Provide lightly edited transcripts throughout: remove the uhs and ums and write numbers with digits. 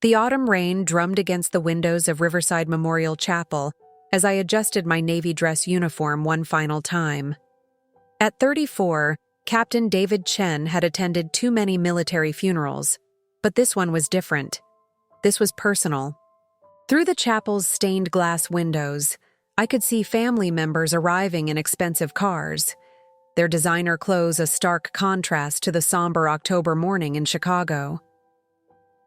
The autumn rain drummed against the windows of Riverside Memorial Chapel as I adjusted my navy dress uniform one final time. At 34, Captain David Chen had attended too many military funerals, but this one was different. This was personal. Through the chapel's stained glass windows, I could see family members arriving in expensive cars, their designer clothes a stark contrast to the somber October morning in Chicago.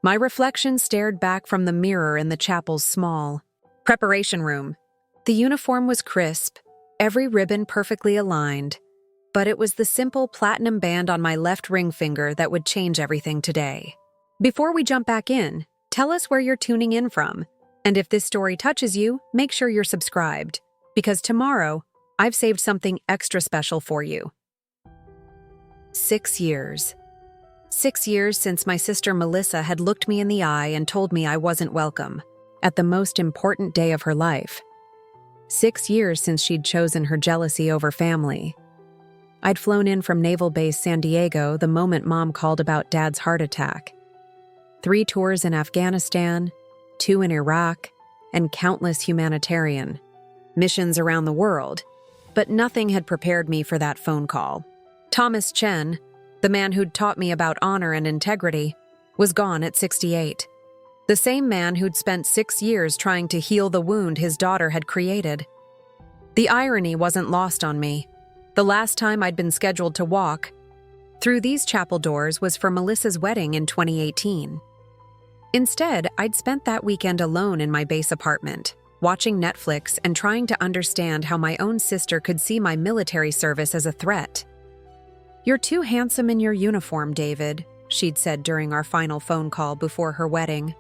My reflection stared back from the mirror in the chapel's small preparation room. The uniform was crisp, every ribbon perfectly aligned, but it was the simple platinum band on my left ring finger that would change everything today. Before we jump back in, tell us where you're tuning in from, and if this story touches you, make sure you're subscribed, because tomorrow, I've saved something extra special for you. 6 years. 6 years since my sister Melissa had looked me in the eye and told me I wasn't welcome, at the most important day of her life. 6 years since she'd chosen her jealousy over family. I'd flown in from Naval Base San Diego the moment Mom called about Dad's heart attack. 3 tours in Afghanistan, 2 in Iraq, and countless humanitarian missions around the world, but nothing had prepared me for that phone call. Thomas Chen, the man who'd taught me about honor and integrity, was gone at 68. The same man who'd spent 6 years trying to heal the wound his daughter had created. The irony wasn't lost on me. The last time I'd been scheduled to walk through these chapel doors was for Melissa's wedding in 2018. Instead, I'd spent that weekend alone in my base apartment, watching Netflix and trying to understand how my own sister could see my military service as a threat. "You're too handsome in your uniform, David," she'd said during our final phone call before her wedding.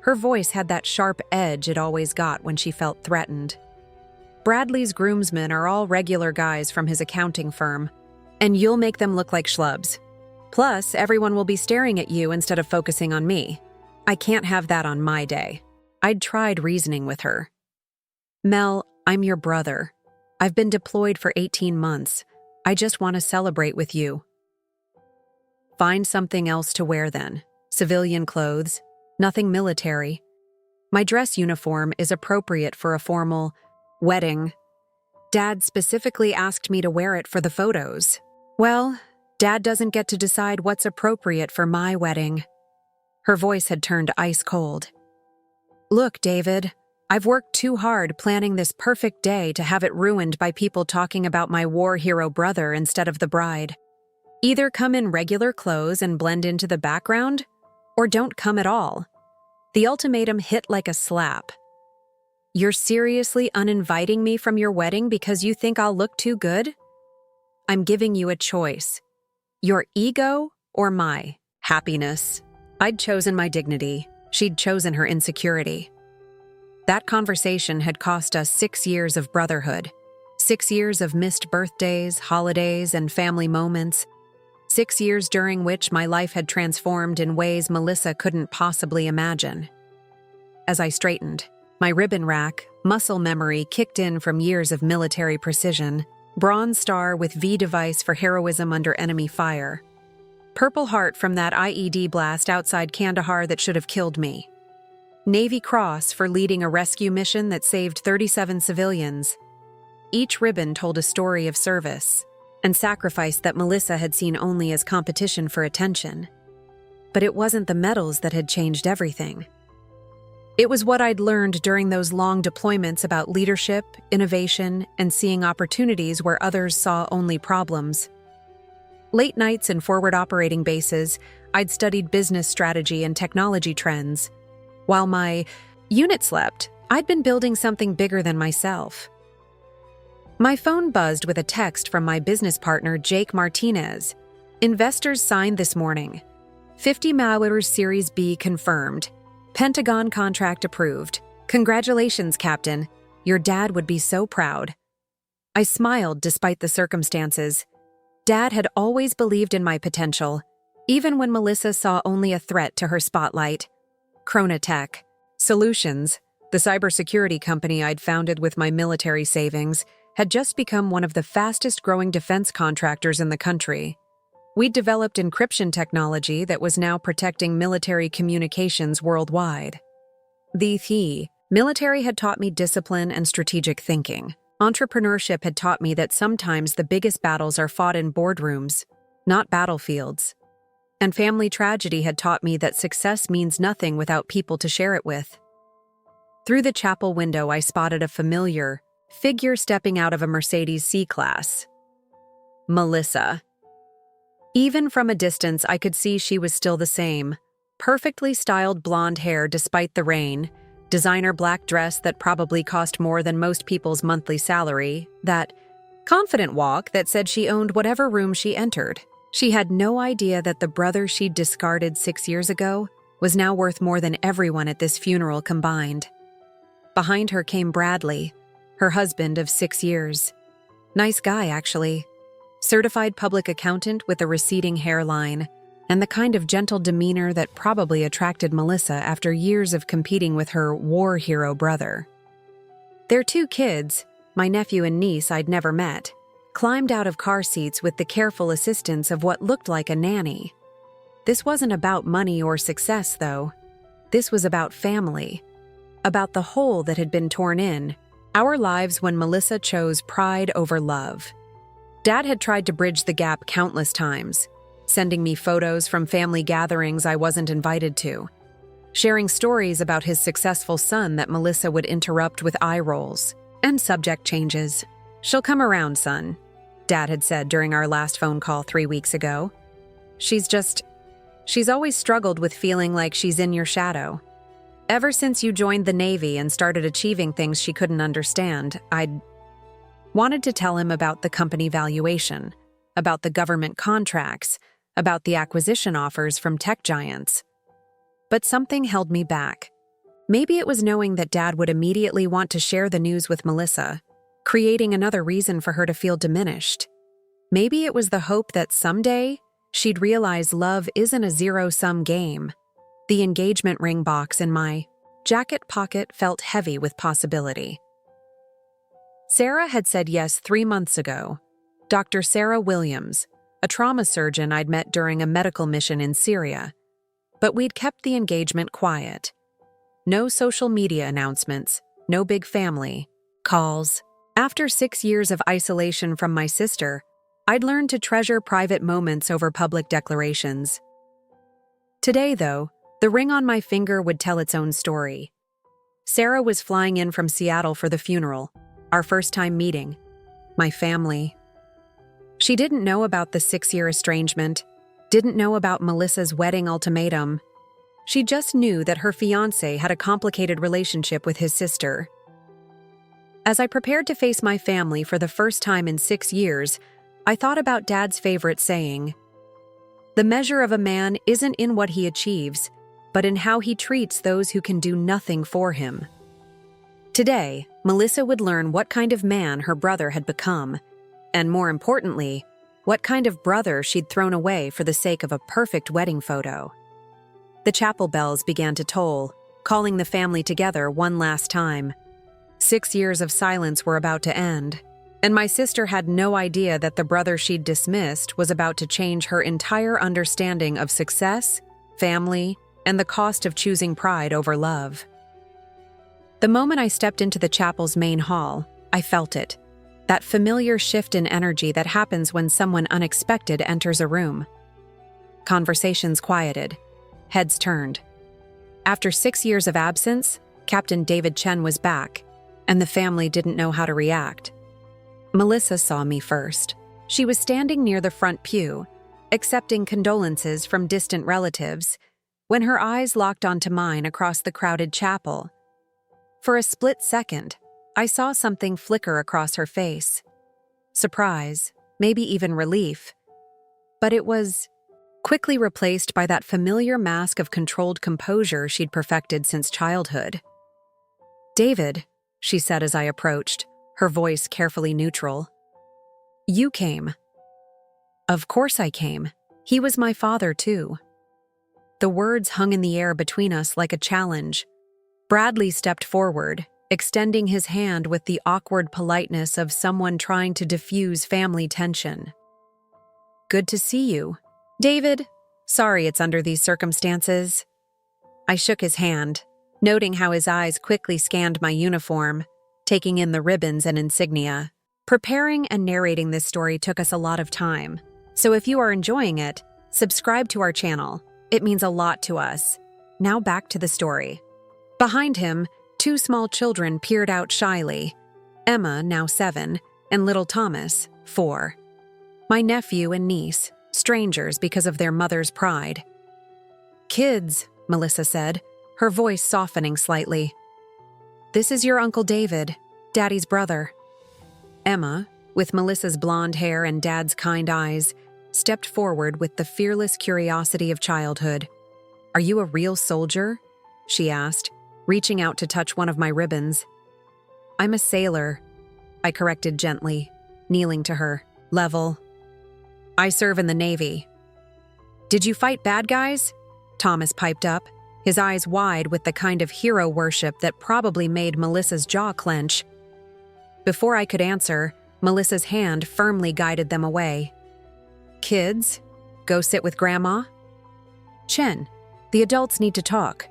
Her voice had that sharp edge it always got when she felt threatened. "Bradley's groomsmen are all regular guys from his accounting firm, and you'll make them look like schlubs. Plus, everyone will be staring at you instead of focusing on me. I can't have that on my day." I'd tried reasoning with her. "Mel, I'm your brother. I've been deployed for 18 months. I just want to celebrate with you." "Find something else to wear then. Civilian clothes, nothing military. My dress uniform is appropriate for a formal wedding. Dad specifically asked me to wear it for the photos." "Well, Dad doesn't get to decide what's appropriate for my wedding." Her voice had turned ice cold. "Look, David, I've worked too hard planning this perfect day to have it ruined by people talking about my war hero brother instead of the bride. Either come in regular clothes and blend into the background, or don't come at all." The ultimatum hit like a slap. "You're seriously uninviting me from your wedding because you think I'll look too good? I'm giving you a choice. Your ego or my happiness." I'd chosen my dignity. She'd chosen her insecurity. That conversation had cost us 6 years of brotherhood. 6 years of missed birthdays, holidays, and family moments. 6 years during which my life had transformed in ways Melissa couldn't possibly imagine. As I straightened, my ribbon rack, muscle memory kicked in from years of military precision, bronze star with V device for heroism under enemy fire. Purple heart from that IED blast outside Kandahar that should have killed me. Navy Cross for leading a rescue mission that saved 37 civilians. Each ribbon told a story of service and sacrifice that Melissa had seen only as competition for attention. But it wasn't the medals that had changed everything. It was what I'd learned during those long deployments about leadership, innovation, and seeing opportunities where others saw only problems. Late nights in forward operating bases, I'd studied business strategy and technology trends. While my unit slept, I'd been building something bigger than myself. My phone buzzed with a text from my business partner, Jake Martinez. "Investors signed this morning. 50 Malware's Series B confirmed. Pentagon contract approved. Congratulations, Captain. Your dad would be so proud." I smiled despite the circumstances. Dad had always believed in my potential, even when Melissa saw only a threat to her spotlight. Chronotech Solutions, the cybersecurity company I'd founded with my military savings, had just become one of the fastest-growing defense contractors in the country. We'd developed encryption technology that was now protecting military communications worldwide. The military had taught me discipline and strategic thinking. Entrepreneurship had taught me that sometimes the biggest battles are fought in boardrooms, not battlefields. And family tragedy had taught me that success means nothing without people to share it with. Through the chapel window, I spotted a familiar figure stepping out of a Mercedes C-Class. Melissa. Even from a distance, I could see she was still the same. Perfectly styled blonde hair despite the rain, designer black dress that probably cost more than most people's monthly salary, that confident walk that said she owned whatever room she entered. She had no idea that the brother she'd discarded 6 years ago was now worth more than everyone at this funeral combined. Behind her came Bradley, her husband of 6 years. Nice guy, actually. Certified public accountant with a receding hairline, and the kind of gentle demeanor that probably attracted Melissa after years of competing with her war hero brother. Their 2 kids, my nephew and niece I'd never met, climbed out of car seats with the careful assistance of what looked like a nanny. This wasn't about money or success, though. This was about family, about the hole that had been torn in, our lives when Melissa chose pride over love. Dad had tried to bridge the gap countless times, sending me photos from family gatherings I wasn't invited to, sharing stories about his successful son that Melissa would interrupt with eye rolls and subject changes. "She'll come around, son," Dad had said during our last phone call 3 weeks ago. She's always struggled with feeling like she's in your shadow. Ever since you joined the Navy and started achieving things she couldn't understand, I'd wanted to tell him about the company valuation, about the government contracts, about the acquisition offers from tech giants. But something held me back. Maybe it was knowing that Dad would immediately want to share the news with Melissa, creating another reason for her to feel diminished. Maybe it was the hope that someday she'd realize love isn't a zero-sum game. The engagement ring box in my jacket pocket felt heavy with possibility. Sarah had said yes 3 months ago. Dr. Sarah Williams, a trauma surgeon I'd met during a medical mission in Syria. But we'd kept the engagement quiet. No social media announcements, no big family calls. After 6 years of isolation from my sister, I'd learned to treasure private moments over public declarations. Today, though, the ring on my finger would tell its own story. Sarah was flying in from Seattle for the funeral, our first time meeting. My family. She didn't know about the 6-year estrangement, didn't know about Melissa's wedding ultimatum. She just knew that her fiancé had a complicated relationship with his sister. As I prepared to face my family for the first time in 6 years, I thought about Dad's favorite saying, "The measure of a man isn't in what he achieves, but in how he treats those who can do nothing for him." Today, Melissa would learn what kind of man her brother had become, and more importantly, what kind of brother she'd thrown away for the sake of a perfect wedding photo. The chapel bells began to toll, calling the family together one last time. 6 years of silence were about to end, and my sister had no idea that the brother she'd dismissed was about to change her entire understanding of success, family, and the cost of choosing pride over love. The moment I stepped into the chapel's main hall, I felt it. That familiar shift in energy that happens when someone unexpected enters a room. Conversations quieted. Heads turned. After 6 years of absence, Captain David Chen was back, and the family didn't know how to react. Melissa saw me first. She was standing near the front pew, accepting condolences from distant relatives, when her eyes locked onto mine across the crowded chapel. For a split second, I saw something flicker across her face. Surprise, maybe even relief. But it was quickly replaced by that familiar mask of controlled composure she'd perfected since childhood. "David," she said as I approached, her voice carefully neutral. "You came." Of course I came. He was my father, too. The words hung in the air between us like a challenge. Bradley stepped forward, extending his hand with the awkward politeness of someone trying to diffuse family tension. "Good to see you," David, sorry it's under these circumstances. I shook his hand, noting how his eyes quickly scanned my uniform, taking in the ribbons and insignia. Preparing and narrating this story took us a lot of time, so if you are enjoying it, subscribe to our channel. It means a lot to us. Now back to the story. Behind him, two small children peered out shyly. Emma, now 7, and little Thomas, 4. My nephew and niece, strangers because of their mother's pride. "Kids," Melissa said, her voice softening slightly. "This is your Uncle David, Daddy's brother." Emma, with Melissa's blonde hair and Dad's kind eyes, stepped forward with the fearless curiosity of childhood. "Are you a real soldier?" she asked, reaching out to touch one of my ribbons. "I'm a sailor," I corrected gently, kneeling to her. "Level. I serve in the Navy." "Did you fight bad guys?" Thomas piped up, his eyes wide with the kind of hero worship that probably made Melissa's jaw clench. Before I could answer, Melissa's hand firmly guided them away. "Kids, go sit with Grandma." "Chen, the adults need to talk."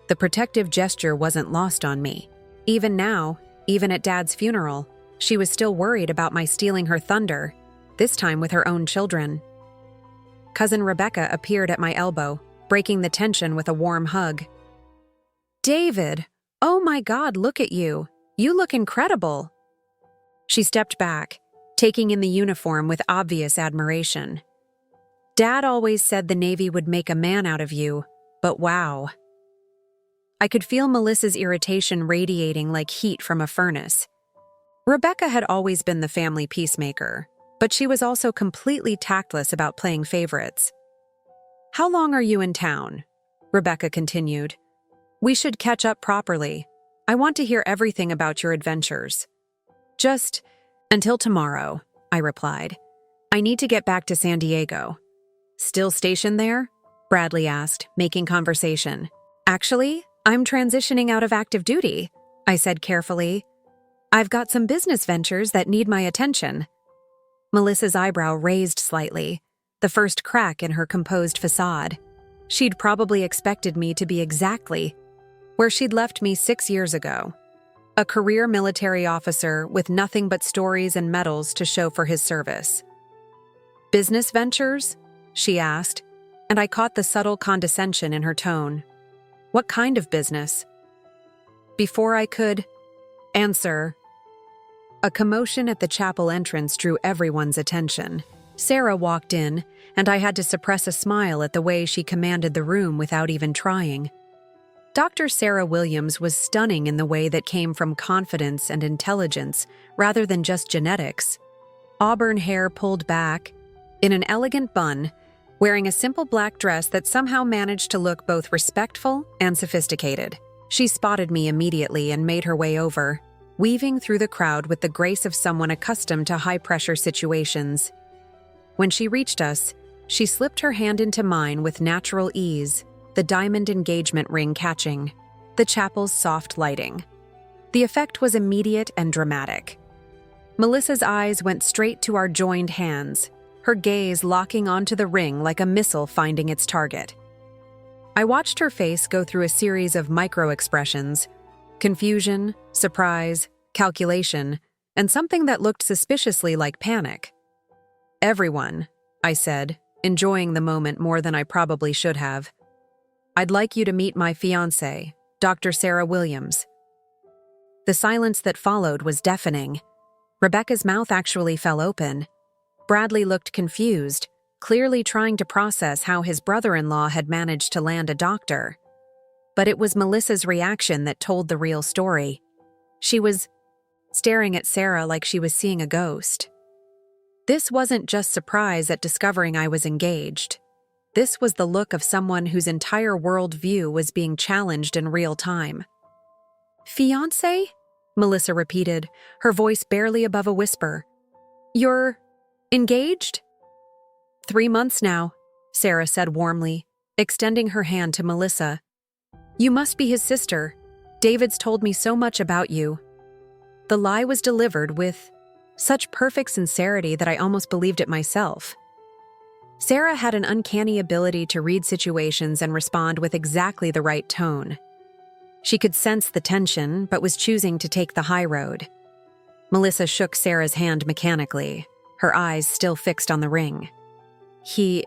The protective gesture wasn't lost on me. Even now, even at Dad's funeral, she was still worried about my stealing her thunder, this time with her own children. Cousin Rebecca appeared at my elbow, breaking the tension with a warm hug. "David, oh my God, look at you. You look incredible." She stepped back, taking in the uniform with obvious admiration. "Dad always said the Navy would make a man out of you, but wow." I could feel Melissa's irritation radiating like heat from a furnace. Rebecca had always been the family peacemaker, but she was also completely tactless about playing favorites. "How long are you in town?" Rebecca continued. "We should catch up properly. I want to hear everything about your adventures." "Just until tomorrow," I replied. "I need to get back to San Diego." "Still stationed there?" Bradley asked, making conversation. "Actually, I'm transitioning out of active duty," I said carefully. "I've got some business ventures that need my attention." Melissa's eyebrow raised slightly, the first crack in her composed facade. She'd probably expected me to be exactly where she'd left me 6 years ago. A career military officer with nothing but stories and medals to show for his service. "Business ventures?" she asked, and I caught the subtle condescension in her tone. "What kind of business?" Before I could answer, a commotion at the chapel entrance drew everyone's attention. Sarah walked in, and I had to suppress a smile at the way she commanded the room without even trying. Dr. Sarah Williams was stunning in the way that came from confidence and intelligence rather than just genetics. Auburn hair pulled back, in an elegant bun, wearing a simple black dress that somehow managed to look both respectful and sophisticated. She spotted me immediately and made her way over, weaving through the crowd with the grace of someone accustomed to high-pressure situations. When she reached us, she slipped her hand into mine with natural ease, the diamond engagement ring catching the chapel's soft lighting. The effect was immediate and dramatic. Melissa's eyes went straight to our joined hands, her gaze locking onto the ring like a missile finding its target. I watched her face go through a series of micro-expressions: confusion, surprise, calculation, and something that looked suspiciously like panic. "Everyone," I said, enjoying the moment more than I probably should have. "I'd like you to meet my fiancée, Dr. Sarah Williams." The silence that followed was deafening. Rebecca's mouth actually fell open. Bradley looked confused, clearly trying to process how his brother-in-law had managed to land a doctor. But it was Melissa's reaction that told the real story. She was staring at Sarah like she was seeing a ghost. This wasn't just surprise at discovering I was engaged. This was the look of someone whose entire worldview was being challenged in real time. "Fiancé?" Melissa repeated, her voice barely above a whisper. "You're engaged?" 3 months now, Sarah said warmly, extending her hand to Melissa. "You must be his sister. David's told me so much about you." The lie was delivered with such perfect sincerity that I almost believed it myself. Sarah had an uncanny ability to read situations and respond with exactly the right tone. She could sense the tension, but was choosing to take the high road. Melissa shook Sarah's hand mechanically, her eyes still fixed on the ring. He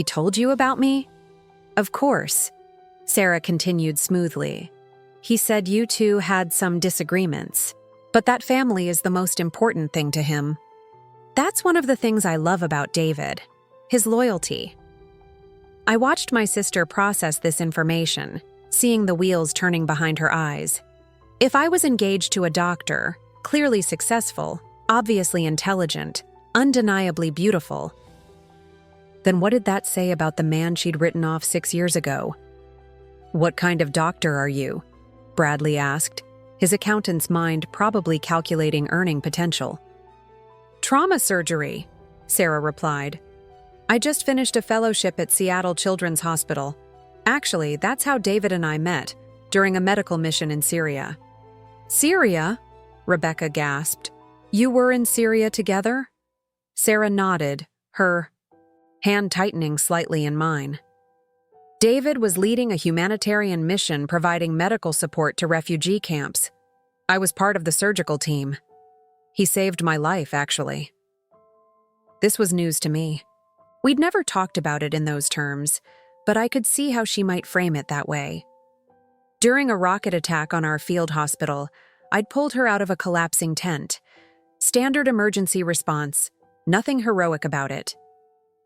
told you about me? Of course, Sarah continued smoothly. He said you two had some disagreements, but that family is the most important thing to him. That's one of the things I love about David, his loyalty. I watched my sister process this information, seeing the wheels turning behind her eyes. If I was engaged to a doctor, clearly successful, obviously intelligent, undeniably beautiful, then what did that say about the man she'd written off 6 years ago? What kind of doctor are you? Bradley asked, his accountant's mind probably calculating earning potential. Trauma surgery, Sarah replied. I just finished a fellowship at Seattle Children's Hospital. Actually, that's how David and I met, during a medical mission in Syria. Syria? Rebecca gasped. You were in Syria together? Sarah nodded, her hand tightening slightly in mine. David was leading a humanitarian mission providing medical support to refugee camps. I was part of the surgical team. He saved my life, actually. This was news to me. We'd never talked about it in those terms, but I could see how she might frame it that way. During a rocket attack on our field hospital, I'd pulled her out of a collapsing tent. Standard emergency response, nothing heroic about it.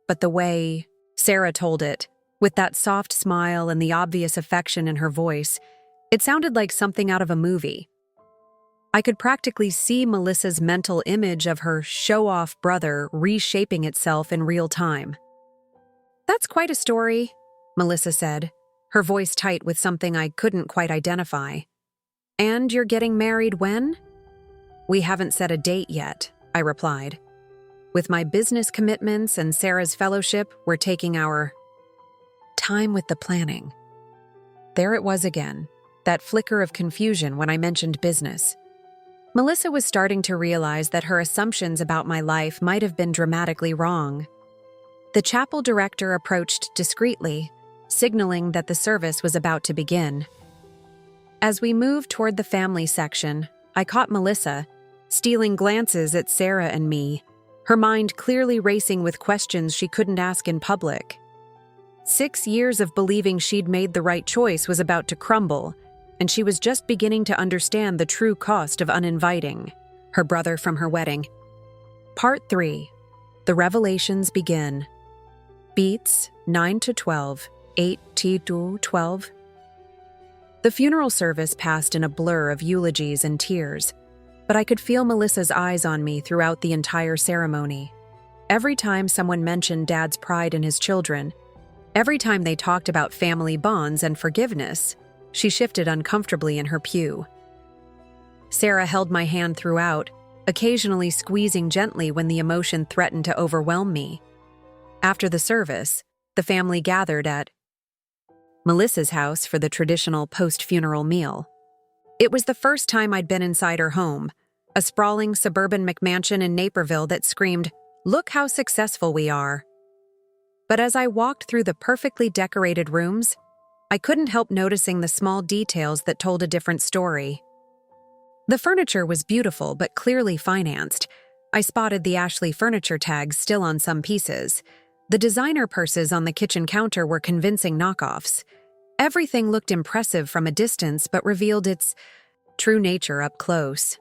But the way Sarah told it, with that soft smile and the obvious affection in her voice, it sounded like something out of a movie. I could practically see Melissa's mental image of her show-off brother reshaping itself in real time. That's quite a story, Melissa said, her voice tight with something I couldn't quite identify. And you're getting married when? We haven't set a date yet, I replied. With my business commitments and Sarah's fellowship, we're taking our time with the planning. There it was again, that flicker of confusion when I mentioned business. Melissa was starting to realize that her assumptions about my life might have been dramatically wrong. The chapel director approached discreetly, signaling that the service was about to begin. As we moved toward the family section, I caught Melissa, stealing glances at Sarah and me, her mind clearly racing with questions she couldn't ask in public. 6 years of believing she'd made the right choice was about to crumble, and she was just beginning to understand the true cost of uninviting her brother from her wedding. Part 3. The revelations begin. Beats 9 to 12, 8 to 12. The funeral service passed in a blur of eulogies and tears, but I could feel Melissa's eyes on me throughout the entire ceremony. Every time someone mentioned Dad's pride in his children, every time they talked about family bonds and forgiveness, she shifted uncomfortably in her pew. Sarah held my hand throughout, occasionally squeezing gently when the emotion threatened to overwhelm me. After the service, the family gathered at Melissa's house for the traditional post-funeral meal. It was the first time I'd been inside her home, a sprawling suburban McMansion in Naperville that screamed, "Look how successful we are." But as I walked through the perfectly decorated rooms, I couldn't help noticing the small details that told a different story. The furniture was beautiful but clearly financed. I spotted the Ashley furniture tags still on some pieces. The designer purses on the kitchen counter were convincing knockoffs. Everything looked impressive from a distance but revealed its true nature up close.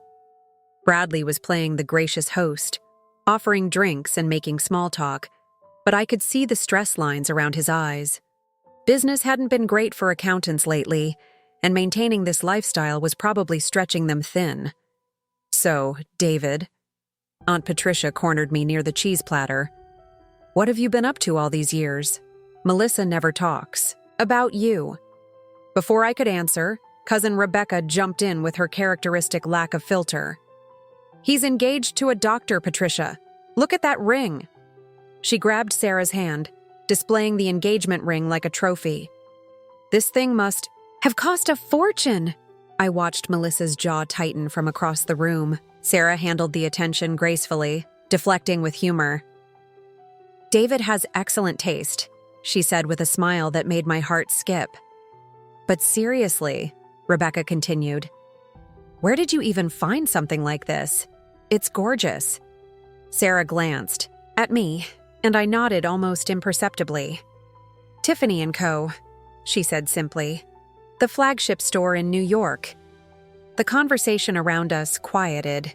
Bradley was playing the gracious host, offering drinks and making small talk, but I could see the stress lines around his eyes. Business hadn't been great for accountants lately, and maintaining this lifestyle was probably stretching them thin. So, David, Aunt Patricia cornered me near the cheese platter. What have you been up to all these years? Melissa never talks. About you. Before I could answer, Cousin Rebecca jumped in with her characteristic lack of filter. He's engaged to a doctor, Patricia. Look at that ring. She grabbed Sarah's hand, displaying the engagement ring like a trophy. This thing must have cost a fortune. I watched Melissa's jaw tighten from across the room. Sarah handled the attention gracefully, deflecting with humor. David has excellent taste, she said with a smile that made my heart skip. But seriously, Rebecca continued, where did you even find something like this? It's gorgeous. Sarah glanced at me, and I nodded almost imperceptibly. Tiffany & Co., she said simply. The flagship store in New York. The conversation around us quieted.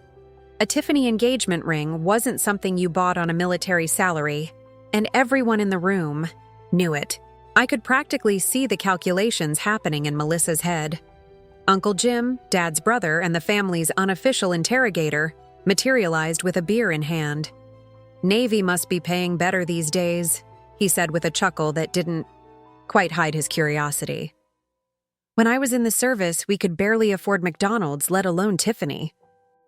A Tiffany engagement ring wasn't something you bought on a military salary, and everyone in the room knew it. I could practically see the calculations happening in Melissa's head. Uncle Jim, Dad's brother, and the family's unofficial interrogator materialized with a beer in hand. Navy must be paying better these days, he said with a chuckle that didn't quite hide his curiosity. When I was in the service, we could barely afford McDonald's, let alone Tiffany.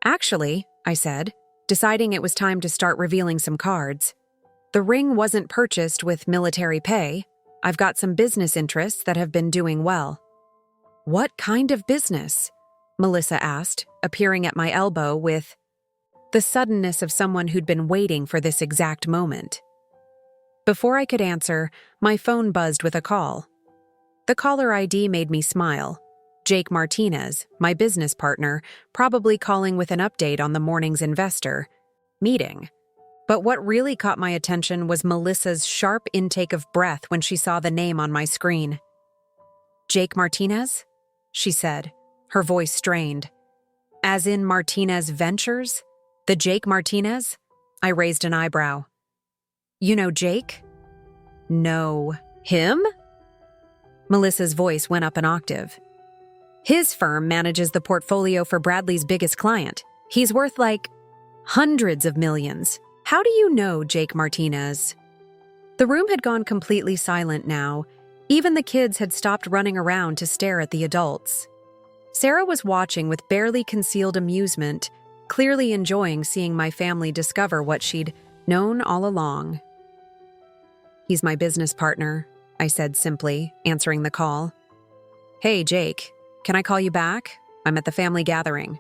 Actually, I said, deciding it was time to start revealing some cards. The ring wasn't purchased with military pay. I've got some business interests that have been doing well. What kind of business? Melissa asked, appearing at my elbow with the suddenness of someone who'd been waiting for this exact moment. Before I could answer, my phone buzzed with a call. The caller ID made me smile. Jake Martinez, my business partner, probably calling with an update on the morning's investor meeting. But what really caught my attention was Melissa's sharp intake of breath when she saw the name on my screen. Jake Martinez? She said, her voice strained. As in Martinez Ventures? The Jake Martinez? I raised an eyebrow. You know Jake? No. Him? Melissa's voice went up an octave. His firm manages the portfolio for Bradley's biggest client. He's worth like hundreds of millions. How do you know Jake Martinez? The room had gone completely silent now. Even the kids had stopped running around to stare at the adults. Sarah was watching with barely concealed amusement, clearly enjoying seeing my family discover what she'd known all along. He's my business partner, I said simply, answering the call. Hey, Jake, can I call you back? I'm at the family gathering.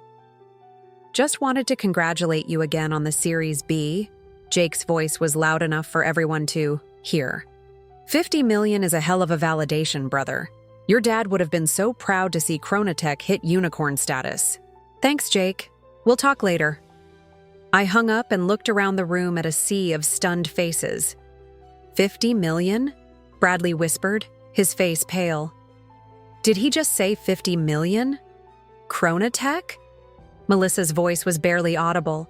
Just wanted to congratulate you again on the Series B. Jake's voice was loud enough for everyone to hear. 50 million is a hell of a validation, brother. Your dad would have been so proud to see Chronotech hit unicorn status. Thanks, Jake. We'll talk later. I hung up and looked around the room at a sea of stunned faces. 50 million? Bradley whispered, his face pale. Did he just say 50 million? Chronotech? Melissa's voice was barely audible.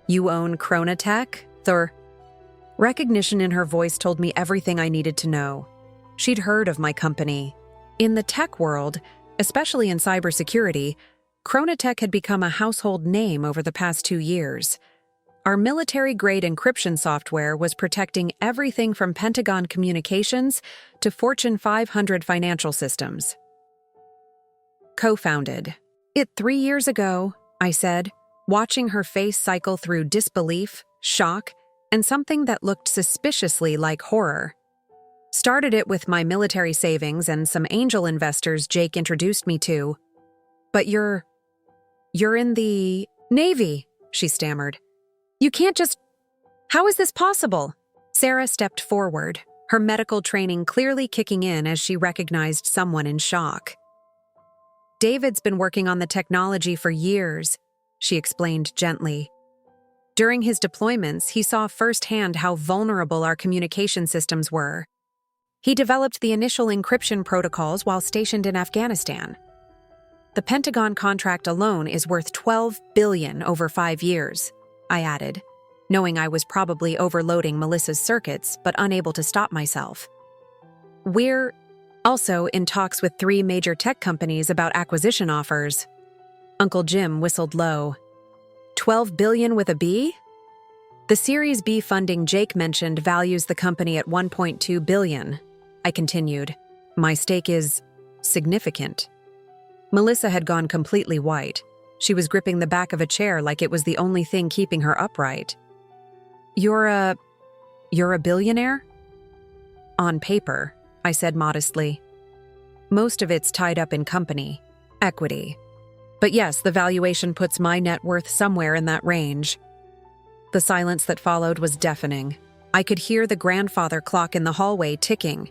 You own Chronotech? The recognition in her voice told me everything I needed to know. She'd heard of my company. In the tech world, especially in cybersecurity, Chronotech had become a household name over the past 2 years. Our military-grade encryption software was protecting everything from Pentagon communications to Fortune 500 financial systems. Co-founded. It 3 years ago, I said, watching her face cycle through disbelief, shock, and something that looked suspiciously like horror. Started it with my military savings and some angel investors Jake introduced me to. But you're in the Navy, she stammered. You can't just... How is this possible? Sarah stepped forward, her medical training clearly kicking in as she recognized someone in shock. David's been working on the technology for years, she explained gently. During his deployments, he saw firsthand how vulnerable our communication systems were. He developed the initial encryption protocols while stationed in Afghanistan. The Pentagon contract alone is worth $12 billion over 5 years, I added, knowing I was probably overloading Melissa's circuits but unable to stop myself. We're also in talks with 3 major tech companies about acquisition offers. Uncle Jim whistled low. 12 billion with a B? The Series B funding Jake mentioned values the company at 1.2 billion, I continued. My stake is significant. Melissa had gone completely white. She was gripping the back of a chair like it was the only thing keeping her upright. You're a billionaire? On paper, I said modestly. Most of it's tied up in company, equity. But yes, the valuation puts my net worth somewhere in that range. The silence that followed was deafening. I could hear the grandfather clock in the hallway ticking,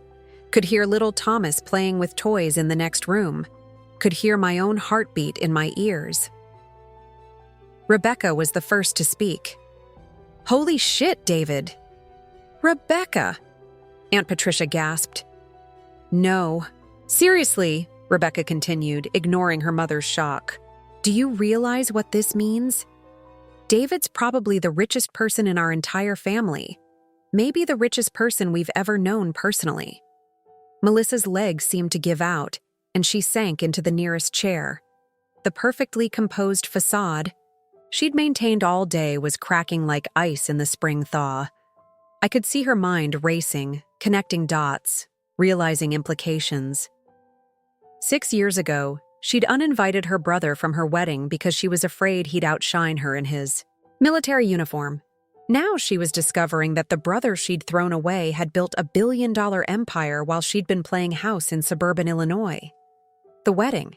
could hear little Thomas playing with toys in the next room, could hear my own heartbeat in my ears. Rebecca was the first to speak. "Holy shit, David!" "Rebecca!" Aunt Patricia gasped. "No. Seriously," Rebecca continued, ignoring her mother's shock. "Do you realize what this means? David's probably the richest person in our entire family. Maybe the richest person we've ever known personally." Melissa's legs seemed to give out, and she sank into the nearest chair. The perfectly composed facade she'd maintained all day was cracking like ice in the spring thaw. I could see her mind racing, connecting dots, realizing implications. 6 years ago, she'd uninvited her brother from her wedding because she was afraid he'd outshine her in his military uniform. Now she was discovering that the brother she'd thrown away had built a billion-dollar empire while she'd been playing house in suburban Illinois. "The wedding,"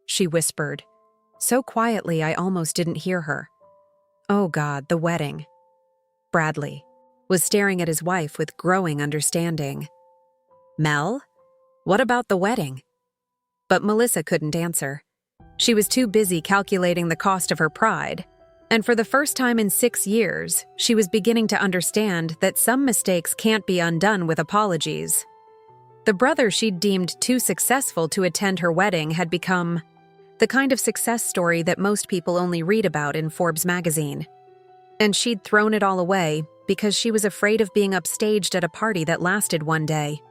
she whispered, so quietly I almost didn't hear her. Oh God, the wedding. Bradley was staring at his wife with growing understanding. "Mel, what about the wedding?" But Melissa couldn't answer. She was too busy calculating the cost of her pride, and for the first time in 6 years, she was beginning to understand that some mistakes can't be undone with apologies. The brother she'd deemed too successful to attend her wedding had become the kind of success story that most people only read about in Forbes magazine. And she'd thrown it all away because she was afraid of being upstaged at a party that lasted one day.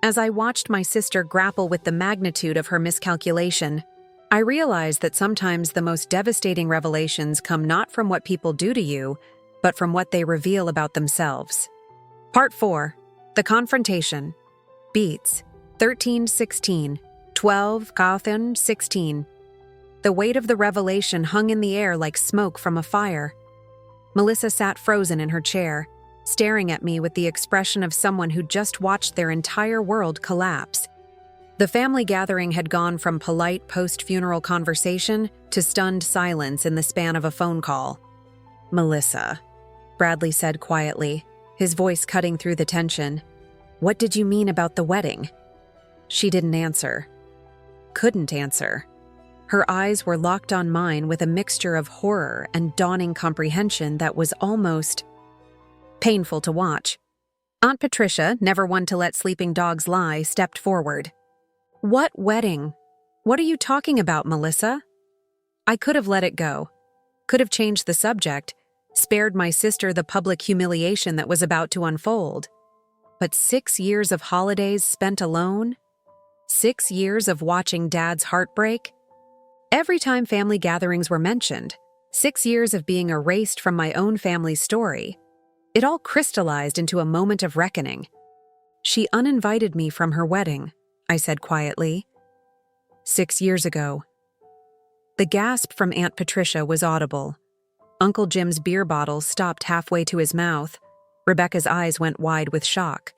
As I watched my sister grapple with the magnitude of her miscalculation, I realized that sometimes the most devastating revelations come not from what people do to you, but from what they reveal about themselves. Part 4. The Confrontation. Beats 13:16, 12 Cawthon 16. The weight of the revelation hung in the air like smoke from a fire. Melissa sat frozen in her chair, staring at me with the expression of someone who just watched their entire world collapse. The family gathering had gone from polite post-funeral conversation to stunned silence in the span of a phone call. "Melissa," Bradley said quietly, his voice cutting through the tension. "What did you mean about the wedding?" She didn't answer. Couldn't answer. Her eyes were locked on mine with a mixture of horror and dawning comprehension that was almost painful to watch. Aunt Patricia, never one to let sleeping dogs lie, stepped forward. "What wedding? What are you talking about, Melissa?" I could have let it go, could have changed the subject, spared my sister the public humiliation that was about to unfold. But 6 years of holidays spent alone? 6 years of watching Dad's heart break? Every time family gatherings were mentioned, 6 years of being erased from my own family's story. It all crystallized into a moment of reckoning. "She uninvited me from her wedding," I said quietly. 6 years ago. The gasp from Aunt Patricia was audible. Uncle Jim's beer bottle stopped halfway to his mouth. Rebecca's eyes went wide with shock.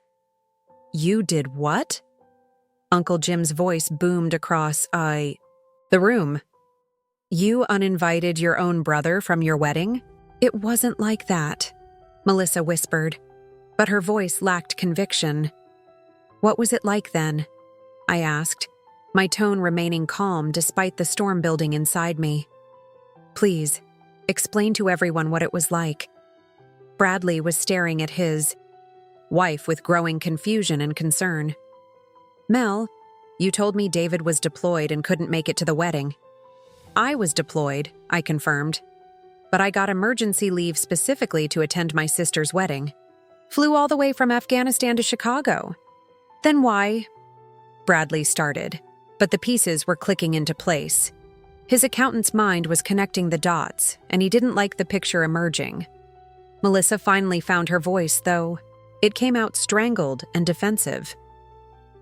"You did what?" Uncle Jim's voice boomed across the room. "You uninvited your own brother from your wedding?" "It wasn't like that," Melissa whispered, but her voice lacked conviction. "What was it like then?" I asked, my tone remaining calm despite the storm building inside me. "Please, explain to everyone what it was like." Bradley was staring at his wife with growing confusion and concern. "Mel, you told me David was deployed and couldn't make it to the wedding." "I was deployed," I confirmed, "but I got emergency leave specifically to attend my sister's wedding. Flew all the way from Afghanistan to Chicago." "Then why?" Bradley started, but the pieces were clicking into place. His accountant's mind was connecting the dots, and he didn't like the picture emerging. Melissa finally found her voice, though. It came out strangled and defensive.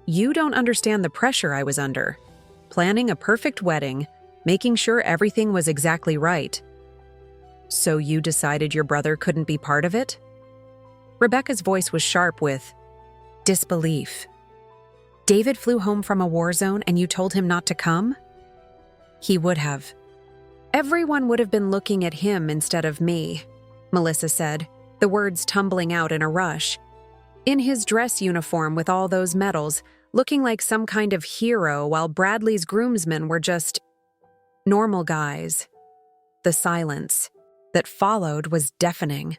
"You don't understand the pressure I was under. Planning a perfect wedding, making sure everything was exactly right." "So you decided your brother couldn't be part of it?" Rebecca's voice was sharp with disbelief. "David flew home from a war zone and you told him not to come?" "He would have. Everyone would have been looking at him instead of me," Melissa said, the words tumbling out in a rush. In his dress uniform with all those medals, looking like some kind of hero while Bradley's groomsmen were just normal guys. The silence that followed was deafening.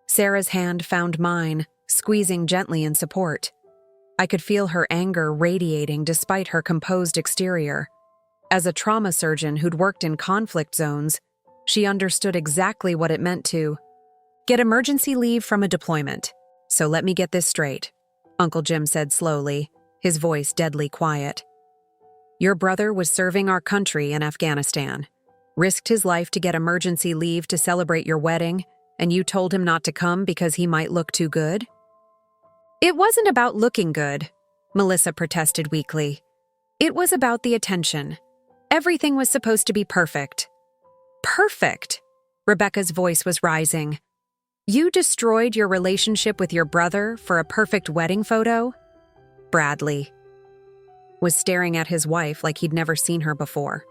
Sarah's hand found mine, squeezing gently in support. I could feel her anger radiating despite her composed exterior. As a trauma surgeon who'd worked in conflict zones, she understood exactly what it meant to get emergency leave from a deployment. So let me get this straight, Uncle Jim said slowly, his voice deadly quiet. Your brother was serving our country in Afghanistan, risked his life to get emergency leave to celebrate your wedding, and you told him not to come because he might look too good? It wasn't about looking good, Melissa protested weakly. It was about the attention. Everything was supposed to be perfect. Perfect! Rebecca's voice was rising. You destroyed your relationship with your brother for a perfect wedding photo? Bradley was staring at his wife like he'd never seen her before.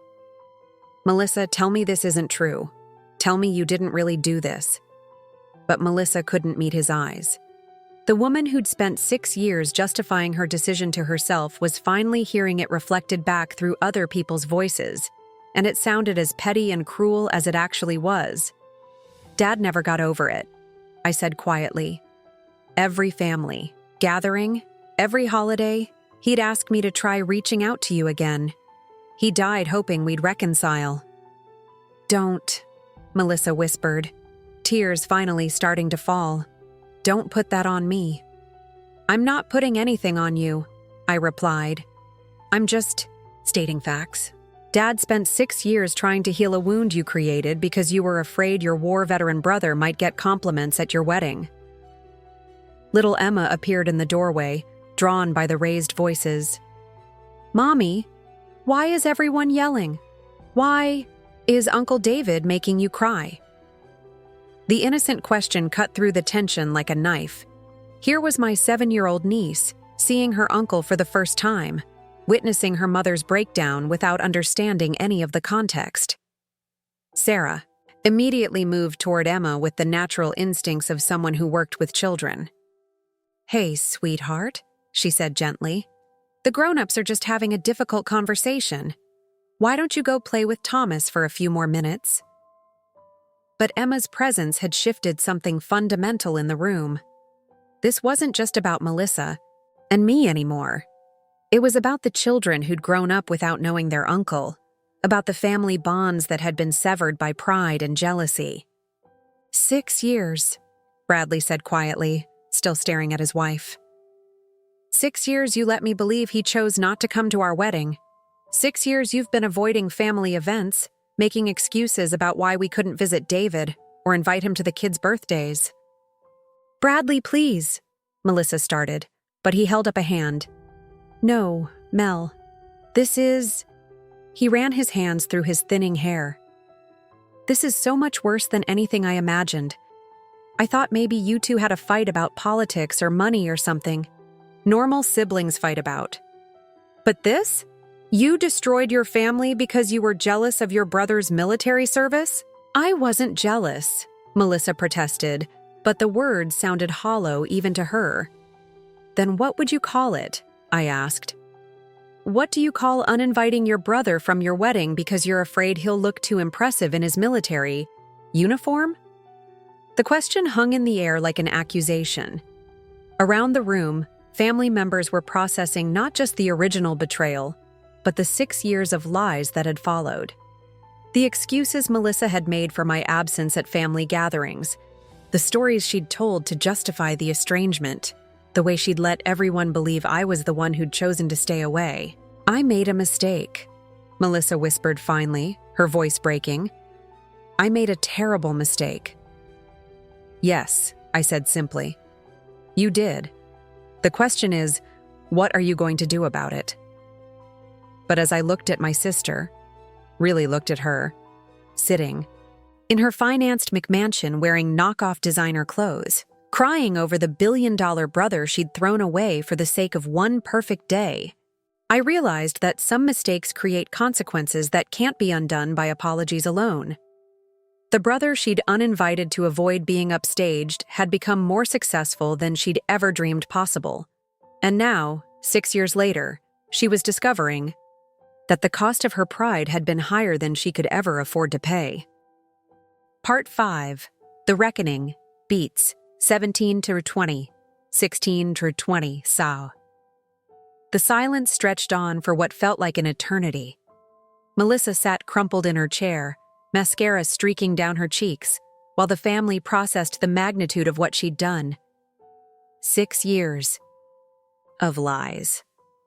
Melissa, tell me this isn't true. Tell me you didn't really do this. But Melissa couldn't meet his eyes. The woman who'd spent 6 years justifying her decision to herself was finally hearing it reflected back through other people's voices, and it sounded as petty and cruel as it actually was. Dad never got over it, I said quietly. Every family gathering, every holiday, he'd ask me to try reaching out to you again. He died hoping we'd reconcile. Don't, Melissa whispered, tears finally starting to fall. Don't put that on me. I'm not putting anything on you, I replied. I'm just stating facts. Dad spent 6 years trying to heal a wound you created because you were afraid your war veteran brother might get compliments at your wedding. Little Emma appeared in the doorway, drawn by the raised voices. Mommy, why is everyone yelling? Why is Uncle David making you cry? The innocent question cut through the tension like a knife. Here was my 7-year-old niece, seeing her uncle for the first time, witnessing her mother's breakdown without understanding any of the context. Sarah immediately moved toward Emma with the natural instincts of someone who worked with children. Hey, sweetheart, she said gently. The grown-ups are just having a difficult conversation. Why don't you go play with Thomas for a few more minutes? But Emma's presence had shifted something fundamental in the room. This wasn't just about Melissa and me anymore. It was about the children who'd grown up without knowing their uncle, about the family bonds that had been severed by pride and jealousy. 6 years, Bradley said quietly, still staring at his wife. 6 years you let me believe he chose not to come to our wedding. 6 years you've been avoiding family events, making excuses about why we couldn't visit David or invite him to the kids' birthdays. Bradley, please, Melissa started, but he held up a hand. No, Mel. This is... He ran his hands through his thinning hair. This is so much worse than anything I imagined. I thought maybe you two had a fight about politics or money or something. Normal siblings fight about. But this? You destroyed your family because you were jealous of your brother's military service? I wasn't jealous, Melissa protested, but the words sounded hollow even to her. Then what would you call it? I asked. What do you call uninviting your brother from your wedding because you're afraid he'll look too impressive in his military uniform? The question hung in the air like an accusation. Around the room, family members were processing not just the original betrayal, but the 6 years of lies that had followed. The excuses Melissa had made for my absence at family gatherings, the stories she'd told to justify the estrangement, the way she'd let everyone believe I was the one who'd chosen to stay away. I made a mistake, Melissa whispered finally, her voice breaking. I made a terrible mistake. Yes, I said simply. You did. The question is, what are you going to do about it? But as I looked at my sister, really looked at her, sitting in her financed McMansion wearing knockoff designer clothes, crying over the billion-dollar brother she'd thrown away for the sake of one perfect day, I realized that some mistakes create consequences that can't be undone by apologies alone. The brother she'd uninvited to avoid being upstaged had become more successful than she'd ever dreamed possible. And now, 6 years later, she was discovering that the cost of her pride had been higher than she could ever afford to pay. Part 5. The Reckoning. Beats. 17 to 20. 16 to 20. Sao. The silence stretched on for what felt like an eternity. Melissa sat crumpled in her chair, mascara streaking down her cheeks, while the family processed the magnitude of what she'd done. 6 years of lies.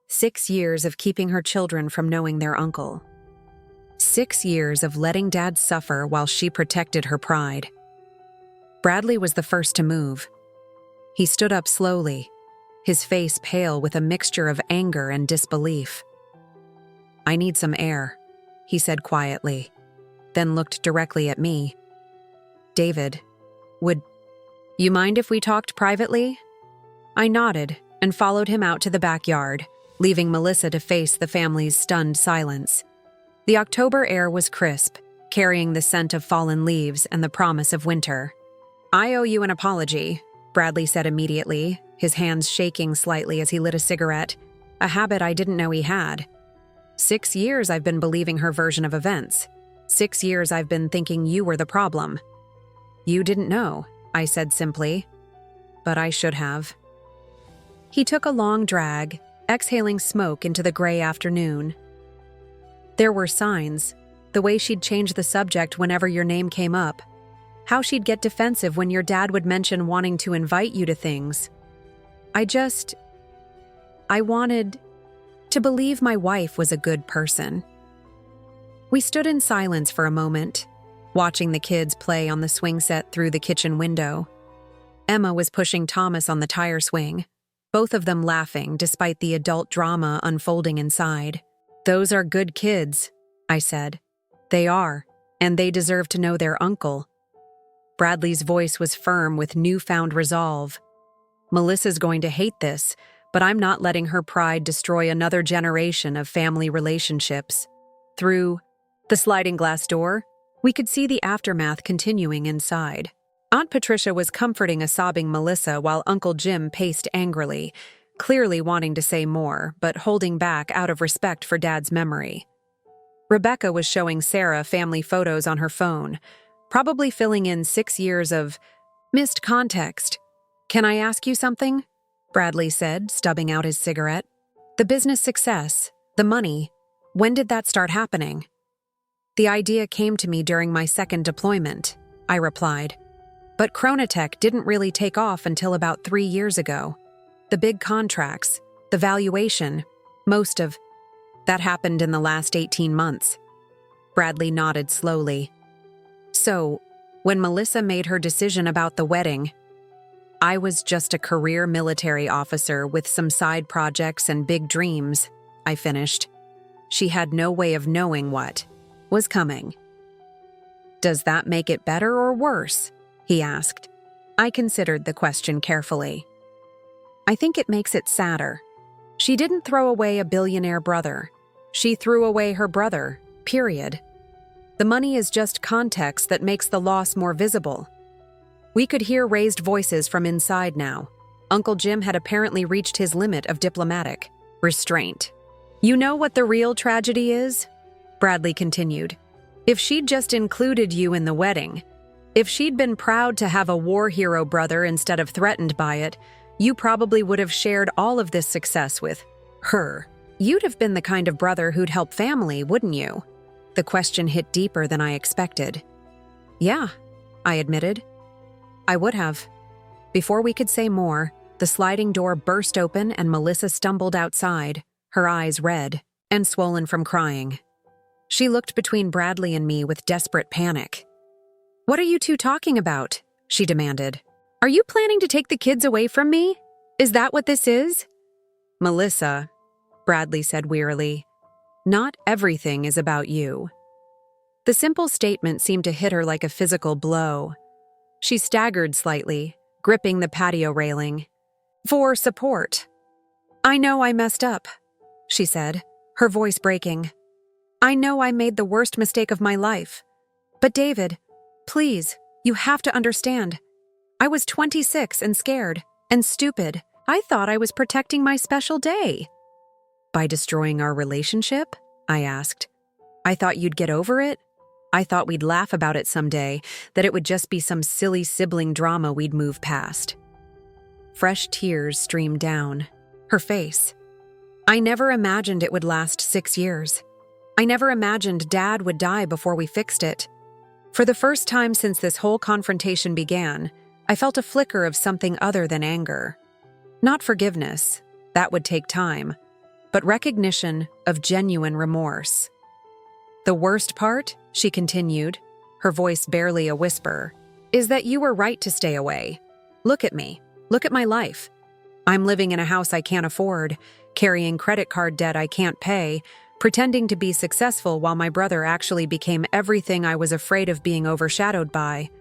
6 years of keeping her children from knowing their uncle. 6 years of letting Dad suffer while she protected her pride. Bradley was the first to move. He stood up slowly, his face pale with a mixture of anger and disbelief. "I need some air," he said quietly, then looked directly at me. "David, would you mind if we talked privately?" I nodded and followed him out to the backyard, leaving Melissa to face the family's stunned silence. The October air was crisp, carrying the scent of fallen leaves and the promise of winter. "I owe you an apology," Bradley said immediately, his hands shaking slightly as he lit a cigarette, a habit I didn't know he had. 6 years I've been believing her version of events. 6 years I've been thinking you were the problem. "You didn't know," I said simply. "But I should have." He took a long drag, exhaling smoke into the gray afternoon. There were signs, the way she'd change the subject whenever your name came up, how she'd get defensive when your dad would mention wanting to invite you to things. I wanted to believe my wife was a good person. We stood in silence for a moment, watching the kids play on the swing set through the kitchen window. Emma was pushing Thomas on the tire swing, both of them laughing despite the adult drama unfolding inside. "Those are good kids," I said. "They are, and they deserve to know their uncle." Bradley's voice was firm with newfound resolve. "Melissa's going to hate this, but I'm not letting her pride destroy another generation of family relationships." Through the sliding glass door, we could see the aftermath continuing inside. Aunt Patricia was comforting a sobbing Melissa while Uncle Jim paced angrily, clearly wanting to say more, but holding back out of respect for Dad's memory. Rebecca was showing Sarah family photos on her phone, probably filling in 6 years of missed context. "Can I ask you something?" Bradley said, stubbing out his cigarette. "The business success, the money, when did that start happening?" "The idea came to me during my second deployment," I replied. "But Chronotech didn't really take off until about 3 years ago. The big contracts, the valuation, most of that happened in the last 18 months. Bradley nodded slowly. "So, when Melissa made her decision about the wedding, I was just a career military officer with some side projects and big dreams," I finished. "She had no way of knowing what was coming." "Does that make it better or worse?" he asked. I considered the question carefully. "I think it makes it sadder. She didn't throw away a billionaire brother. She threw away her brother, period. The money is just context that makes the loss more visible." We could hear raised voices from inside now. Uncle Jim had apparently reached his limit of diplomatic restraint. "You know what the real tragedy is?" Bradley continued. "If she'd just included you in the wedding, if she'd been proud to have a war hero brother instead of threatened by it, you probably would have shared all of this success with her. You'd have been the kind of brother who'd help family, wouldn't you?" The question hit deeper than I expected. "Yeah," I admitted. "I would have." Before we could say more, the sliding door burst open and Melissa stumbled outside, her eyes red and swollen from crying. She looked between Bradley and me with desperate panic. "What are you two talking about?" she demanded. "Are you planning to take the kids away from me? Is that what this is?" "Melissa," Bradley said wearily, "not everything is about you." The simple statement seemed to hit her like a physical blow. She staggered slightly, gripping the patio railing. "For support. I know I messed up," she said, her voice breaking. "I know I made the worst mistake of my life. But David, Please, you have to understand. I was 26 and scared and stupid. I thought I was protecting my special day. By destroying our relationship? I asked. I thought you'd get over it. I thought we'd laugh about it someday, that it would just be some silly sibling drama we'd move past. Fresh tears streamed down her face. I never imagined it would last 6 years. I never imagined Dad would die before we fixed it. For the first time since this whole confrontation began, I felt a flicker of something other than anger. Not forgiveness, that would take time, but recognition of genuine remorse. The worst part, she continued, her voice barely a whisper, is that you were right to stay away. Look at me. Look at my life. I'm living in a house I can't afford, carrying credit card debt I can't pay, pretending to be successful while my brother actually became everything I was afraid of being overshadowed by.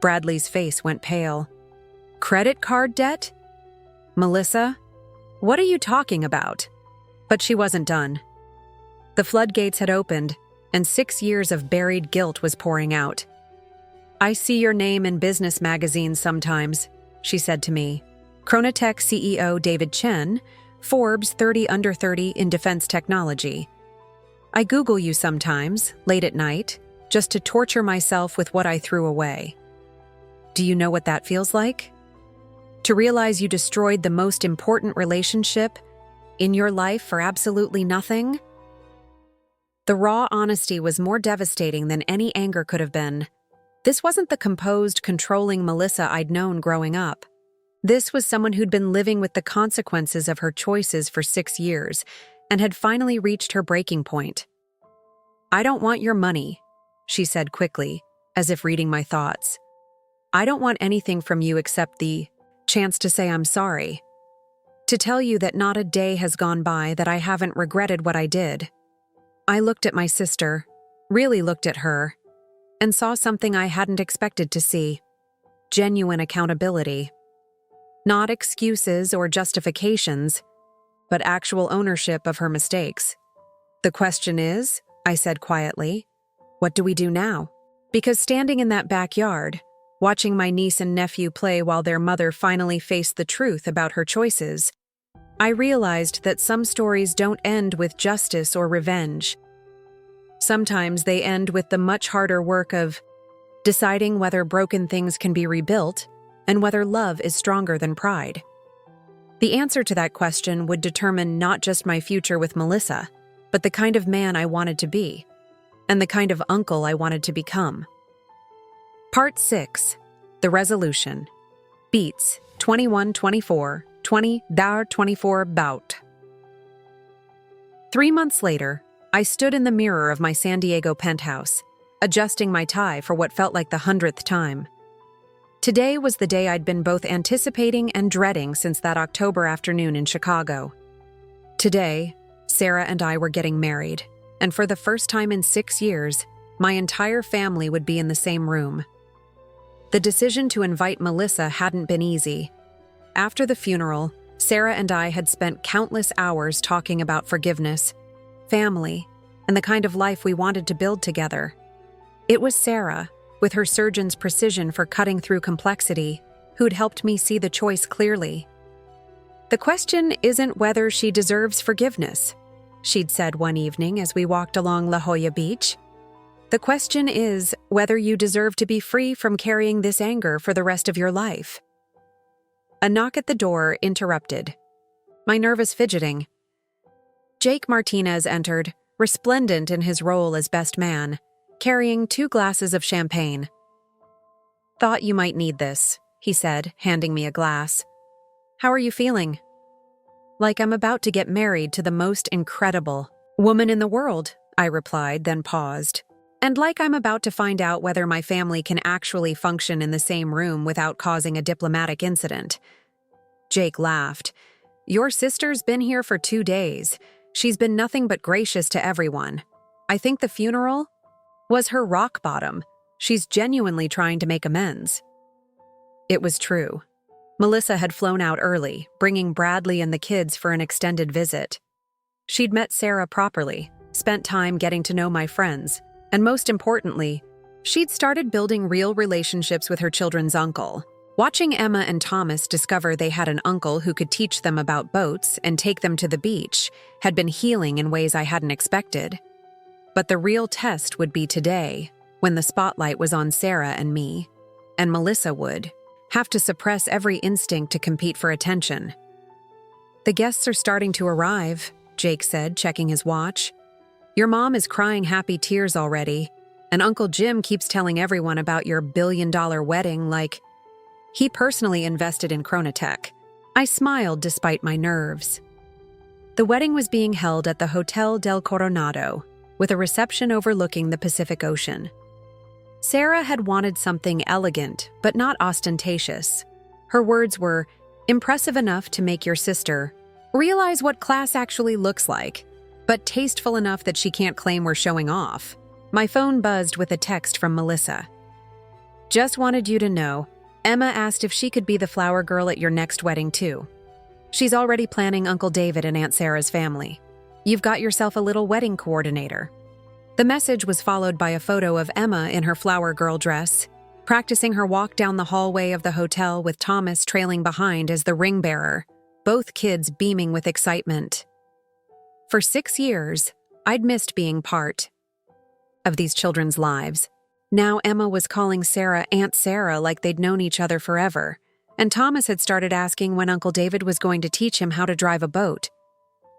Bradley's face went pale. Credit card debt? Melissa? What are you talking about? But she wasn't done. The floodgates had opened, and 6 years of buried guilt was pouring out. I see your name in business magazines sometimes, she said to me. Chronotech CEO David Chen, Forbes 30 Under 30 in defense technology. I Google you sometimes, late at night, just to torture myself with what I threw away. Do you know what that feels like? To realize you destroyed the most important relationship in your life for absolutely nothing? The raw honesty was more devastating than any anger could have been. This wasn't the composed, controlling Melissa I'd known growing up. This was someone who'd been living with the consequences of her choices for 6 years and had finally reached her breaking point. I don't want your money, she said quickly, as if reading my thoughts. I don't want anything from you except the chance to say I'm sorry. To tell you that not a day has gone by that I haven't regretted what I did. I looked at my sister, really looked at her, and saw something I hadn't expected to see. Genuine accountability. Not excuses or justifications, but actual ownership of her mistakes. The question is, I said quietly, what do we do now? Because standing in that backyard, watching my niece and nephew play while their mother finally faced the truth about her choices, I realized that some stories don't end with justice or revenge. Sometimes they end with the much harder work of deciding whether broken things can be rebuilt and whether love is stronger than pride. The answer to that question would determine not just my future with Melissa, but the kind of man I wanted to be, and the kind of uncle I wanted to become. Part 6. The Resolution. Beats 21-24 20-24 bout. 3 months later, I stood in the mirror of my San Diego penthouse, adjusting my tie for what felt like the 100th time. Today was the day I'd been both anticipating and dreading since that October afternoon in Chicago. Today, Sarah and I were getting married, and for the first time in 6 years, my entire family would be in the same room. The decision to invite Melissa hadn't been easy. After the funeral, Sarah and I had spent countless hours talking about forgiveness, family, and the kind of life we wanted to build together. It was Sarah, with her surgeon's precision for cutting through complexity, who'd helped me see the choice clearly. The question isn't whether she deserves forgiveness, she'd said one evening as we walked along La Jolla Beach. The question is whether you deserve to be free from carrying this anger for the rest of your life. A knock at the door interrupted my nervous fidgeting. Jake Martinez entered, resplendent in his role as best man, carrying 2 glasses of champagne. Thought you might need this, he said, handing me a glass. How are you feeling? Like I'm about to get married to the most incredible woman in the world, I replied, then paused. And like I'm about to find out whether my family can actually function in the same room without causing a diplomatic incident. Jake laughed. Your sister's been here for 2 days. She's been nothing but gracious to everyone. I think the funeral was her rock bottom. She's genuinely trying to make amends. It was true. Melissa had flown out early, bringing Bradley and the kids for an extended visit. She'd met Sarah properly, spent time getting to know my friends, and most importantly, She'd started building real relationships with her children's uncle. Watching Emma and Thomas discover they had an uncle who could teach them about boats and take them to the beach had been healing in ways I hadn't expected. But the real test would be today, when the spotlight was on Sarah and me, and Melissa would have to suppress every instinct to compete for attention. "The guests are starting to arrive," Jake said, checking his watch. "Your mom is crying happy tears already, and Uncle Jim keeps telling everyone about your billion-dollar wedding like he personally invested in Chronotech." I smiled despite my nerves. The wedding was being held at the Hotel del Coronado, with a reception overlooking the Pacific Ocean. Sarah had wanted something elegant, but not ostentatious. Her words were, "Impressive enough to make your sister realize what class actually looks like, but tasteful enough that she can't claim we're showing off." My phone buzzed with a text from Melissa. "Just wanted you to know, Emma asked if she could be the flower girl at your next wedding too. She's already planning Uncle David and Aunt Sarah's family. You've got yourself a little wedding coordinator." The message was followed by a photo of Emma in her flower girl dress, practicing her walk down the hallway of the hotel with Thomas trailing behind as the ring bearer, both kids beaming with excitement. For 6 years, I'd missed being part of these children's lives. Now Emma was calling Sarah Aunt Sarah like they'd known each other forever, and Thomas had started asking when Uncle David was going to teach him how to drive a boat.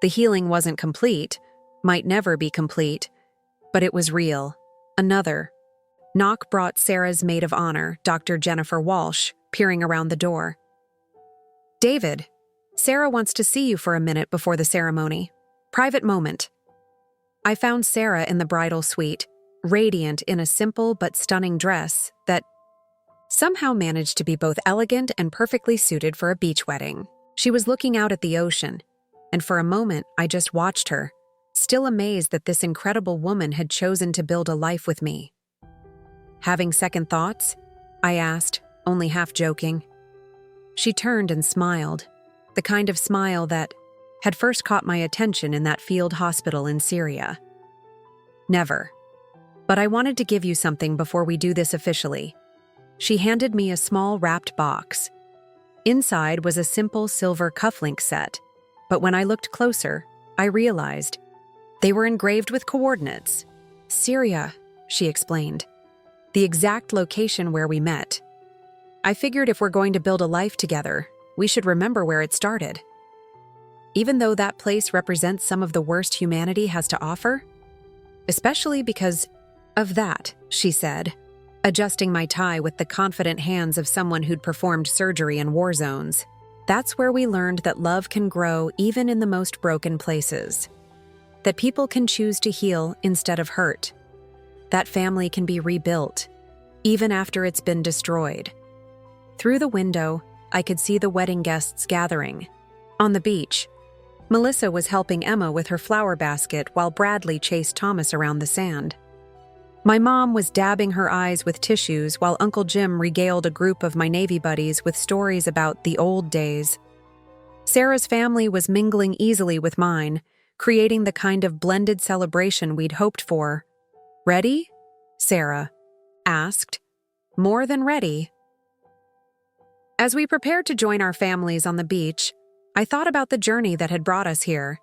The healing wasn't complete, might never be complete, but it was real. Another knock brought Sarah's maid of honor, Dr. Jennifer Walsh, peering around the door. "David, Sarah wants to see you for a minute before the ceremony. Private moment." I found Sarah in the bridal suite, radiant in a simple but stunning dress that somehow managed to be both elegant and perfectly suited for a beach wedding. She was looking out at the ocean, and for a moment I just watched her, still amazed that this incredible woman had chosen to build a life with me. "Having second thoughts?" I asked, only half joking. She turned and smiled, the kind of smile that had first caught my attention in that field hospital in Syria. "Never. But I wanted to give you something before we do this officially." She handed me a small wrapped box. Inside was a simple silver cufflink set, but when I looked closer, I realized they were engraved with coordinates. "Syria," she explained. "The exact location where we met. I figured if we're going to build a life together, we should remember where it started. Even though that place represents some of the worst humanity has to offer. Especially because of that," she said, adjusting my tie with the confident hands of someone who'd performed surgery in war zones. "That's where we learned that love can grow even in the most broken places. That people can choose to heal instead of hurt. That family can be rebuilt, even after it's been destroyed." Through the window, I could see the wedding guests gathering. On the beach, Melissa was helping Emma with her flower basket while Bradley chased Thomas around the sand. My mom was dabbing her eyes with tissues while Uncle Jim regaled a group of my Navy buddies with stories about the old days. Sarah's family was mingling easily with mine, creating the kind of blended celebration we'd hoped for. "Ready?" Sarah asked. "More than ready." As we prepared to join our families on the beach, I thought about the journey that had brought us here.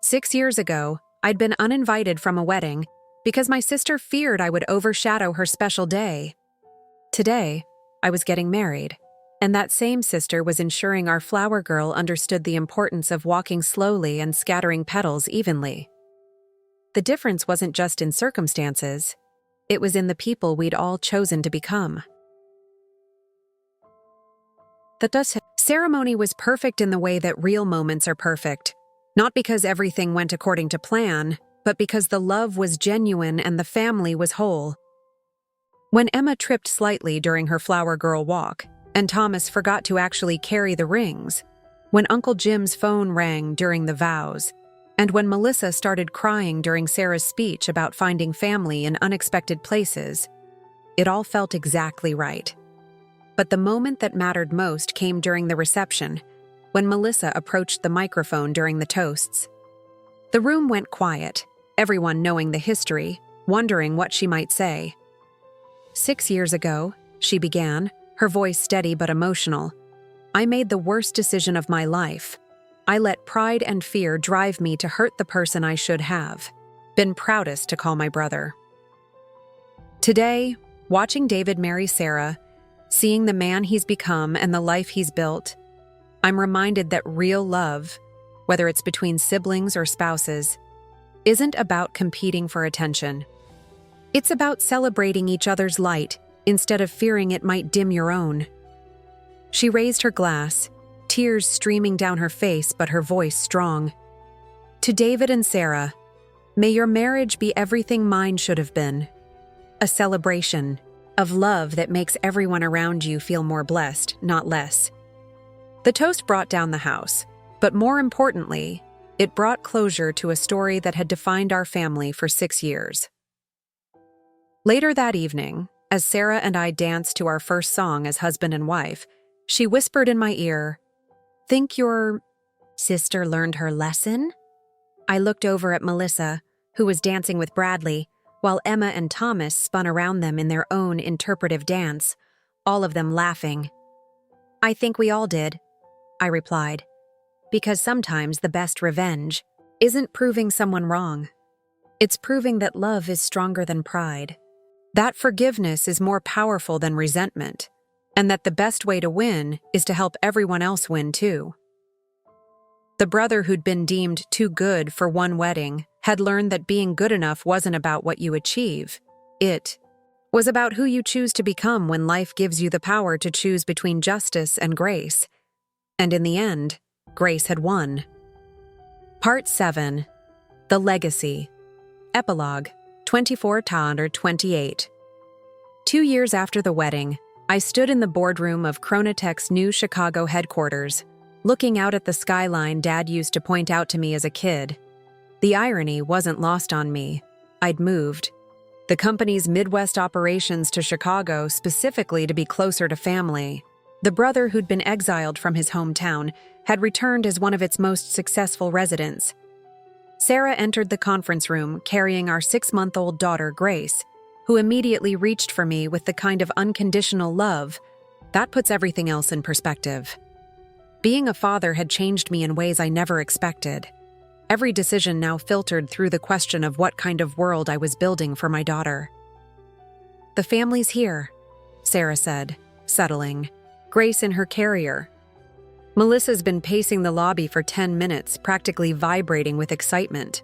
6 years ago, I'd been uninvited from a wedding because my sister feared I would overshadow her special day. Today, I was getting married, and that same sister was ensuring our flower girl understood the importance of walking slowly and scattering petals evenly. The difference wasn't just in circumstances, it was in the people we'd all chosen to become. The ceremony was perfect in the way that real moments are perfect, not because everything went according to plan, but because the love was genuine and the family was whole. When Emma tripped slightly during her flower girl walk, and Thomas forgot to actually carry the rings, when Uncle Jim's phone rang during the vows, and when Melissa started crying during Sarah's speech about finding family in unexpected places, it all felt exactly right. But the moment that mattered most came during the reception, when Melissa approached the microphone during the toasts. The room went quiet, everyone knowing the history, wondering what she might say. 6 years ago, she began, her voice steady but emotional, I made the worst decision of my life. I let pride and fear drive me to hurt the person I should have been proudest to call my brother. Today, watching David marry Sarah, seeing the man he's become and the life he's built, I'm reminded that real love, whether it's between siblings or spouses, isn't about competing for attention. It's about celebrating each other's light instead of fearing it might dim your own. She raised her glass, tears streaming down her face but her voice strong. To David and Sarah, may your marriage be everything mine should have been. A celebration of love that makes everyone around you feel more blessed, not less. The toast brought down the house, but more importantly, it brought closure to a story that had defined our family for 6 years. Later that evening, as Sarah and I danced to our first song as husband and wife, she whispered in my ear, "Think your sister learned her lesson?" I looked over at Melissa, who was dancing with Bradley, while Emma and Thomas spun around them in their own interpretive dance, all of them laughing. "I think we all did," I replied, because sometimes the best revenge isn't proving someone wrong. It's proving that love is stronger than pride, that forgiveness is more powerful than resentment, and that the best way to win is to help everyone else win too. The brother who'd been deemed too good for one wedding had learned that being good enough wasn't about what you achieve. It was about who you choose to become when life gives you the power to choose between justice and grace. And in the end, grace had won. Part 7. The Legacy. Epilogue, 24/28. 2 years after the wedding, I stood in the boardroom of Chronotech's new Chicago headquarters, looking out at the skyline Dad used to point out to me as a kid. The irony wasn't lost on me. I'd moved the company's Midwest operations to Chicago specifically to be closer to family. The brother who'd been exiled from his hometown had returned as one of its most successful residents. Sarah entered the conference room carrying our 6-month-old daughter, Grace, who immediately reached for me with the kind of unconditional love that puts everything else in perspective. Being a father had changed me in ways I never expected. Every decision now filtered through the question of what kind of world I was building for my daughter. "The family's here," Sarah said, settling, Grace in her carrier. Melissa's been pacing the lobby for 10 minutes, practically vibrating with excitement.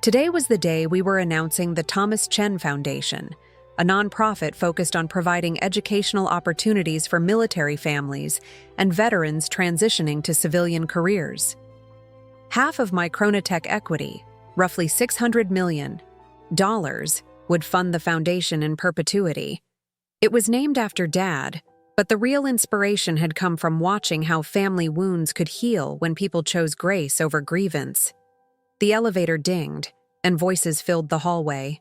Today was the day we were announcing the Thomas Chen Foundation, a nonprofit focused on providing educational opportunities for military families and veterans transitioning to civilian careers. Half of my Chronotech equity, roughly $600 million, would fund the foundation in perpetuity. It was named after Dad, but the real inspiration had come from watching how family wounds could heal when people chose grace over grievance. The elevator dinged, and voices filled the hallway.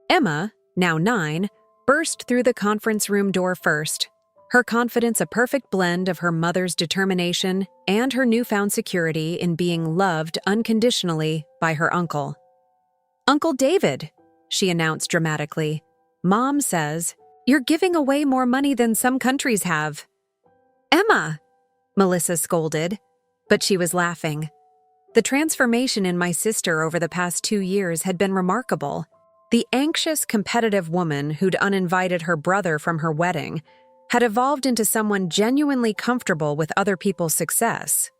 Emma, now 9, burst through the conference room door first, her confidence a perfect blend of her mother's determination and her newfound security in being loved unconditionally by her uncle. "Uncle David," she announced dramatically, "Mom says, you're giving away more money than some countries have." "Emma," Melissa scolded, but she was laughing. The transformation in my sister over the past 2 years had been remarkable. The anxious, competitive woman who'd uninvited her brother from her wedding had evolved into someone genuinely comfortable with other people's success.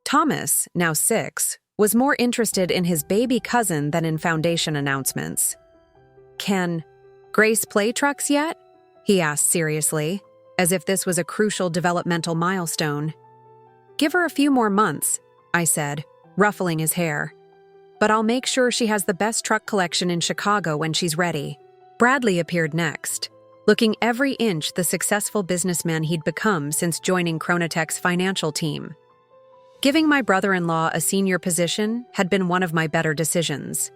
Thomas, now 6, was more interested in his baby cousin than in foundation announcements. "Can Grace play trucks yet?" he asked seriously, as if this was a crucial developmental milestone. "Give her a few more months," I said, ruffling his hair. "But I'll make sure she has the best truck collection in Chicago when she's ready." Bradley appeared next, looking every inch the successful businessman he'd become since joining Chronotech's financial team. Giving my brother-in-law a senior position had been one of my better decisions.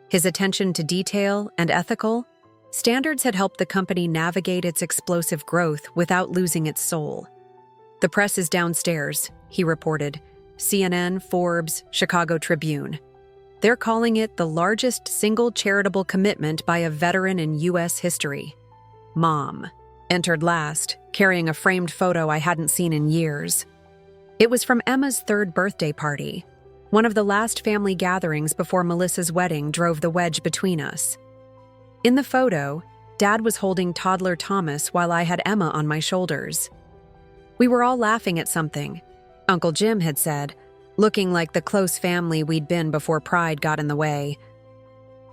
His attention to detail and ethical standards had helped the company navigate its explosive growth without losing its soul. "The press is downstairs," he reported. CNN, Forbes, Chicago Tribune. They're calling it the largest single charitable commitment by a veteran in U.S. history. Mom entered last, carrying a framed photo I hadn't seen in years. It was from Emma's 3rd birthday party, one of the last family gatherings before Melissa's wedding drove the wedge between us. In the photo, Dad was holding toddler Thomas while I had Emma on my shoulders. We were all laughing at something, Uncle Jim had said, looking like the close family we'd been before pride got in the way.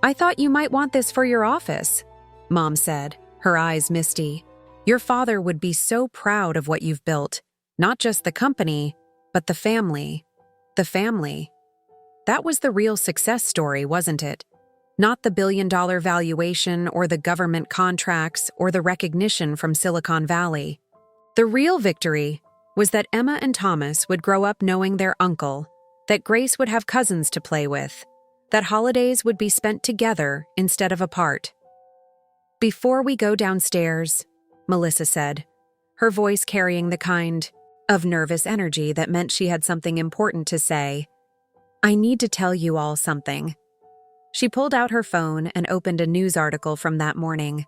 "I thought you might want this for your office," Mom said, her eyes misty. "Your father would be so proud of what you've built, not just the company, but the family. The family." That was the real success story, wasn't it? Not the billion-dollar valuation or the government contracts or the recognition from Silicon Valley. The real victory was that Emma and Thomas would grow up knowing their uncle, that Grace would have cousins to play with, that holidays would be spent together instead of apart. "Before we go downstairs," Melissa said, her voice carrying the kind of nervous energy that meant she had something important to say, "I need to tell you all something." She pulled out her phone and opened a news article from that morning.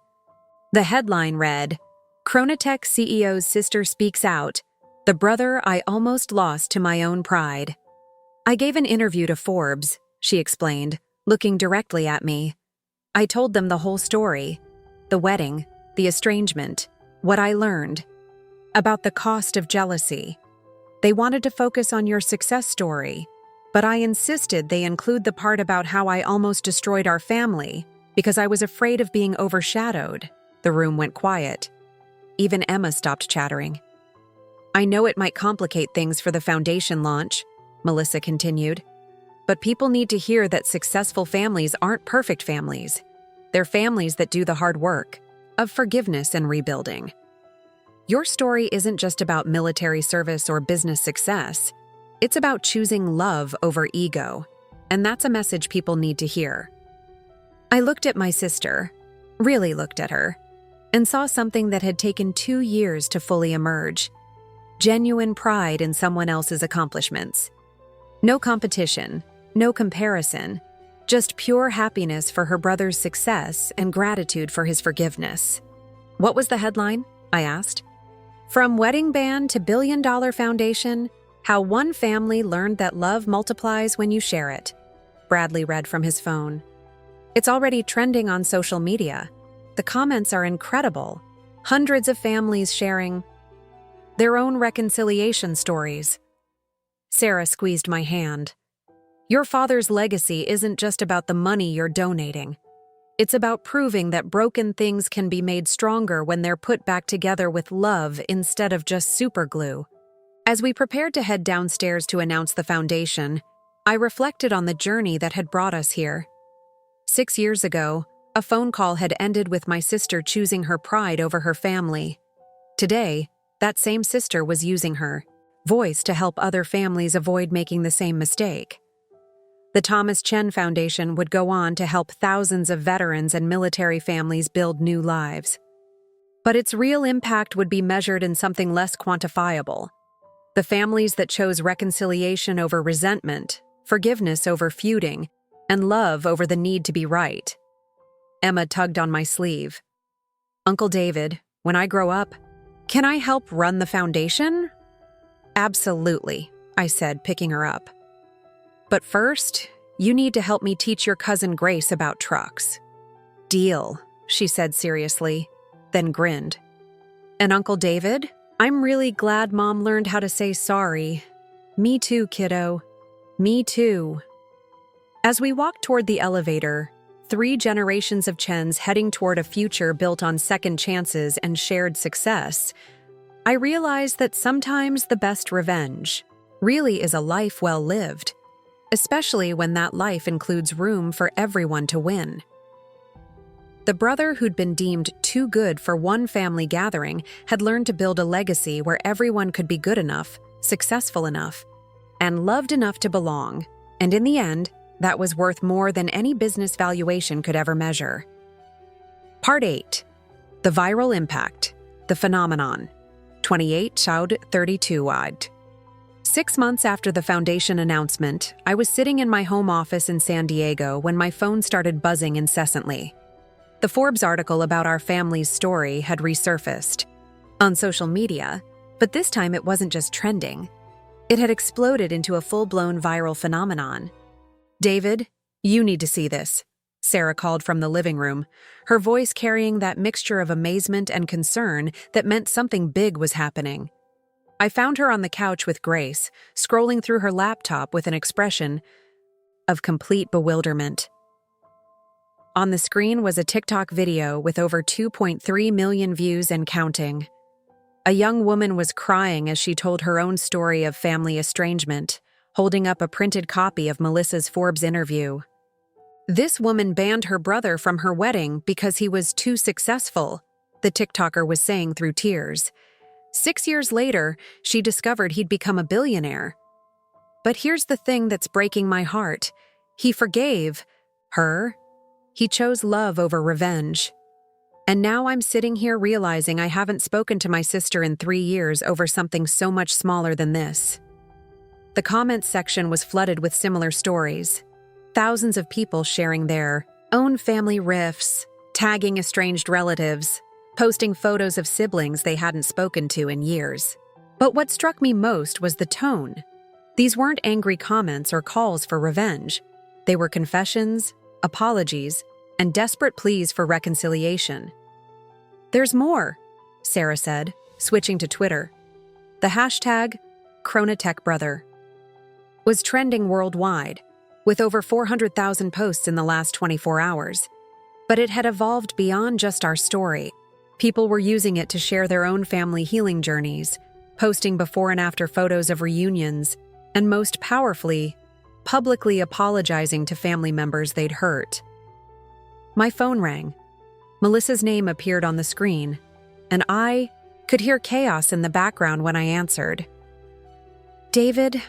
The headline read, "Chronotech CEO's sister speaks out, the brother I almost lost to my own pride." "I gave an interview to Forbes," she explained, looking directly at me. "I told them the whole story, the wedding, the estrangement, what I learned, about the cost of jealousy. They wanted to focus on your success story, but I insisted they include the part about how I almost destroyed our family because I was afraid of being overshadowed." The room went quiet. Even Emma stopped chattering. "I know it might complicate things for the foundation launch," Melissa continued, "but people need to hear that successful families aren't perfect families. They're families that do the hard work of forgiveness and rebuilding. Your story isn't just about military service or business success. It's about choosing love over ego, and that's a message people need to hear." I looked at my sister, really looked at her, and saw something that had taken 2 years to fully emerge. Genuine pride in someone else's accomplishments. No competition, no comparison, just pure happiness for her brother's success and gratitude for his forgiveness. "What was the headline?" I asked. "From wedding band to billion-dollar foundation, how one family learned that love multiplies when you share it," Bradley read from his phone. "It's already trending on social media. The comments are incredible. Hundreds of families sharing their own reconciliation stories." Sarah squeezed my hand. "Your father's legacy isn't just about the money you're donating. It's about proving that broken things can be made stronger when they're put back together with love instead of just superglue." As we prepared to head downstairs to announce the foundation, I reflected on the journey that had brought us here. 6 years ago, a phone call had ended with my sister choosing her pride over her family. Today, that same sister was using her voice to help other families avoid making the same mistake. The Thomas Chen Foundation would go on to help thousands of veterans and military families build new lives. But its real impact would be measured in something less quantifiable. The families that chose reconciliation over resentment, forgiveness over feuding, and love over the need to be right. Emma tugged on my sleeve. "Uncle David, when I grow up, can I help run the foundation?" "Absolutely," I said, picking her up. "But first, you need to help me teach your cousin Grace about trucks." "Deal," she said seriously, then grinned. "And Uncle David, I'm really glad Mom learned how to say sorry." "Me too, kiddo. Me too." As we walked toward the elevator, 3 generations of Chens heading toward a future built on second chances and shared success, I realized that sometimes the best revenge really is a life well lived, especially when that life includes room for everyone to win. The brother who'd been deemed too good for one family gathering had learned to build a legacy where everyone could be good enough, successful enough, and loved enough to belong, and in the end, that was worth more than any business valuation could ever measure. Part 8. The Viral Impact. The Phenomenon. 28 Child 32 Odd. 6 months after the foundation announcement, I was sitting in my home office in San Diego when my phone started buzzing incessantly. The Forbes article about our family's story had resurfaced on social media, but this time it wasn't just trending. It had exploded into a full-blown viral phenomenon. "David, you need to see this," Sarah called from the living room, her voice carrying that mixture of amazement and concern that meant something big was happening. I found her on the couch with Grace, scrolling through her laptop with an expression of complete bewilderment. On the screen was a TikTok video with over 2.3 million views and counting. A young woman was crying as she told her own story of family estrangement, holding up a printed copy of Melissa's Forbes interview. This woman banned her brother from her wedding because he was too successful, the TikToker was saying through tears. 6 years later, she discovered he'd become a billionaire. But here's the thing that's breaking my heart. He forgave her. He chose love over revenge. And now I'm sitting here realizing I haven't spoken to my sister in 3 years over something so much smaller than this. The comments section was flooded with similar stories. Thousands of people sharing their own family rifts, tagging estranged relatives, posting photos of siblings they hadn't spoken to in years. But what struck me most was the tone. These weren't angry comments or calls for revenge. They were confessions, apologies, and desperate pleas for reconciliation. "There's more," Sarah said, switching to Twitter. The hashtag #ChronaTechBrother was trending worldwide, with over 400,000 posts in the last 24 hours. But it had evolved beyond just our story. People were using it to share their own family healing journeys, posting before and after photos of reunions, and most powerfully, publicly apologizing to family members they'd hurt. My phone rang. Melissa's name appeared on the screen, and I could hear chaos in the background when I answered. "David,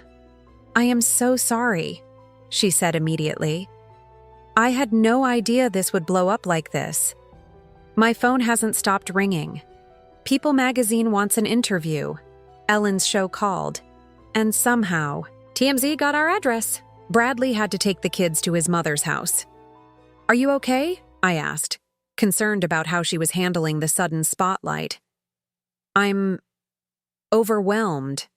I am so sorry," she said immediately. "I had no idea this would blow up like this. My phone hasn't stopped ringing. People magazine wants an interview. Ellen's show called. And somehow, TMZ got our address. Bradley had to take the kids to his mother's house." "Are you okay?" I asked, concerned about how she was handling the sudden spotlight. "I'm overwhelmed.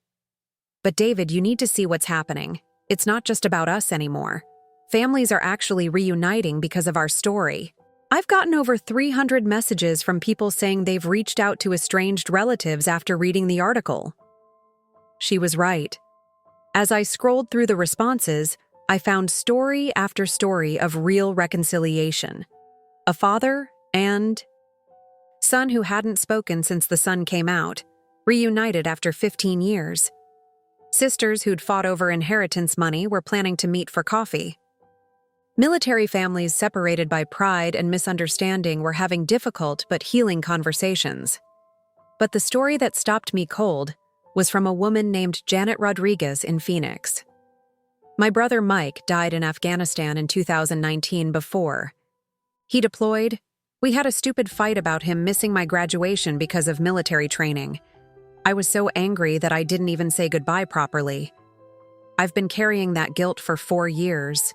But David, you need to see what's happening. It's not just about us anymore. Families are actually reuniting because of our story. I've gotten over 300 messages from people saying they've reached out to estranged relatives after reading the article." She was right. As I scrolled through the responses, I found story after story of real reconciliation. A father and son who hadn't spoken since the sun came out, reunited after 15 years. Sisters who'd fought over inheritance money were planning to meet for coffee. Military families separated by pride and misunderstanding were having difficult but healing conversations. But the story that stopped me cold was from a woman named Janet Rodriguez in Phoenix. My brother Mike died in Afghanistan in 2019 before. He deployed. We had a stupid fight about him missing my graduation because of military training. I was so angry that I didn't even say goodbye properly. I've been carrying that guilt for 4 years.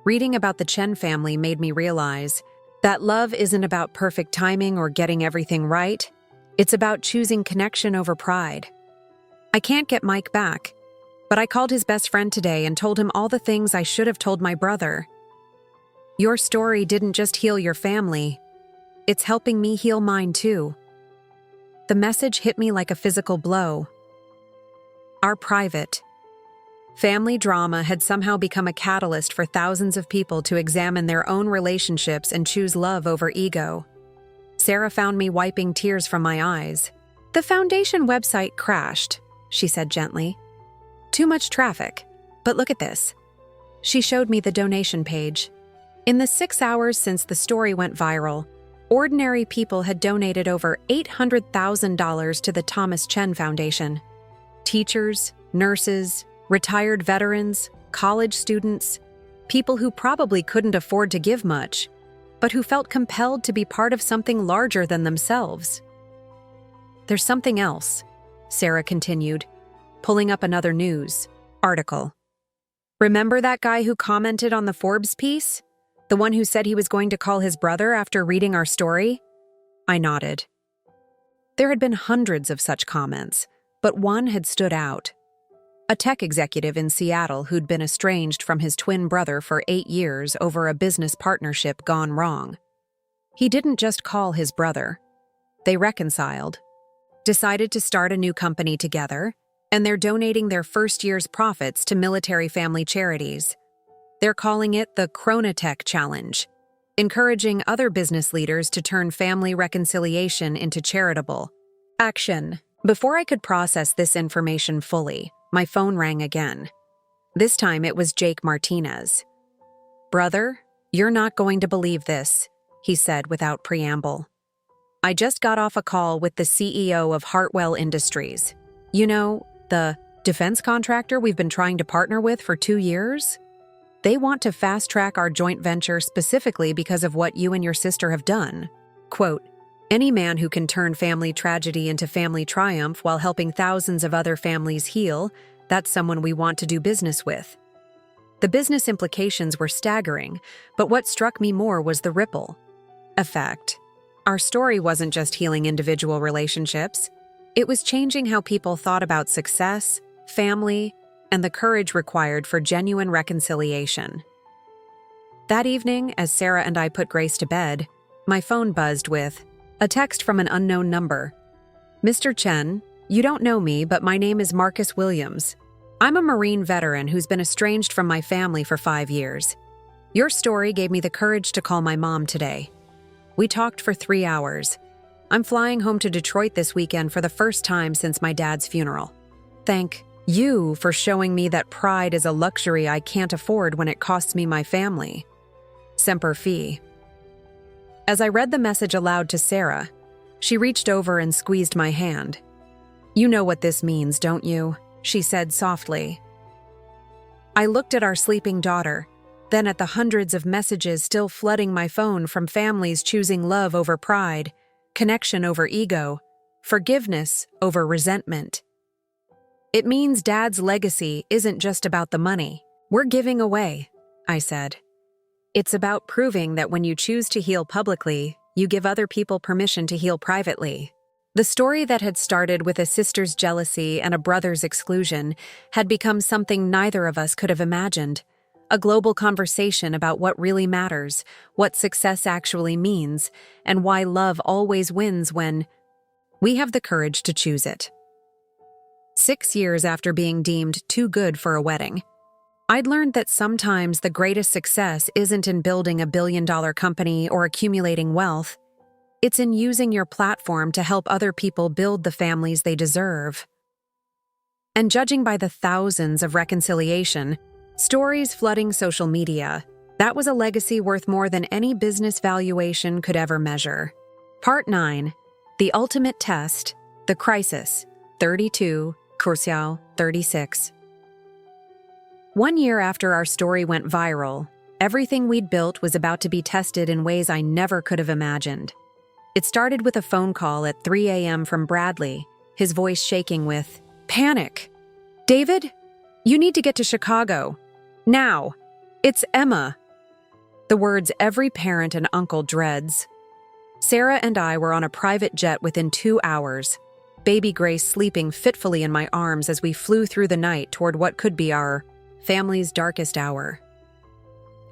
Reading about the Chen family made me realize that love isn't about perfect timing or getting everything right. It's about choosing connection over pride. I can't get Mike back, but I called his best friend today and told him all the things I should have told my brother. Your story didn't just heal your family. It's helping me heal mine too. The message hit me like a physical blow. Our private family drama had somehow become a catalyst for thousands of people to examine their own relationships and choose love over ego. Sarah found me wiping tears from my eyes. "The foundation website crashed," she said gently. "Too much traffic. But look at this." She showed me the donation page. In the 6 hours since the story went viral, ordinary people had donated over $800,000 to the Thomas Chen Foundation. Teachers, nurses, retired veterans, college students, people who probably couldn't afford to give much, but who felt compelled to be part of something larger than themselves. "There's something else," Sarah continued, pulling up another news article. Remember that guy who commented on the Forbes piece? The one who said he was going to call his brother after reading our story? I nodded. There had been hundreds of such comments, but one had stood out. A tech executive in Seattle who'd been estranged from his twin brother for 8 years over a business partnership gone wrong. He didn't just call his brother. They reconciled, decided to start a new company together, and they're donating their first year's profits to military family charities. They're calling it the Chronotech Challenge, encouraging other business leaders to turn family reconciliation into charitable action. Before I could process this information fully, my phone rang again. This time it was Jake Martinez. "Brother, you're not going to believe this," he said without preamble. "I just got off a call with the CEO of Hartwell Industries. You know, the defense contractor we've been trying to partner with for 2 years? They want to fast-track our joint venture specifically because of what you and your sister have done. Quote, any man who can turn family tragedy into family triumph while helping thousands of other families heal, that's someone we want to do business with." The business implications were staggering, but what struck me more was the ripple effect. Our story wasn't just healing individual relationships. It was changing how people thought about success, family, and the courage required for genuine reconciliation. That evening, as Sarah and I put Grace to bed, my phone buzzed with a text from an unknown number. "Mr. Chen, you don't know me, but my name is Marcus Williams. I'm a Marine veteran who's been estranged from my family for 5 years. Your story gave me the courage to call my mom today. We talked for 3 hours. I'm flying home to Detroit this weekend for the first time since my dad's funeral. Thank you for showing me that pride is a luxury I can't afford when it costs me my family. Semper Fi." As I read the message aloud to Sarah, she reached over and squeezed my hand. "You know what this means, don't you?" she said softly. I looked at our sleeping daughter, then at the hundreds of messages still flooding my phone from families choosing love over pride, connection over ego, forgiveness over resentment. "It means Dad's legacy isn't just about the money we're giving away," I said. "It's about proving that when you choose to heal publicly, you give other people permission to heal privately." The story that had started with a sister's jealousy and a brother's exclusion had become something neither of us could have imagined. A global conversation about what really matters, what success actually means, and why love always wins when we have the courage to choose it. 6 years after being deemed too good for a wedding, I'd learned that sometimes the greatest success isn't in building a billion-dollar company or accumulating wealth. It's in using your platform to help other people build the families they deserve. And judging by the thousands of reconciliation stories flooding social media, that was a legacy worth more than any business valuation could ever measure. Part 9. The Ultimate Test, The Crisis, 32, Curacao, 36. 1 year after our story went viral, everything we'd built was about to be tested in ways I never could have imagined. It started with a phone call at 3 a.m. from Bradley, his voice shaking with panic. "David, you need to get to Chicago. Now. It's Emma." The words every parent and uncle dreads. Sarah and I were on a private jet within 2 hours, baby Grace sleeping fitfully in my arms as we flew through the night toward what could be our family's darkest hour.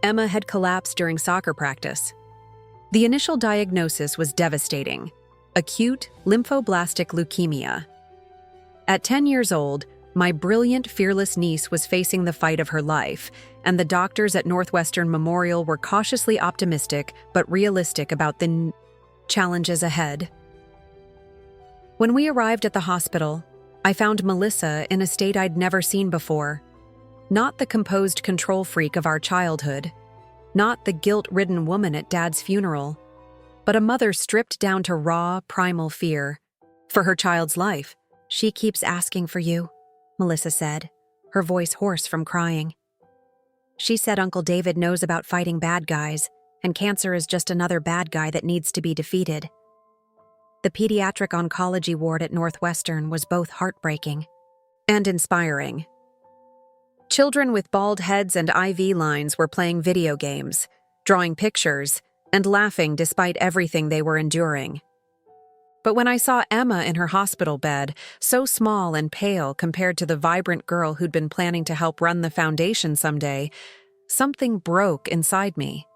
Emma had collapsed during soccer practice. The initial diagnosis was devastating: acute lymphoblastic leukemia. At 10 years old, my brilliant, fearless niece was facing the fight of her life, and the doctors at Northwestern Memorial were cautiously optimistic but realistic about the challenges ahead. When we arrived at the hospital, I found Melissa in a state I'd never seen before. Not the composed control freak of our childhood, not the guilt-ridden woman at Dad's funeral, but a mother stripped down to raw, primal fear. For her child's life. "She keeps asking for you," Melissa said, her voice hoarse from crying. "She said Uncle David knows about fighting bad guys, and cancer is just another bad guy that needs to be defeated." The pediatric oncology ward at Northwestern was both heartbreaking. and inspiring. Children with bald heads and IV lines were playing video games, drawing pictures, and laughing despite everything they were enduring. But when I saw Emma in her hospital bed, so small and pale compared to the vibrant girl who'd been planning to help run the foundation someday, something broke inside me.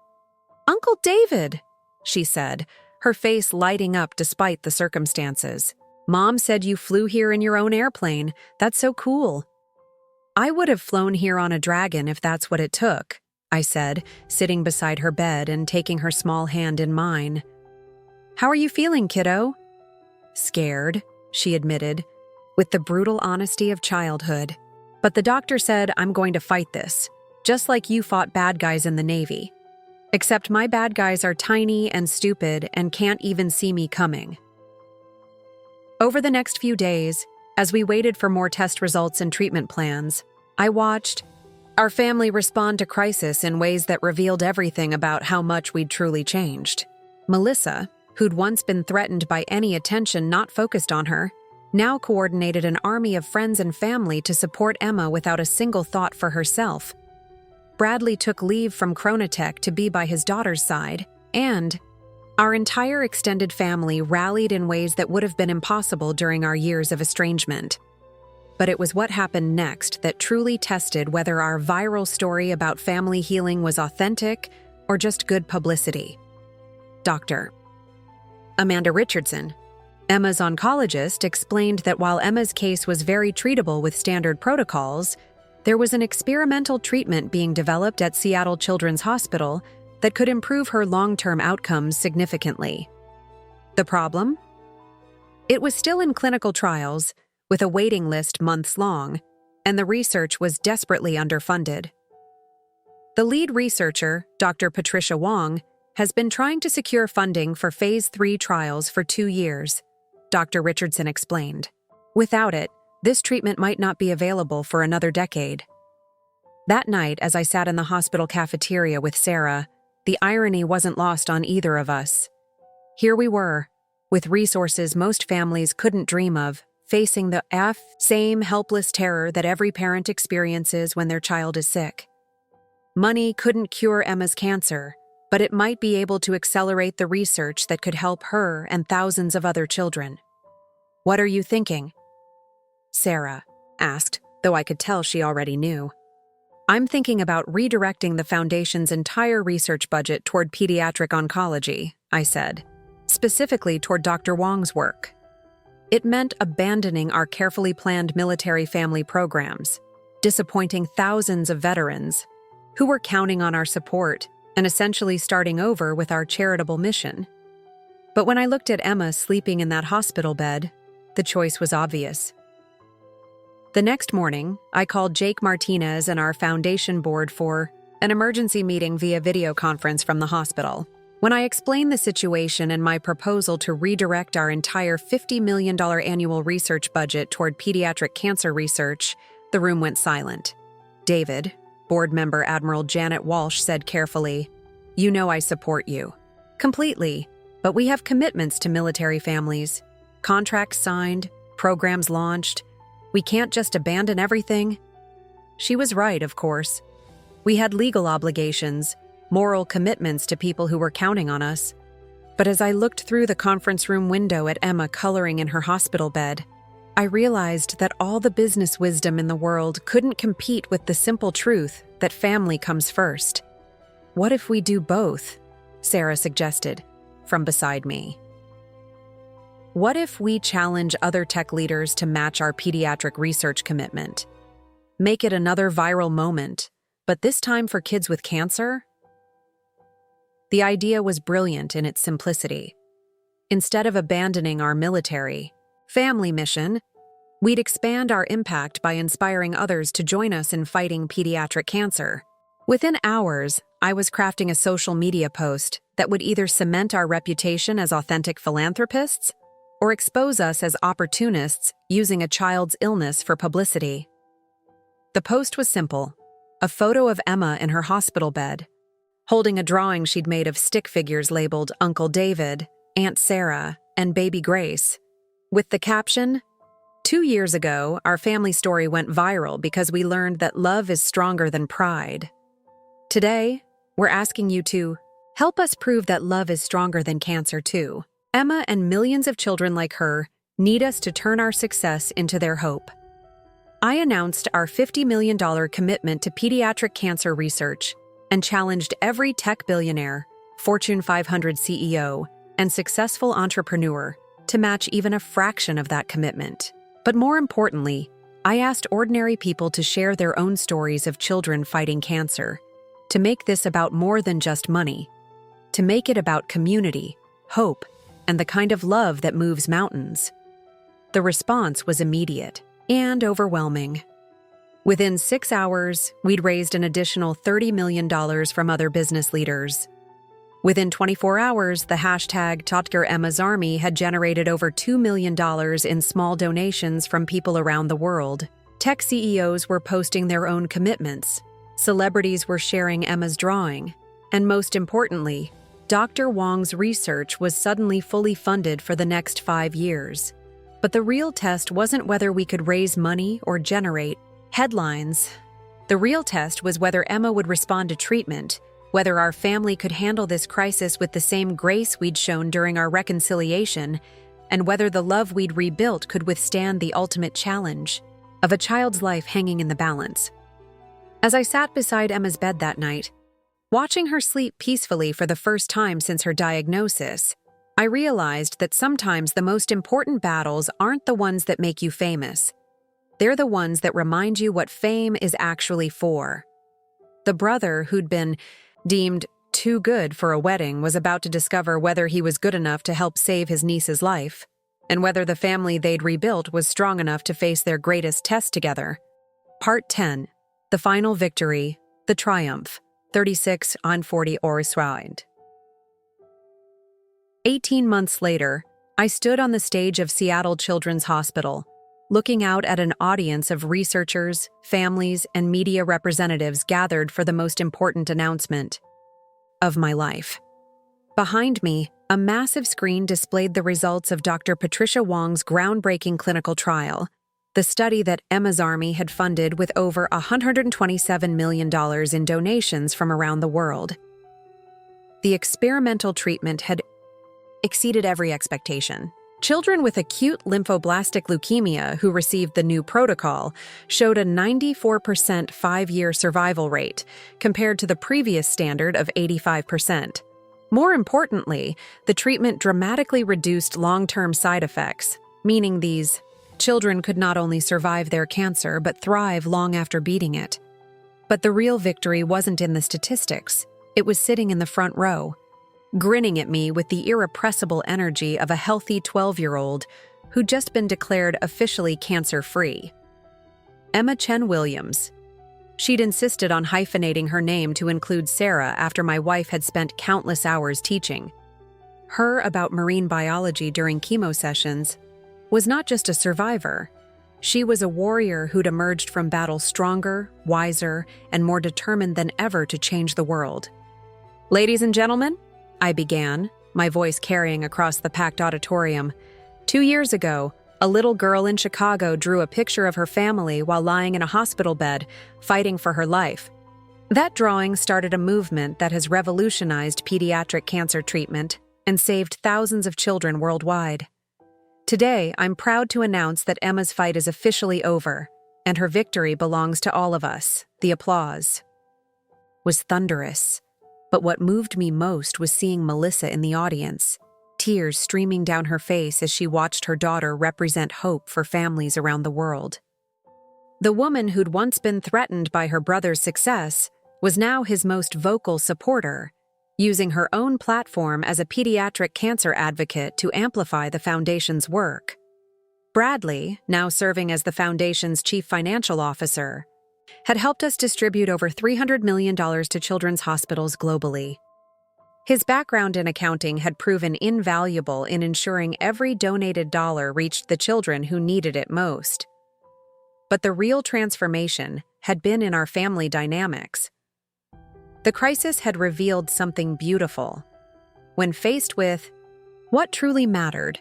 "Uncle David," she said, her face lighting up despite the circumstances. "Mom said you flew here in your own airplane. That's so cool." "I would have flown here on a dragon if that's what it took," I said, sitting beside her bed and taking her small hand in mine. "How are you feeling, kiddo?" "Scared," she admitted, with the brutal honesty of childhood. "But the doctor said I'm going to fight this, just like you fought bad guys in the Navy. Except my bad guys are tiny and stupid and can't even see me coming." Over the next few days, as we waited for more test results and treatment plans, I watched our family respond to crisis in ways that revealed everything about how much we'd truly changed. Melissa, who'd once been threatened by any attention not focused on her, now coordinated an army of friends and family to support Emma without a single thought for herself. Bradley took leave from Chronotech to be by his daughter's side, and our entire extended family rallied in ways that would have been impossible during our years of estrangement. But it was what happened next that truly tested whether our viral story about family healing was authentic or just good publicity. Dr. Amanda Richardson, Emma's oncologist, explained that while Emma's case was very treatable with standard protocols, there was an experimental treatment being developed at Seattle Children's Hospital that could improve her long-term outcomes significantly. The problem? It was still in clinical trials, with a waiting list months long, and the research was desperately underfunded. The lead researcher, Dr. Patricia Wong, has been trying to secure funding for Phase 3 trials for 2 years, Dr. Richardson explained. Without it, this treatment might not be available for another decade. That night, as I sat in the hospital cafeteria with Sarah, the irony wasn't lost on either of us. Here we were, with resources most families couldn't dream of, facing the same helpless terror that every parent experiences when their child is sick. Money couldn't cure Emma's cancer, but it might be able to accelerate the research that could help her and thousands of other children. "What are you thinking?" Sarah asked, though I could tell she already knew. "I'm thinking about redirecting the Foundation's entire research budget toward pediatric oncology," I said, specifically toward Dr. Wong's work. It meant abandoning our carefully planned military family programs, disappointing thousands of veterans who were counting on our support, and essentially starting over with our charitable mission. But when I looked at Emma sleeping in that hospital bed, the choice was obvious. The next morning, I called Jake Martinez and our foundation board for an emergency meeting via video conference from the hospital. When I explained the situation and my proposal to redirect our entire $50 million annual research budget toward pediatric cancer research, the room went silent. David, board member Admiral Janet Walsh, said carefully, "You know I support you. Completely, but we have commitments to military families. Contracts signed, programs launched. We can't just abandon everything." She was right, of course. We had legal obligations, moral commitments to people who were counting on us. But as I looked through the conference room window at Emma coloring in her hospital bed, I realized that all the business wisdom in the world couldn't compete with the simple truth that family comes first. "What if we do both?" Sarah suggested, from beside me. "What if we challenge other tech leaders to match our pediatric research commitment? Make it another viral moment, but this time for kids with cancer?" The idea was brilliant in its simplicity. Instead of abandoning our military family mission, we'd expand our impact by inspiring others to join us in fighting pediatric cancer. Within hours, I was crafting a social media post that would either cement our reputation as authentic philanthropists or expose us as opportunists using a child's illness for publicity. The post was simple: a photo of Emma in her hospital bed, holding a drawing she'd made of stick figures labeled Uncle David, Aunt Sarah, and Baby Grace, with the caption, 2 years ago, our family story went viral because we learned that love is stronger than pride. Today, we're asking you to help us prove that love is stronger than cancer too. Emma and millions of children like her need us to turn our success into their hope. I announced our $50 million commitment to pediatric cancer research and challenged every tech billionaire, Fortune 500 CEO, and successful entrepreneur to match even a fraction of that commitment. But more importantly, I asked ordinary people to share their own stories of children fighting cancer, to make this about more than just money, to make it about community, hope, and the kind of love that moves mountains. The response was immediate and overwhelming. Within 6 hours, we'd raised an additional $30 million from other business leaders. Within 24 hours, the hashtag #TotgerEmmasArmy had generated over $2 million in small donations from people around the world. Tech CEOs were posting their own commitments. Celebrities were sharing Emma's drawing. And most importantly, Dr. Wong's research was suddenly fully funded for the next 5 years. But the real test wasn't whether we could raise money or generate headlines. The real test was whether Emma would respond to treatment, whether our family could handle this crisis with the same grace we'd shown during our reconciliation, and whether the love we'd rebuilt could withstand the ultimate challenge of a child's life hanging in the balance. As I sat beside Emma's bed that night, watching her sleep peacefully for the first time since her diagnosis, I realized that sometimes the most important battles aren't the ones that make you famous. They're the ones that remind you what fame is actually for. The brother who'd been deemed too good for a wedding was about to discover whether he was good enough to help save his niece's life, and whether the family they'd rebuilt was strong enough to face their greatest test together. Part 10. The Final Victory, The Triumph, 36 on 40 Riverside. 18 months later, I stood on the stage of Seattle Children's Hospital, looking out at an audience of researchers, families, and media representatives gathered for the most important announcement of my life. Behind me, a massive screen displayed the results of Dr. Patricia Wong's groundbreaking clinical trial, the study that Emma's Army had funded with over $127 million in donations from around the world. The experimental treatment had exceeded every expectation. Children with acute lymphoblastic leukemia who received the new protocol showed a 94% 5-year survival rate, compared to the previous standard of 85%. More importantly, the treatment dramatically reduced long-term side effects, meaning these children could not only survive their cancer but thrive long after beating it. But the real victory wasn't in the statistics. It was sitting in the front row, grinning at me with the irrepressible energy of a healthy 12-year-old who'd just been declared officially cancer-free. Emma Chen Williams. She'd insisted on hyphenating her name to include Sarah after my wife had spent countless hours teaching her about marine biology during chemo sessions was not just a survivor. She was a warrior who'd emerged from battle stronger, wiser, and more determined than ever to change the world. Ladies and gentlemen, I began, my voice carrying across the packed auditorium. 2 years ago, a little girl in Chicago drew a picture of her family while lying in a hospital bed, fighting for her life. That drawing started a movement that has revolutionized pediatric cancer treatment and saved thousands of children worldwide. Today, I'm proud to announce that Emma's fight is officially over, and her victory belongs to all of us. The applause was thunderous. But what moved me most was seeing Melissa in the audience, tears streaming down her face as she watched her daughter represent hope for families around the world. The woman who'd once been threatened by her brother's success was now his most vocal supporter, using her own platform as a pediatric cancer advocate to amplify the foundation's work. Bradley, now serving as the foundation's chief financial officer, had helped us distribute over $300 million to children's hospitals globally. His background in accounting had proven invaluable in ensuring every donated dollar reached the children who needed it most. But the real transformation had been in our family dynamics. The crisis had revealed something beautiful. When faced with what truly mattered,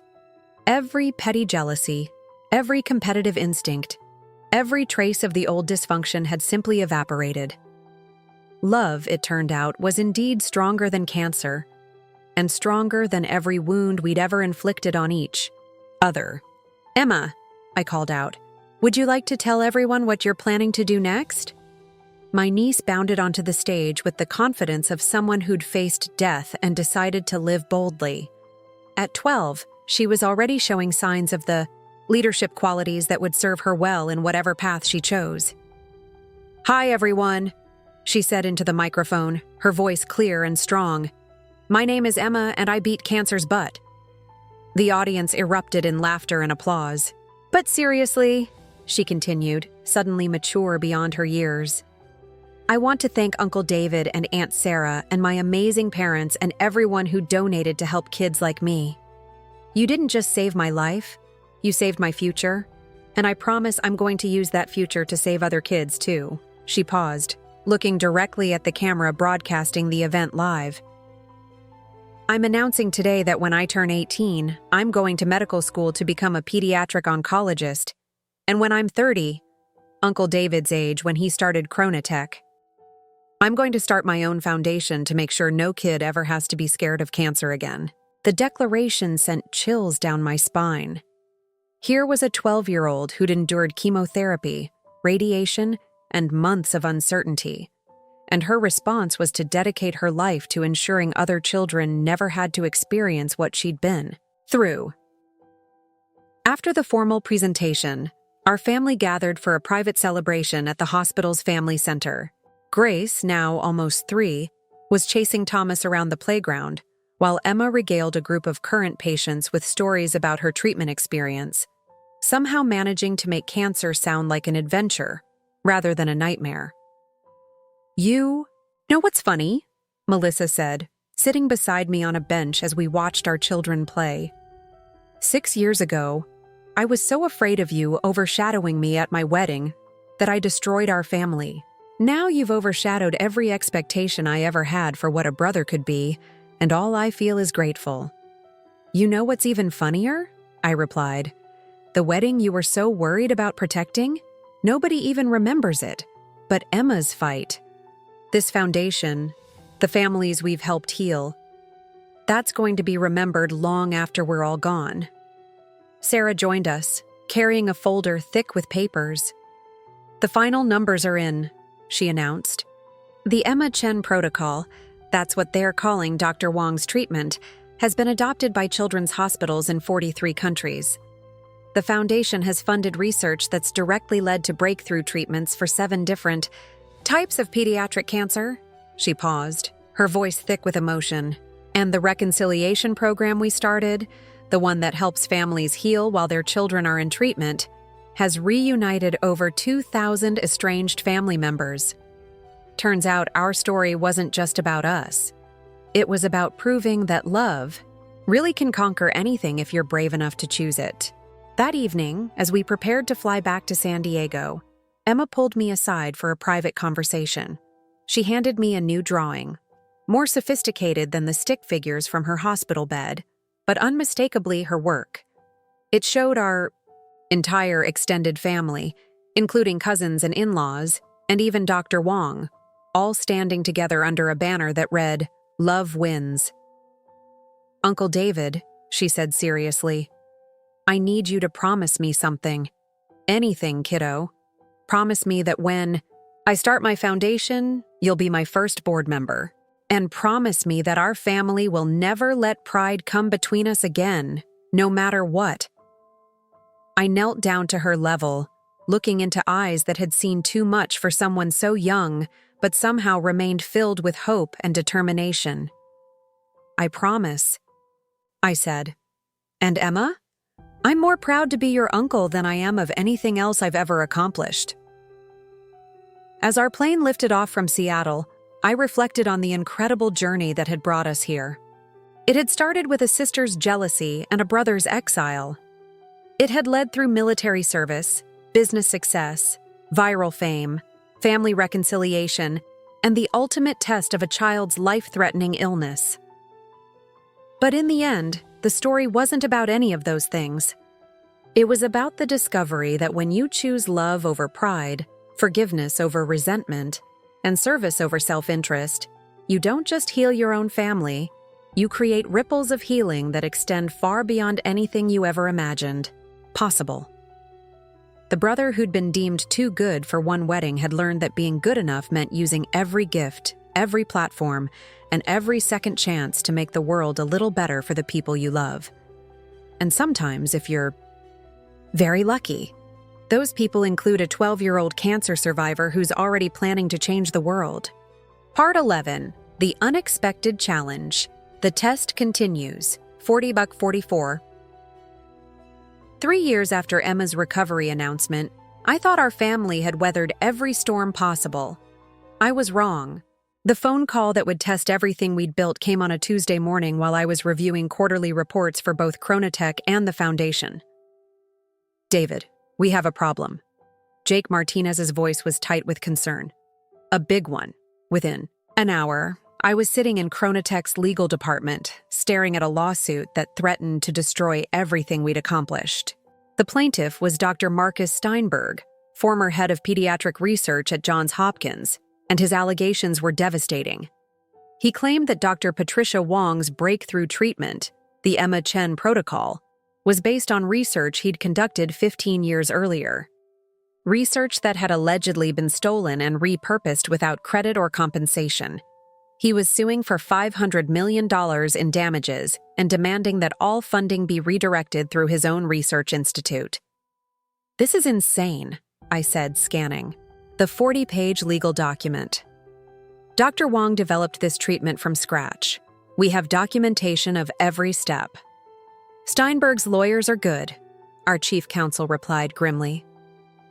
every petty jealousy, Every competitive instinct, every trace of the old dysfunction had simply evaporated. Love, it turned out, was indeed stronger than cancer, and stronger than every wound we'd ever inflicted on each other. "Emma," I called out, "would you like to tell everyone what you're planning to do next?" My niece bounded onto the stage with the confidence of someone who'd faced death and decided to live boldly. At 12, she was already showing signs of the leadership qualities that would serve her well in whatever path she chose. "Hi, everyone," she said into the microphone, her voice clear and strong. "My name is Emma, and I beat cancer's butt." The audience erupted in laughter and applause. "But seriously," she continued, suddenly mature beyond her years, "I want to thank Uncle David and Aunt Sarah and my amazing parents and everyone who donated to help kids like me. You didn't just save my life, you saved my future, and I promise I'm going to use that future to save other kids too." She paused, looking directly at the camera broadcasting the event live. "I'm announcing today that when I turn 18, I'm going to medical school to become a pediatric oncologist. And when I'm 30, Uncle David's age when he started Chronotech, I'm going to start my own foundation to make sure no kid ever has to be scared of cancer again." The declaration sent chills down my spine. Here was a 12-year-old who'd endured chemotherapy, radiation, and months of uncertainty, and her response was to dedicate her life to ensuring other children never had to experience what she'd been through. After the formal presentation, our family gathered for a private celebration at the hospital's family center. Grace, now almost 3, was chasing Thomas around the playground, while Emma regaled a group of current patients with stories about her treatment experience, somehow managing to make cancer sound like an adventure rather than a nightmare. "You know what's funny?" Melissa said, sitting beside me on a bench as we watched our children play. "6 years ago, I was so afraid of you overshadowing me at my wedding that I destroyed our family. Now you've overshadowed every expectation I ever had for what a brother could be, and all I feel is grateful." "You know what's even funnier?" I replied. "The wedding you were so worried about protecting? Nobody even remembers it. But Emma's fight, this foundation, the families we've helped heal, that's going to be remembered long after we're all gone." Sarah joined us, carrying a folder thick with papers. "The final numbers are in," she announced. "The Emma Chen protocol, that's what they're calling Dr. Wong's treatment, has been adopted by children's hospitals in 43 countries. The foundation has funded research that's directly led to breakthrough treatments for 7 different types of pediatric cancer." She paused, her voice thick with emotion. "And the reconciliation program we started, the one that helps families heal while their children are in treatment, has reunited over 2,000 estranged family members. Turns out our story wasn't just about us. It was about proving that love really can conquer anything if you're brave enough to choose it." That evening, as we prepared to fly back to San Diego, Emma pulled me aside for a private conversation. She handed me a new drawing, more sophisticated than the stick figures from her hospital bed, but unmistakably her work. It showed our entire extended family, including cousins and in-laws, and even Dr. Wong, all standing together under a banner that read, "Love Wins." "Uncle David," she said seriously, "I need you to promise me something. Anything, kiddo. Promise me that when I start my foundation, you'll be my first board member. And promise me that our family will never let pride come between us again, no matter what." I knelt down to her level, looking into eyes that had seen too much for someone so young, but somehow remained filled with hope and determination. "I promise," I said. "And Emma? I'm more proud to be your uncle than I am of anything else I've ever accomplished." As our plane lifted off from Seattle, I reflected on the incredible journey that had brought us here. It had started with a sister's jealousy and a brother's exile. It had led through military service, business success, viral fame, family reconciliation, and the ultimate test of a child's life-threatening illness. But in the end, the story wasn't about any of those things. It was about the discovery that when you choose love over pride, forgiveness over resentment, and service over self-interest, you don't just heal your own family, you create ripples of healing that extend far beyond anything you ever imagined possible. The brother who'd been deemed too good for one wedding had learned that being good enough meant using every gift, every platform, and every second chance to make the world a little better for the people you love. And sometimes, if you're very lucky, those people include a 12-year-old cancer survivor who's already planning to change the world. Part 11, The Unexpected Challenge. The test continues. 40:44. 3 years after Emma's recovery announcement, I thought our family had weathered every storm possible. I was wrong. The phone call that would test everything we'd built came on a Tuesday morning while I was reviewing quarterly reports for both Chronotech and the Foundation. David, we have a problem. Jake Martinez's voice was tight with concern. A big one. Within an hour, I was sitting in Chronotech's legal department, staring at a lawsuit that threatened to destroy everything we'd accomplished. The plaintiff was Dr. Marcus Steinberg, former head of pediatric research at Johns Hopkins, and his allegations were devastating. He claimed that Dr. Patricia Wong's breakthrough treatment, the Emma Chen protocol, was based on research he'd conducted 15 years earlier. Research that had allegedly been stolen and repurposed without credit or compensation. He was suing for $500 million in damages and demanding that all funding be redirected through his own research institute. This is insane, I said, scanning the 40-page legal document. Dr. Wong developed this treatment from scratch. We have documentation of every step. Steinberg's lawyers are good, our chief counsel replied grimly.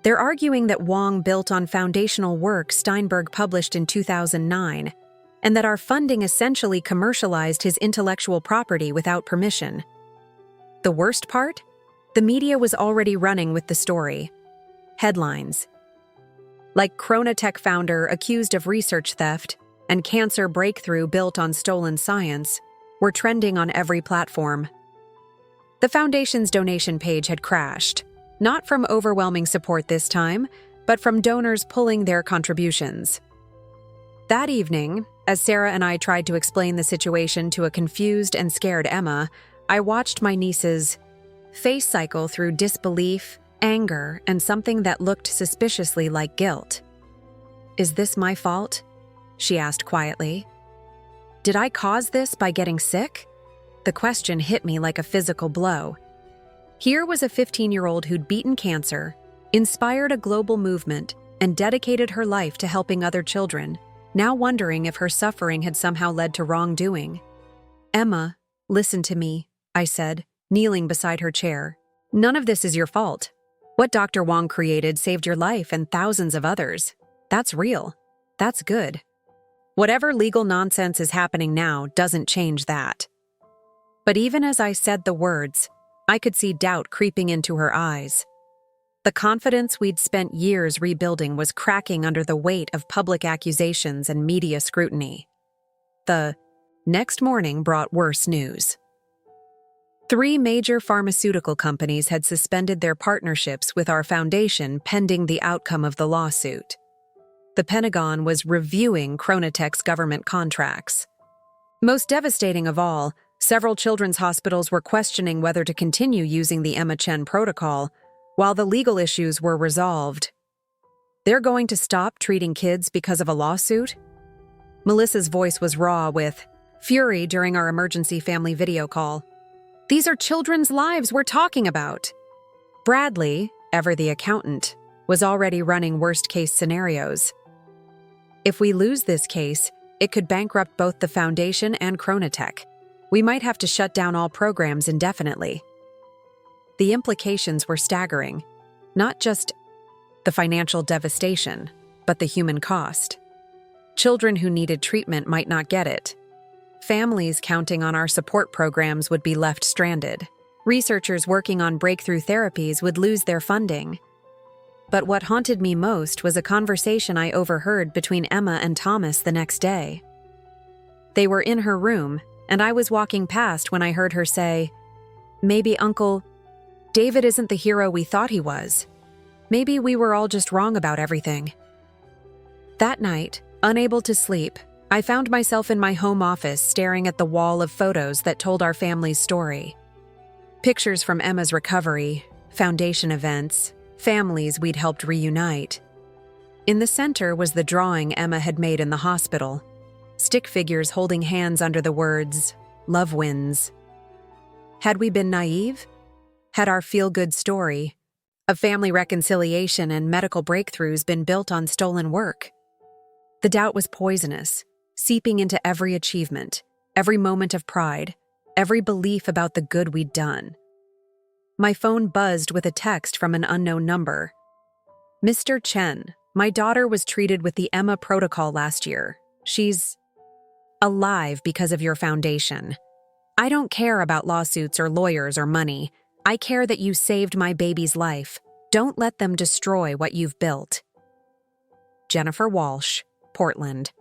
They're arguing that Wong built on foundational work Steinberg published in 2009, and that our funding essentially commercialized his intellectual property without permission. The worst part? The media was already running with the story. Headlines like Chronotech founder accused of research theft and cancer breakthrough built on stolen science were trending on every platform. The Foundation's donation page had crashed, not from overwhelming support this time, but from donors pulling their contributions. That evening, as Sarah and I tried to explain the situation to a confused and scared Emma, I watched my niece's face cycle through disbelief, anger, and something that looked suspiciously like guilt. "Is this my fault?" she asked quietly. "Did I cause this by getting sick?" The question hit me like a physical blow. Here was a 15-year-old who'd beaten cancer, inspired a global movement, and dedicated her life to helping other children, now wondering if her suffering had somehow led to wrongdoing. "Emma, listen to me," I said, kneeling beside her chair. "None of this is your fault. What Dr. Wong created saved your life and thousands of others. That's real. That's good. Whatever legal nonsense is happening now doesn't change that." But even as I said the words, I could see doubt creeping into her eyes. The confidence we'd spent years rebuilding was cracking under the weight of public accusations and media scrutiny. The next morning brought worse news. 3 major pharmaceutical companies had suspended their partnerships with our foundation pending the outcome of the lawsuit. The Pentagon was reviewing Chronotech's government contracts. Most devastating of all, several children's hospitals were questioning whether to continue using the Emma Chen protocol while the legal issues were resolved. They're going to stop treating kids because of a lawsuit? Melissa's voice was raw with fury during our emergency family video call. "These are children's lives we're talking about." Bradley, ever the accountant, was already running worst-case scenarios. "If we lose this case, it could bankrupt both the Foundation and Chronotech. We might have to shut down all programs indefinitely." The implications were staggering. Not just the financial devastation, but the human cost. Children who needed treatment might not get it. Families counting on our support programs would be left stranded. Researchers working on breakthrough therapies would lose their funding. But what haunted me most was a conversation I overheard between Emma and Thomas the next day. They were in her room, and I was walking past when I heard her say, "Maybe Uncle David isn't the hero we thought he was. Maybe we were all just wrong about everything. That night, unable to sleep, I found myself in my home office staring at the wall of photos that told our family's story. Pictures from Emma's recovery, foundation events, families we'd helped reunite. In the center was the drawing Emma had made in the hospital, stick figures holding hands under the words, "Love wins." Had we been naive? Had our feel-good story of family reconciliation and medical breakthroughs been built on stolen work? The doubt was poisonous, seeping into every achievement, every moment of pride, every belief about the good we'd done. My phone buzzed with a text from an unknown number. "Mr. Chen, my daughter was treated with the Emma protocol last year. She's alive because of your foundation. I don't care about lawsuits or lawyers or money. I care that you saved my baby's life. Don't let them destroy what you've built." Jennifer Walsh, Portland.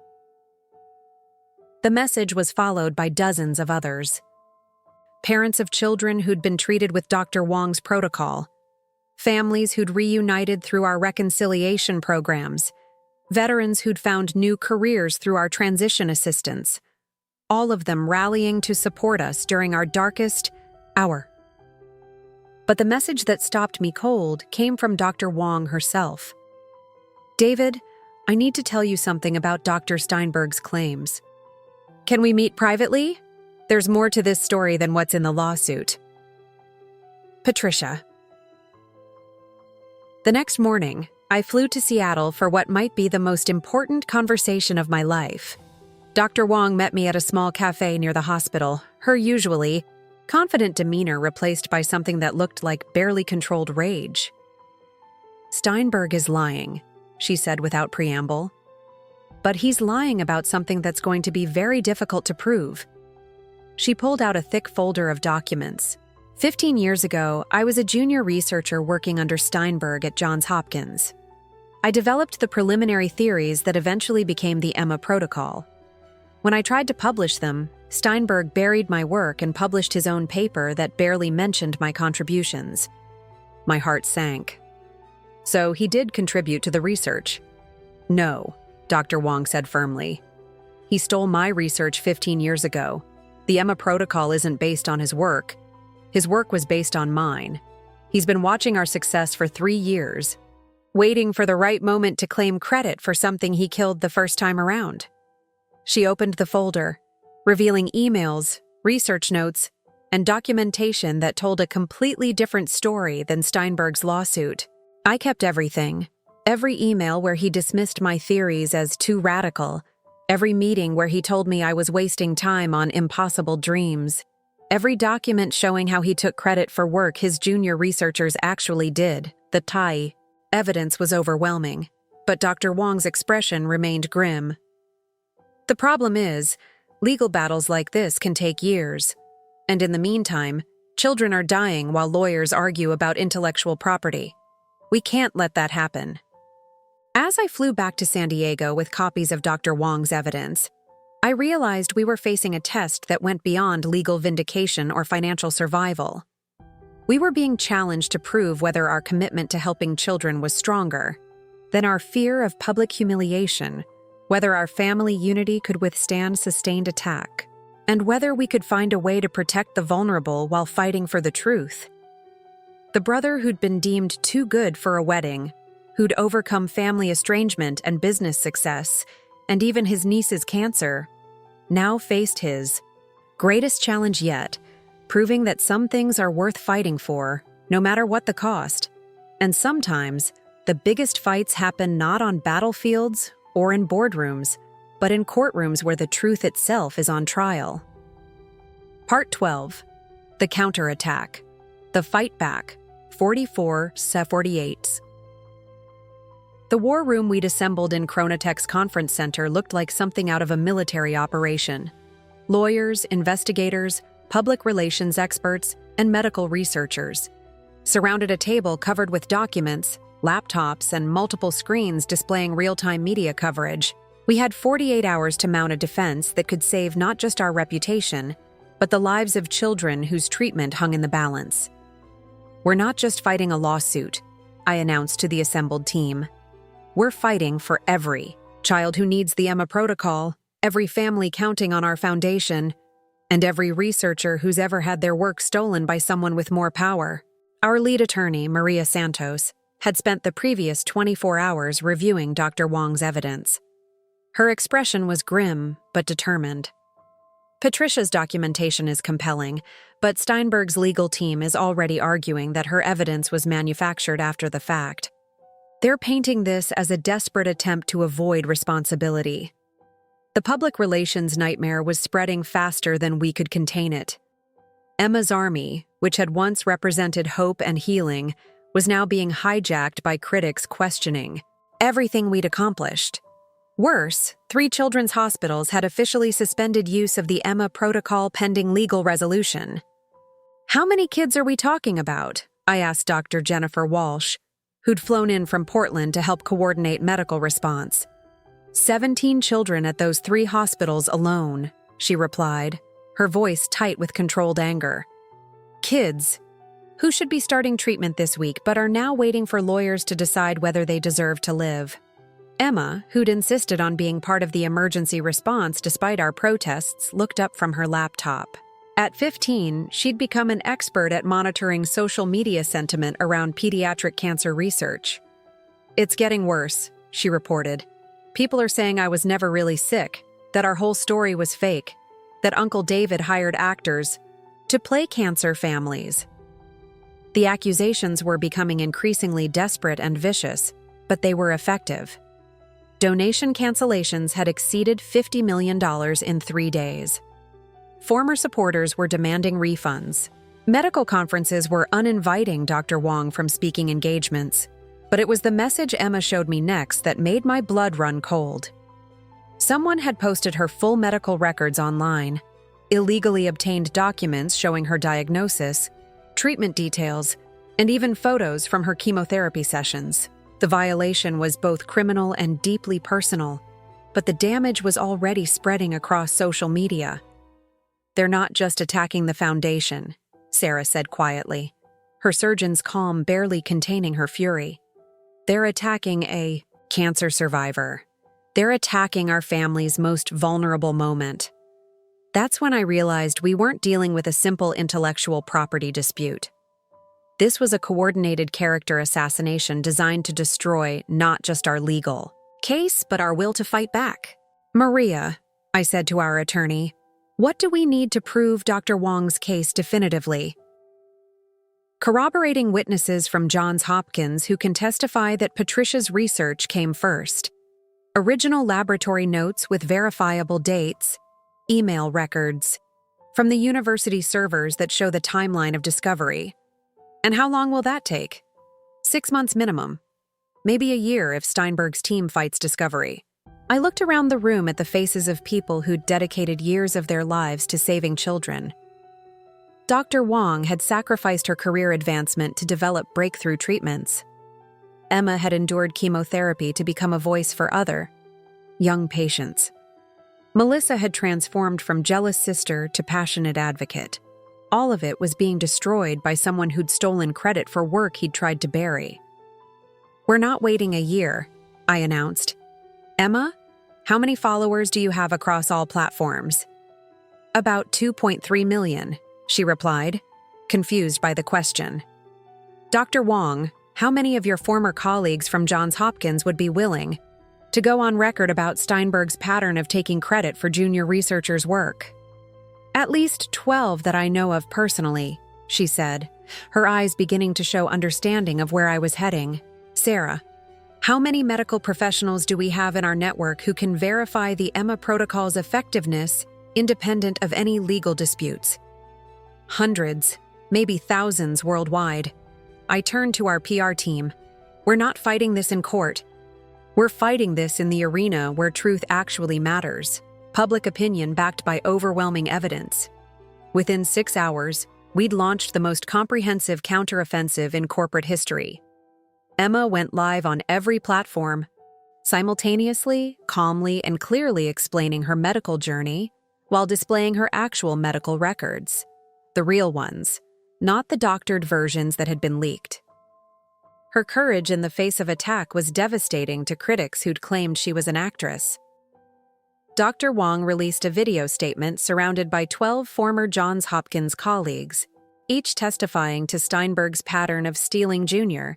The message was followed by dozens of others. Parents of children who'd been treated with Dr. Wong's protocol, families who'd reunited through our reconciliation programs, veterans who'd found new careers through our transition assistance, all of them rallying to support us during our darkest hour. But the message that stopped me cold came from Dr. Wong herself. "David, I need to tell you something about Dr. Steinberg's claims. Can we meet privately? There's more to this story than what's in the lawsuit." Patricia. The next morning, I flew to Seattle for what might be the most important conversation of my life. Dr. Wong met me at a small cafe near the hospital, her usually confident demeanor replaced by something that looked like barely controlled rage. "Steinberg is lying," she said without preamble. "But he's lying about something that's going to be very difficult to prove." She pulled out a thick folder of documents. 15 years ago, I was a junior researcher working under Steinberg at Johns Hopkins. I developed the preliminary theories that eventually became the Emma protocol. When I tried to publish them, Steinberg buried my work and published his own paper that barely mentioned my contributions. My heart sank. So he did contribute to the research. "No," Dr. Wong said firmly. "He stole my research 15 years ago. The Emma protocol isn't based on his work. His work was based on mine. He's been watching our success for 3 years, waiting for the right moment to claim credit for something he killed the first time around." She opened the folder, revealing emails, research notes, and documentation that told a completely different story than Steinberg's lawsuit. I kept everything. Every email where he dismissed my theories as too radical, every meeting where he told me I was wasting time on impossible dreams, every document showing how he took credit for work his junior researchers actually did, the tie. Evidence was overwhelming, but Dr. Wong's expression remained grim. "The problem is, legal battles like this can take years, and in the meantime, children are dying while lawyers argue about intellectual property. We can't let that happen." As I flew back to San Diego with copies of Dr. Wong's evidence, I realized we were facing a test that went beyond legal vindication or financial survival. We were being challenged to prove whether our commitment to helping children was stronger than our fear of public humiliation, whether our family unity could withstand sustained attack, and whether we could find a way to protect the vulnerable while fighting for the truth. The brother who'd been deemed too good for a wedding, who'd overcome family estrangement and business success, and even his niece's cancer, now faced his greatest challenge yet, proving that some things are worth fighting for, no matter what the cost. And sometimes, the biggest fights happen not on battlefields or in boardrooms, but in courtrooms where the truth itself is on trial. Part 12. The Counterattack. The Fight Back. 44/48. The war room we'd assembled in Chronotech's conference center looked like something out of a military operation. Lawyers, investigators, public relations experts, and medical researchers surrounded a table covered with documents, laptops, and multiple screens displaying real-time media coverage. We had 48 hours to mount a defense that could save not just our reputation, but the lives of children whose treatment hung in the balance. We're not just fighting a lawsuit, I announced to the assembled team. We're fighting for every child who needs the Emma protocol, every family counting on our foundation, and every researcher who's ever had their work stolen by someone with more power. Our lead attorney, Maria Santos, had spent the previous 24 hours reviewing Dr. Wong's evidence. Her expression was grim but determined. Patricia's documentation is compelling, but Steinberg's legal team is already arguing that her evidence was manufactured after the fact. They're painting this as a desperate attempt to avoid responsibility. The public relations nightmare was spreading faster than we could contain it. Emma's army, which had once represented hope and healing, was now being hijacked by critics questioning everything we'd accomplished. Worse, 3 children's hospitals had officially suspended use of the Emma protocol pending legal resolution. How many kids are we talking about? I asked Dr. Jennifer Walsh, who'd flown in from Portland to help coordinate medical response. 17 children at those 3 hospitals alone, she replied, her voice tight with controlled anger. Kids, who should be starting treatment this week but are now waiting for lawyers to decide whether they deserve to live. Emma, who'd insisted on being part of the emergency response despite our protests, looked up from her laptop. At 15, she'd become an expert at monitoring social media sentiment around pediatric cancer research. It's getting worse, she reported. People are saying I was never really sick, that our whole story was fake, that Uncle David hired actors to play cancer families. The accusations were becoming increasingly desperate and vicious, but they were effective. Donation cancellations had exceeded $50 million in 3 days. Former supporters were demanding refunds. Medical conferences were uninviting Dr. Wong from speaking engagements, but it was the message Emma showed me next that made my blood run cold. Someone had posted her full medical records online, illegally obtained documents showing her diagnosis, treatment details, and even photos from her chemotherapy sessions. The violation was both criminal and deeply personal, but the damage was already spreading across social media. They're not just attacking the foundation, Sarah said quietly, her surgeon's calm barely containing her fury. They're attacking a cancer survivor. They're attacking our family's most vulnerable moment. That's when I realized we weren't dealing with a simple intellectual property dispute. This was a coordinated character assassination designed to destroy not just our legal case, but our will to fight back. Maria, I said to our attorney, what do we need to prove Dr. Wong's case definitively? Corroborating witnesses from Johns Hopkins who can testify that Patricia's research came first. Original laboratory notes with verifiable dates, email records, from the university servers that show the timeline of discovery. And how long will that take? 6 months minimum. Maybe a year if Steinberg's team fights discovery. I looked around the room at the faces of people who'd dedicated years of their lives to saving children. Dr. Wong had sacrificed her career advancement to develop breakthrough treatments. Emma had endured chemotherapy to become a voice for other young patients. Melissa had transformed from jealous sister to passionate advocate. All of it was being destroyed by someone who'd stolen credit for work he'd tried to bury. We're not waiting a year, I announced. Emma, how many followers do you have across all platforms? About 2.3 million, she replied, confused by the question. Dr. Wong, how many of your former colleagues from Johns Hopkins would be willing to go on record about Steinberg's pattern of taking credit for junior researchers' work? At least 12 that I know of personally, she said, her eyes beginning to show understanding of where I was heading. Sarah, how many medical professionals do we have in our network who can verify the Emma protocol's effectiveness independent of any legal disputes? Hundreds, maybe thousands worldwide. I turned to our PR team. We're not fighting this in court. We're fighting this in the arena where truth actually matters. Public opinion backed by overwhelming evidence. Within 6 hours, we'd launched the most comprehensive counteroffensive in corporate history. Emma went live on every platform, simultaneously, calmly, and clearly explaining her medical journey while displaying her actual medical records. The real ones, not the doctored versions that had been leaked. Her courage in the face of attack was devastating to critics who'd claimed she was an actress. Dr. Wong released a video statement surrounded by 12 former Johns Hopkins colleagues, each testifying to Steinberg's pattern of stealing junior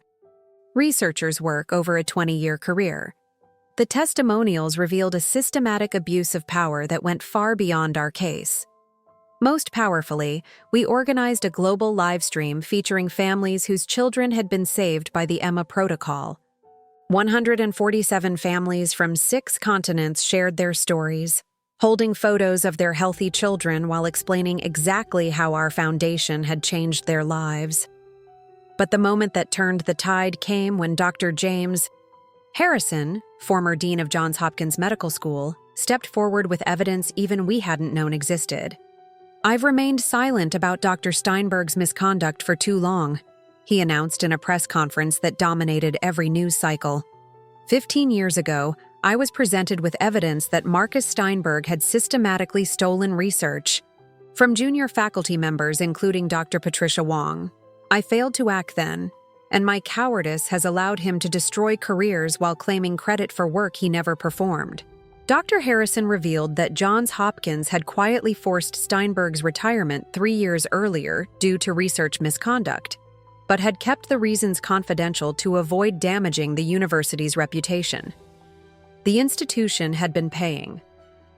researchers' work over a 20-year career. The testimonials revealed a systematic abuse of power that went far beyond our case. Most powerfully, we organized a global livestream featuring families whose children had been saved by the Emma Protocol. 147 families from 6 continents shared their stories, holding photos of their healthy children while explaining exactly how our foundation had changed their lives. But the moment that turned the tide came when Dr. James Harrison, former dean of Johns Hopkins Medical School, stepped forward with evidence even we hadn't known existed. "I've remained silent about Dr. Steinberg's misconduct for too long," he announced in a press conference that dominated every news cycle. 15 years ago, I was presented with evidence that Marcus Steinberg had systematically stolen research from junior faculty members, including Dr. Patricia Wong. I failed to act then, and my cowardice has allowed him to destroy careers while claiming credit for work he never performed. Dr. Harrison revealed that Johns Hopkins had quietly forced Steinberg's retirement 3 years earlier due to research misconduct, but had kept the reasons confidential to avoid damaging the university's reputation. The institution had been paying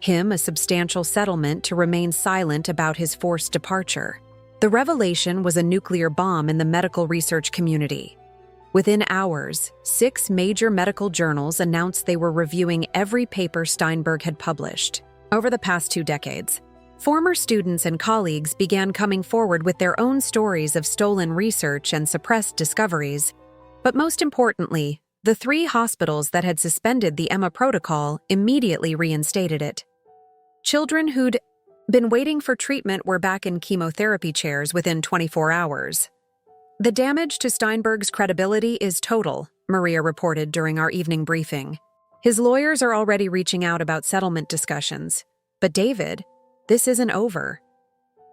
him a substantial settlement to remain silent about his forced departure. The revelation was a nuclear bomb in the medical research community. Within hours, 6 major medical journals announced they were reviewing every paper Steinberg had published. Over the past 2 decades, former students and colleagues began coming forward with their own stories of stolen research and suppressed discoveries. But most importantly, the 3 hospitals that had suspended the Emma Protocol immediately reinstated it. Children who'd been waiting for treatment were back in chemotherapy chairs within 24 hours. "The damage to Steinberg's credibility is total," Maria reported during our evening briefing. "His lawyers are already reaching out about settlement discussions. But David, this isn't over.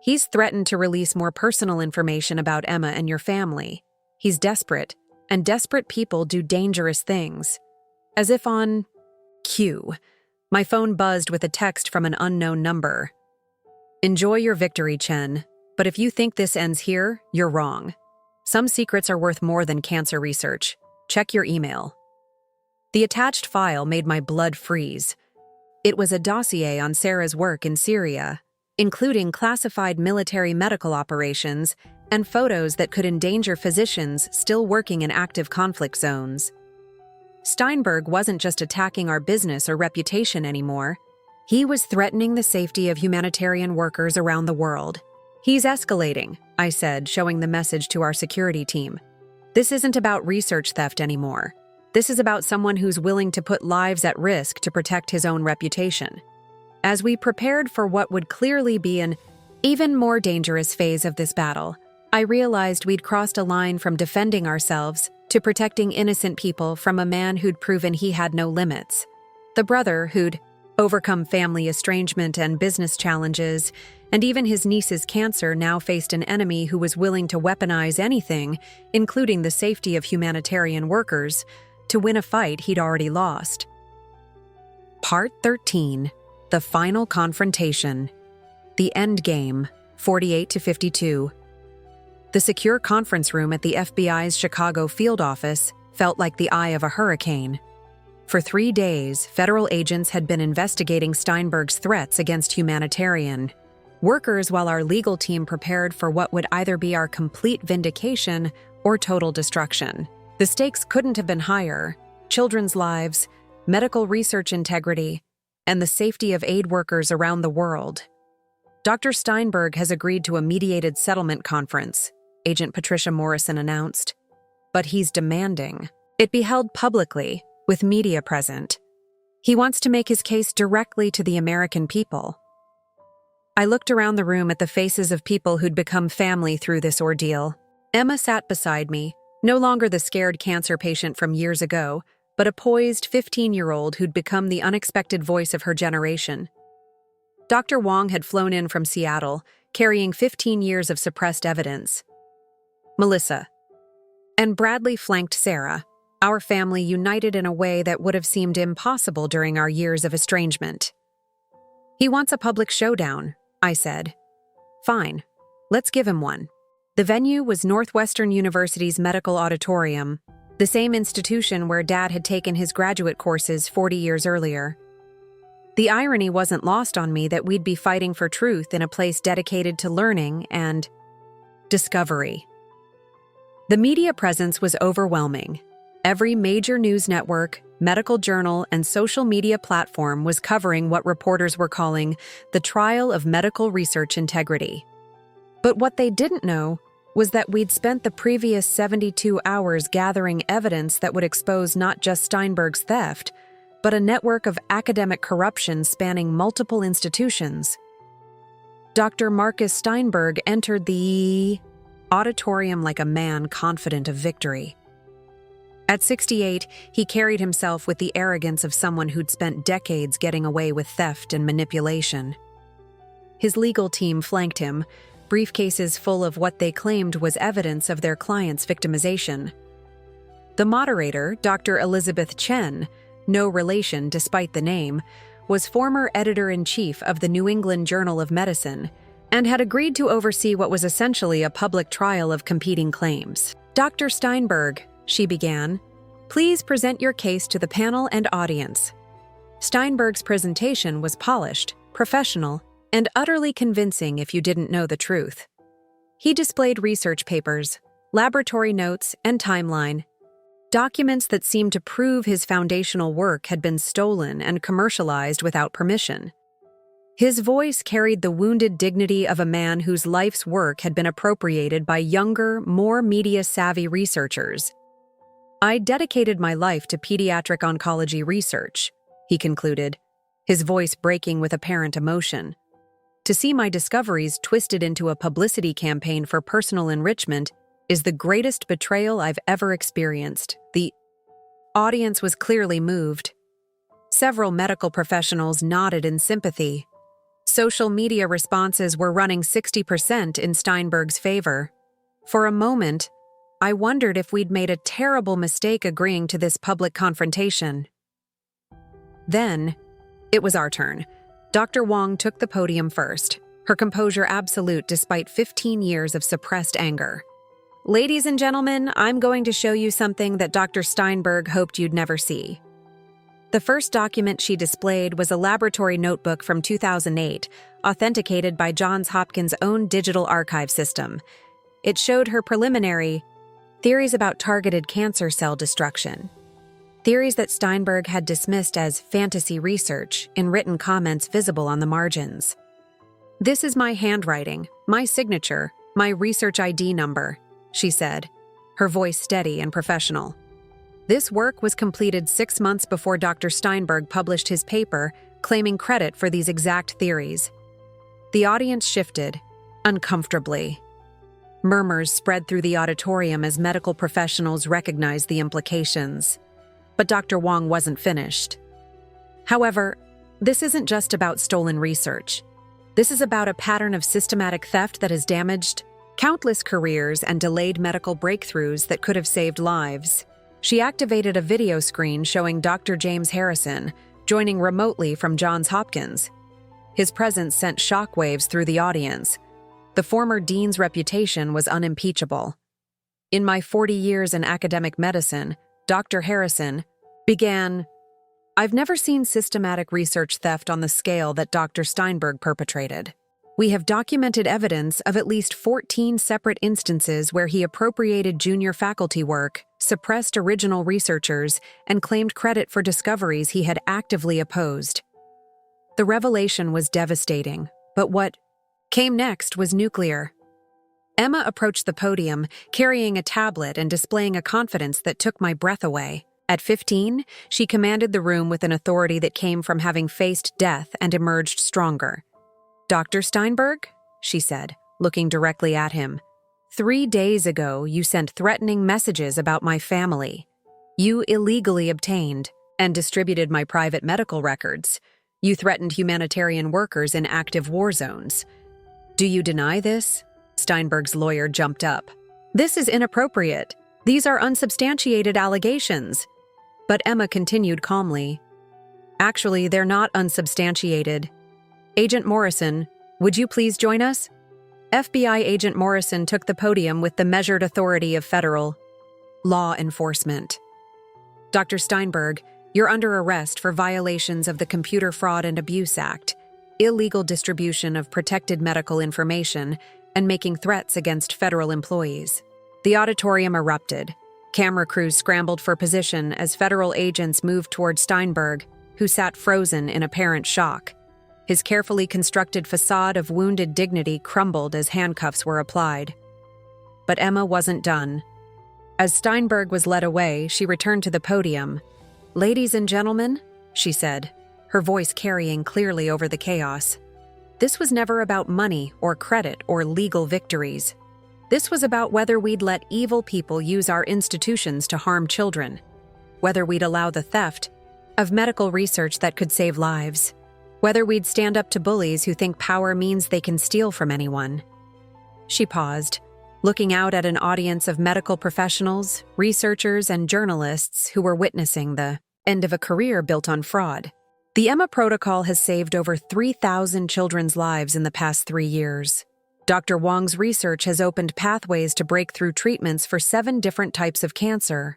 He's threatened to release more personal information about Emma and your family. He's desperate, and desperate people do dangerous things." As if on cue, my phone buzzed with a text from an unknown number. "Enjoy your victory, Chen, but if you think this ends here, you're wrong. Some secrets are worth more than cancer research. Check your email." The attached file made my blood freeze. It was a dossier on Sarah's work in Syria, including classified military medical operations and photos that could endanger physicians still working in active conflict zones. Steinberg wasn't just attacking our business or reputation anymore. He was threatening the safety of humanitarian workers around the world. "He's escalating," I said, showing the message to our security team. "This isn't about research theft anymore. This is about someone who's willing to put lives at risk to protect his own reputation." As we prepared for what would clearly be an even more dangerous phase of this battle, I realized we'd crossed a line from defending ourselves to protecting innocent people from a man who'd proven he had no limits. The brother who'd overcome family estrangement and business challenges, and even his niece's cancer, now faced an enemy who was willing to weaponize anything, including the safety of humanitarian workers, to win a fight he'd already lost. Part 13. The Final Confrontation. The Endgame, 48 to 52. The secure conference room at the FBI's Chicago field office felt like the eye of a hurricane. For 3 days, federal agents had been investigating Steinberg's threats against humanitarian workers while our legal team prepared for what would either be our complete vindication or total destruction. The stakes couldn't have been higher: children's lives, medical research integrity, and the safety of aid workers around the world. Dr. Steinberg has agreed to a mediated settlement conference, Agent Patricia Morrison announced. But he's demanding it be held publicly, with media present. He wants to make his case directly to the American people. I looked around the room at the faces of people who'd become family through this ordeal. Emma sat beside me, no longer the scared cancer patient from years ago, but a poised 15-year-old who'd become the unexpected voice of her generation. Dr. Wong had flown in from Seattle, carrying 15 years of suppressed evidence. Melissa. And Bradley flanked Sarah, our family united in a way that would have seemed impossible during our years of estrangement. He wants a public showdown, I said. Fine, let's give him one. The venue was Northwestern University's medical auditorium, the same institution where Dad had taken his graduate courses 40 years earlier. The irony wasn't lost on me that we'd be fighting for truth in a place dedicated to learning and discovery. The media presence was overwhelming. Every major news network, medical journal, and social media platform was covering what reporters were calling the trial of medical research integrity. But what they didn't know was that we'd spent the previous 72 hours gathering evidence that would expose not just Steinberg's theft, but a network of academic corruption spanning multiple institutions. Dr. Marcus Steinberg entered the auditorium like a man confident of victory. At 68, he carried himself with the arrogance of someone who'd spent decades getting away with theft and manipulation. His legal team flanked him, briefcases full of what they claimed was evidence of their client's victimization. The moderator, Dr. Elizabeth Chen, no relation despite the name, was former editor-in-chief of the New England Journal of Medicine and had agreed to oversee what was essentially a public trial of competing claims. Dr. Steinberg, she began, please present your case to the panel and audience. Steinberg's presentation was polished, professional, and utterly convincing if you didn't know the truth. He displayed research papers, laboratory notes, and timeline, documents that seemed to prove his foundational work had been stolen and commercialized without permission. His voice carried the wounded dignity of a man whose life's work had been appropriated by younger, more media-savvy researchers. I dedicated my life to pediatric oncology research, he concluded, his voice breaking with apparent emotion. To see my discoveries twisted into a publicity campaign for personal enrichment is the greatest betrayal I've ever experienced. The audience was clearly moved. Several medical professionals nodded in sympathy. Social media responses were running 60% in Steinberg's favor. For a moment, I wondered if we'd made a terrible mistake agreeing to this public confrontation. Then, it was our turn. Dr. Wong took the podium first, her composure absolute despite 15 years of suppressed anger. Ladies and gentlemen, I'm going to show you something that Dr. Steinberg hoped you'd never see. The first document she displayed was a laboratory notebook from 2008, authenticated by Johns Hopkins' own digital archive system. It showed her preliminary theories about targeted cancer cell destruction. Theories that Steinberg had dismissed as fantasy research in written comments visible on the margins. This is my handwriting, my signature, my research ID number, she said, her voice steady and professional. This work was completed 6 months before Dr. Steinberg published his paper claiming credit for these exact theories. The audience shifted, uncomfortably. Murmurs spread through the auditorium as medical professionals recognized the implications. But Dr. Wong wasn't finished. However, this isn't just about stolen research. This is about a pattern of systematic theft that has damaged countless careers and delayed medical breakthroughs that could have saved lives. She activated a video screen showing Dr. James Harrison, joining remotely from Johns Hopkins. His presence sent shockwaves through the audience. The former dean's reputation was unimpeachable. In my 40 years in academic medicine, Dr. Harrison began, I've never seen systematic research theft on the scale that Dr. Steinberg perpetrated. We have documented evidence of at least 14 separate instances where he appropriated junior faculty work, suppressed original researchers, and claimed credit for discoveries he had actively opposed. The revelation was devastating, but what came next was nuclear. Emma approached the podium, carrying a tablet and displaying a confidence that took my breath away. At 15, she commanded the room with an authority that came from having faced death and emerged stronger. Dr. Steinberg, she said, looking directly at him, 3 days ago you sent threatening messages about my family. You illegally obtained and distributed my private medical records. You threatened humanitarian workers in active war zones. Do you deny this? Steinberg's lawyer jumped up. This is inappropriate. These are unsubstantiated allegations. But Emma continued calmly. Actually, they're not unsubstantiated. Agent Morrison, would you please join us? FBI Agent Morrison took the podium with the measured authority of federal law enforcement. Dr. Steinberg, you're under arrest for violations of the Computer Fraud and Abuse Act, illegal distribution of protected medical information, and making threats against federal employees. The auditorium erupted. Camera crews scrambled for position as federal agents moved toward Steinberg, who sat frozen in apparent shock. His carefully constructed facade of wounded dignity crumbled as handcuffs were applied. But Emma wasn't done. As Steinberg was led away, she returned to the podium. "Ladies and gentlemen," she said, her voice carrying clearly over the chaos. "This was never about money or credit or legal victories. This was about whether we'd let evil people use our institutions to harm children, whether we'd allow the theft of medical research that could save lives, whether we'd stand up to bullies who think power means they can steal from anyone." She paused, looking out at an audience of medical professionals, researchers, and journalists who were witnessing the end of a career built on fraud. The Emma Protocol has saved over 3,000 children's lives in the past 3 years. Dr. Wong's research has opened pathways to breakthrough treatments for 7 different types of cancer.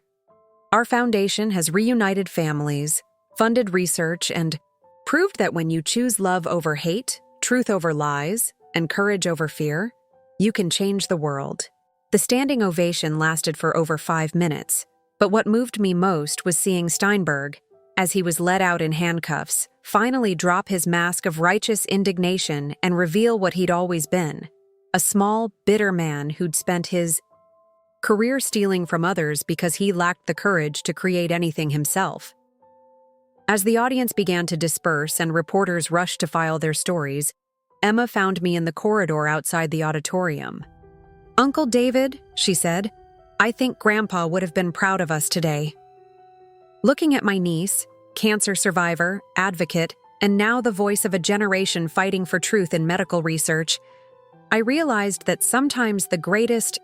Our foundation has reunited families, funded research, and proved that when you choose love over hate, truth over lies, and courage over fear, you can change the world. The standing ovation lasted for over 5 minutes, but what moved me most was seeing Steinberg, as he was led out in handcuffs, finally drop his mask of righteous indignation and reveal what he'd always been: a small, bitter man who'd spent his career stealing from others because he lacked the courage to create anything himself. As the audience began to disperse and reporters rushed to file their stories, Emma found me in the corridor outside the auditorium. "Uncle David," she said, "I think Grandpa would have been proud of us today." Looking at my niece, cancer survivor, advocate, and now the voice of a generation fighting for truth in medical research, I realized that sometimes the greatest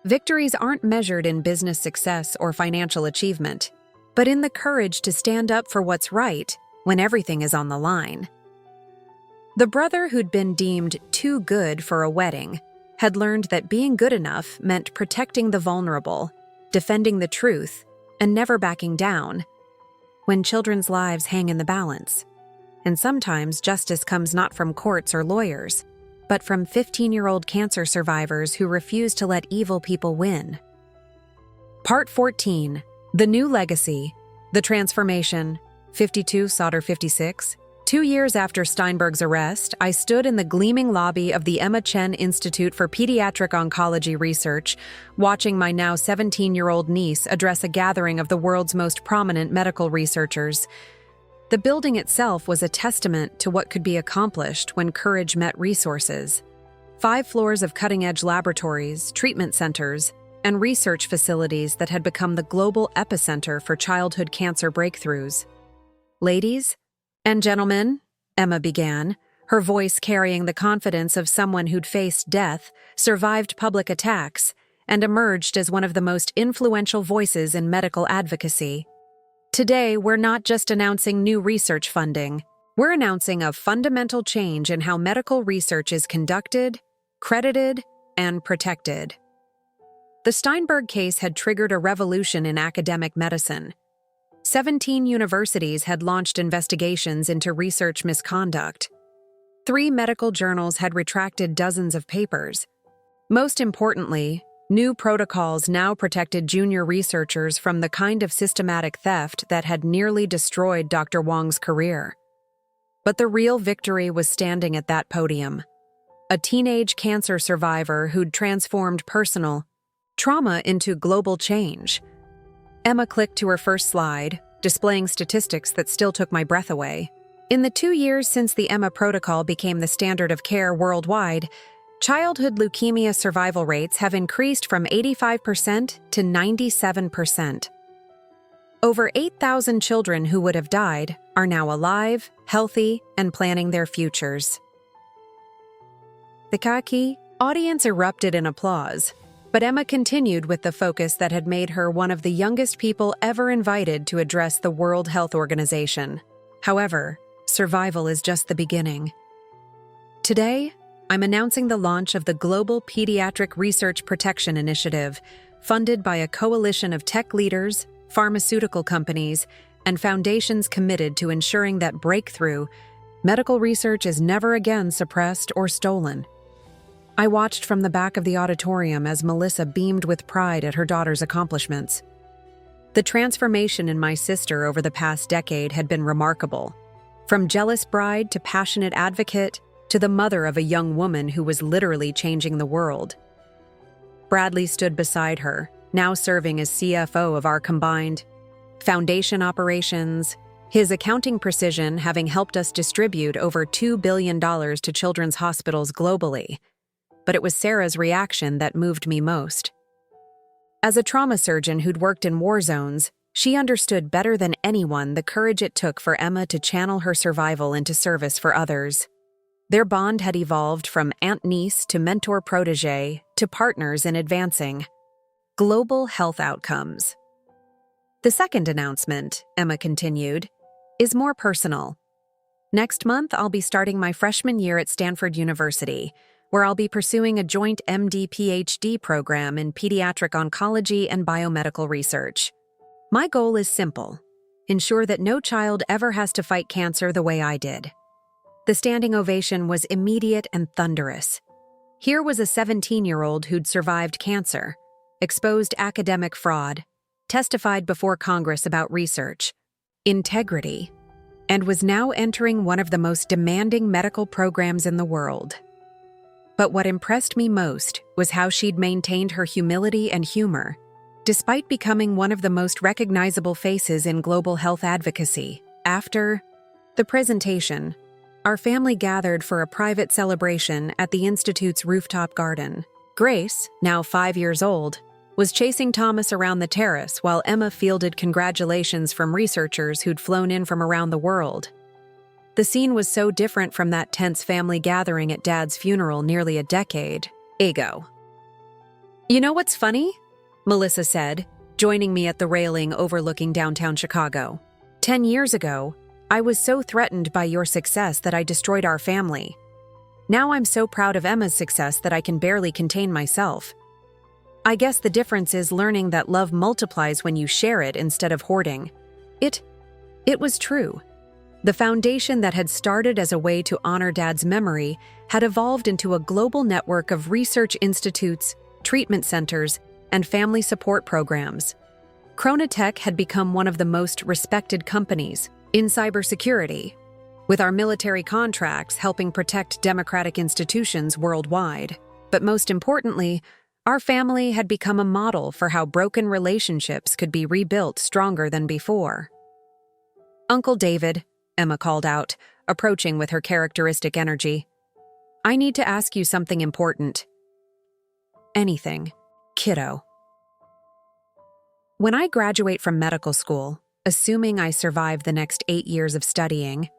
victories aren't measured in business success or financial achievement, but in the courage to stand up for what's right when everything is on the line. The brother who'd been deemed too good for a wedding had learned that being good enough meant protecting the vulnerable, defending the truth, and never backing down when children's lives hang in the balance. And sometimes justice comes not from courts or lawyers, but from 15-year-old cancer survivors who refuse to let evil people win. Part 14. The New Legacy. The Transformation. 52 Sauter 56. 2 years after Steinberg's arrest, I stood in the gleaming lobby of the Emma Chen Institute for Pediatric Oncology Research, watching my now 17-year-old niece address a gathering of the world's most prominent medical researchers. The building itself was a testament to what could be accomplished when courage met resources. 5 floors of cutting-edge laboratories, treatment centers, and research facilities that had become the global epicenter for childhood cancer breakthroughs. "Ladies and gentlemen," Emma began, her voice carrying the confidence of someone who'd faced death, survived public attacks, and emerged as one of the most influential voices in medical advocacy. "Today, we're not just announcing new research funding. We're announcing a fundamental change in how medical research is conducted, credited, and protected." The Steinberg case had triggered a revolution in academic medicine. 17 universities had launched investigations into research misconduct. 3 medical journals had retracted dozens of papers. Most importantly, new protocols now protected junior researchers from the kind of systematic theft that had nearly destroyed Dr. Wong's career. But the real victory was standing at that podium. A teenage cancer survivor who'd transformed personal trauma into global change. Emma clicked to her first slide, displaying statistics that still took my breath away. In the 2 years since the Emma Protocol became the standard of care worldwide, childhood leukemia survival rates have increased from 85% to 97%. Over 8,000 children who would have died are now alive, healthy, and planning their futures. The Kaki audience erupted in applause, But Emma continued with the focus that had made her one of the youngest people ever invited to address the World Health Organization. However, survival is just the beginning. Today, I'm announcing the launch of the Global Pediatric Research Protection Initiative, funded by a coalition of tech leaders, pharmaceutical companies, and foundations committed to ensuring that breakthrough medical research is never again suppressed or stolen. I watched from the back of the auditorium as Melissa beamed with pride at her daughter's accomplishments. The transformation in my sister over the past decade had been remarkable. From jealous bride to passionate advocate to the mother of a young woman who was literally changing the world. Bradley stood beside her, now serving as CFO of our combined foundation operations, his accounting precision having helped us distribute over $2 billion to children's hospitals globally. But it was Sarah's reaction that moved me most. As a trauma surgeon who'd worked in war zones, she understood better than anyone the courage it took for Emma to channel her survival into service for others. Their bond had evolved from aunt-niece to mentor-protege to partners in advancing global health outcomes. The second announcement, Emma continued, is more personal. Next month, I'll be starting my freshman year at Stanford University, where I'll be pursuing a joint MD-PhD program in pediatric oncology and biomedical research. My goal is simple: ensure that no child ever has to fight cancer the way I did. The standing ovation was immediate and thunderous. Here was a 17-year-old who'd survived cancer, exposed academic fraud, testified before Congress about research, integrity, and was now entering one of the most demanding medical programs in the world. But what impressed me most was how she'd maintained her humility and humor, despite becoming one of the most recognizable faces in global health advocacy. After the presentation, our family gathered for a private celebration at the Institute's rooftop garden. Grace, now 5 years old, was chasing Thomas around the terrace while Emma fielded congratulations from researchers who'd flown in from around the world. The scene was so different from that tense family gathering at Dad's funeral nearly a decade ago. "You know what's funny?" Melissa said, joining me at the railing overlooking downtown Chicago. 10 years ago, I was so threatened by your success that I destroyed our family. Now I'm so proud of Emma's success that I can barely contain myself. I guess the difference is learning that love multiplies when you share it instead of hoarding. It was true. The foundation that had started as a way to honor Dad's memory had evolved into a global network of research institutes, treatment centers, and family support programs. Chronotech had become one of the most respected companies in cybersecurity, with our military contracts helping protect democratic institutions worldwide. But most importantly, our family had become a model for how broken relationships could be rebuilt stronger than before. "Uncle David," Emma called out, approaching with her characteristic energy, "I need to ask you something important." "Anything, kiddo." When I graduate from medical school, assuming I survive the next 8 years of studying,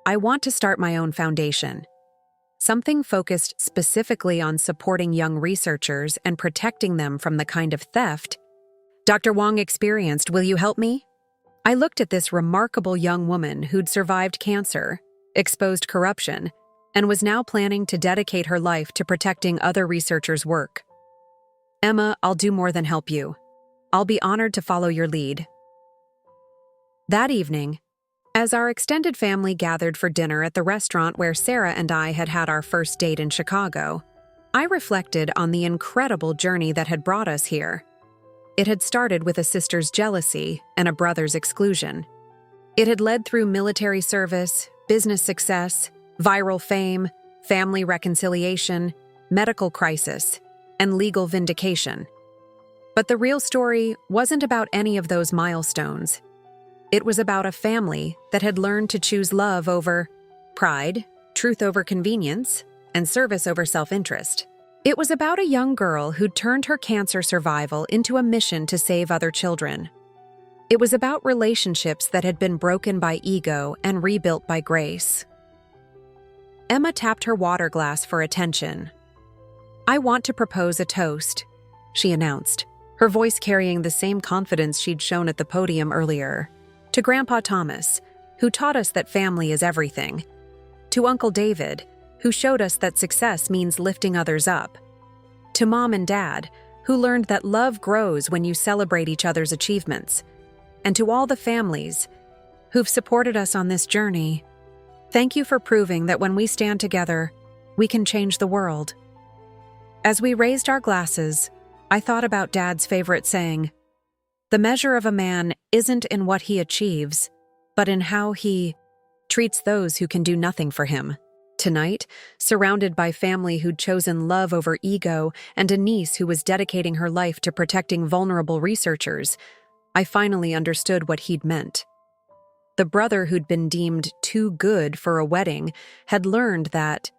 I want to start my own foundation. Something focused specifically on supporting young researchers and protecting them from the kind of theft Dr. Wong experienced. Will you help me? I looked at this remarkable young woman who'd survived cancer, exposed corruption, and was now planning to dedicate her life to protecting other researchers' work. "Emma, I'll do more than help you. I'll be honored to follow your lead." That evening, as our extended family gathered for dinner at the restaurant where Sarah and I had had our first date in Chicago, I reflected on the incredible journey that had brought us here. It had started with a sister's jealousy and a brother's exclusion. It had led through military service, business success, viral fame, family reconciliation, medical crisis, and legal vindication. But the real story wasn't about any of those milestones. It was about a family that had learned to choose love over pride, truth over convenience, and service over self-interest. It was about a young girl who'd turned her cancer survival into a mission to save other children. It was about relationships that had been broken by ego and rebuilt by grace. Emma tapped her water glass for attention. "I want to propose a toast. she announced, her voice carrying the same confidence she'd shown at the podium earlier. To Grandpa Thomas, who taught us that family is everything. To Uncle David, who showed us that success means lifting others up. To Mom and Dad, who learned that love grows when you celebrate each other's achievements. And to all the families who've supported us on this journey, thank you for proving that when we stand together, we can change the world. As we raised our glasses, I thought about Dad's favorite saying, "The measure of a man isn't in what he achieves, but in how he treats those who can do nothing for him." Tonight, surrounded by family who'd chosen love over ego and a niece who was dedicating her life to protecting vulnerable researchers, I finally understood what he'd meant. The brother who'd been deemed too good for a wedding had learned that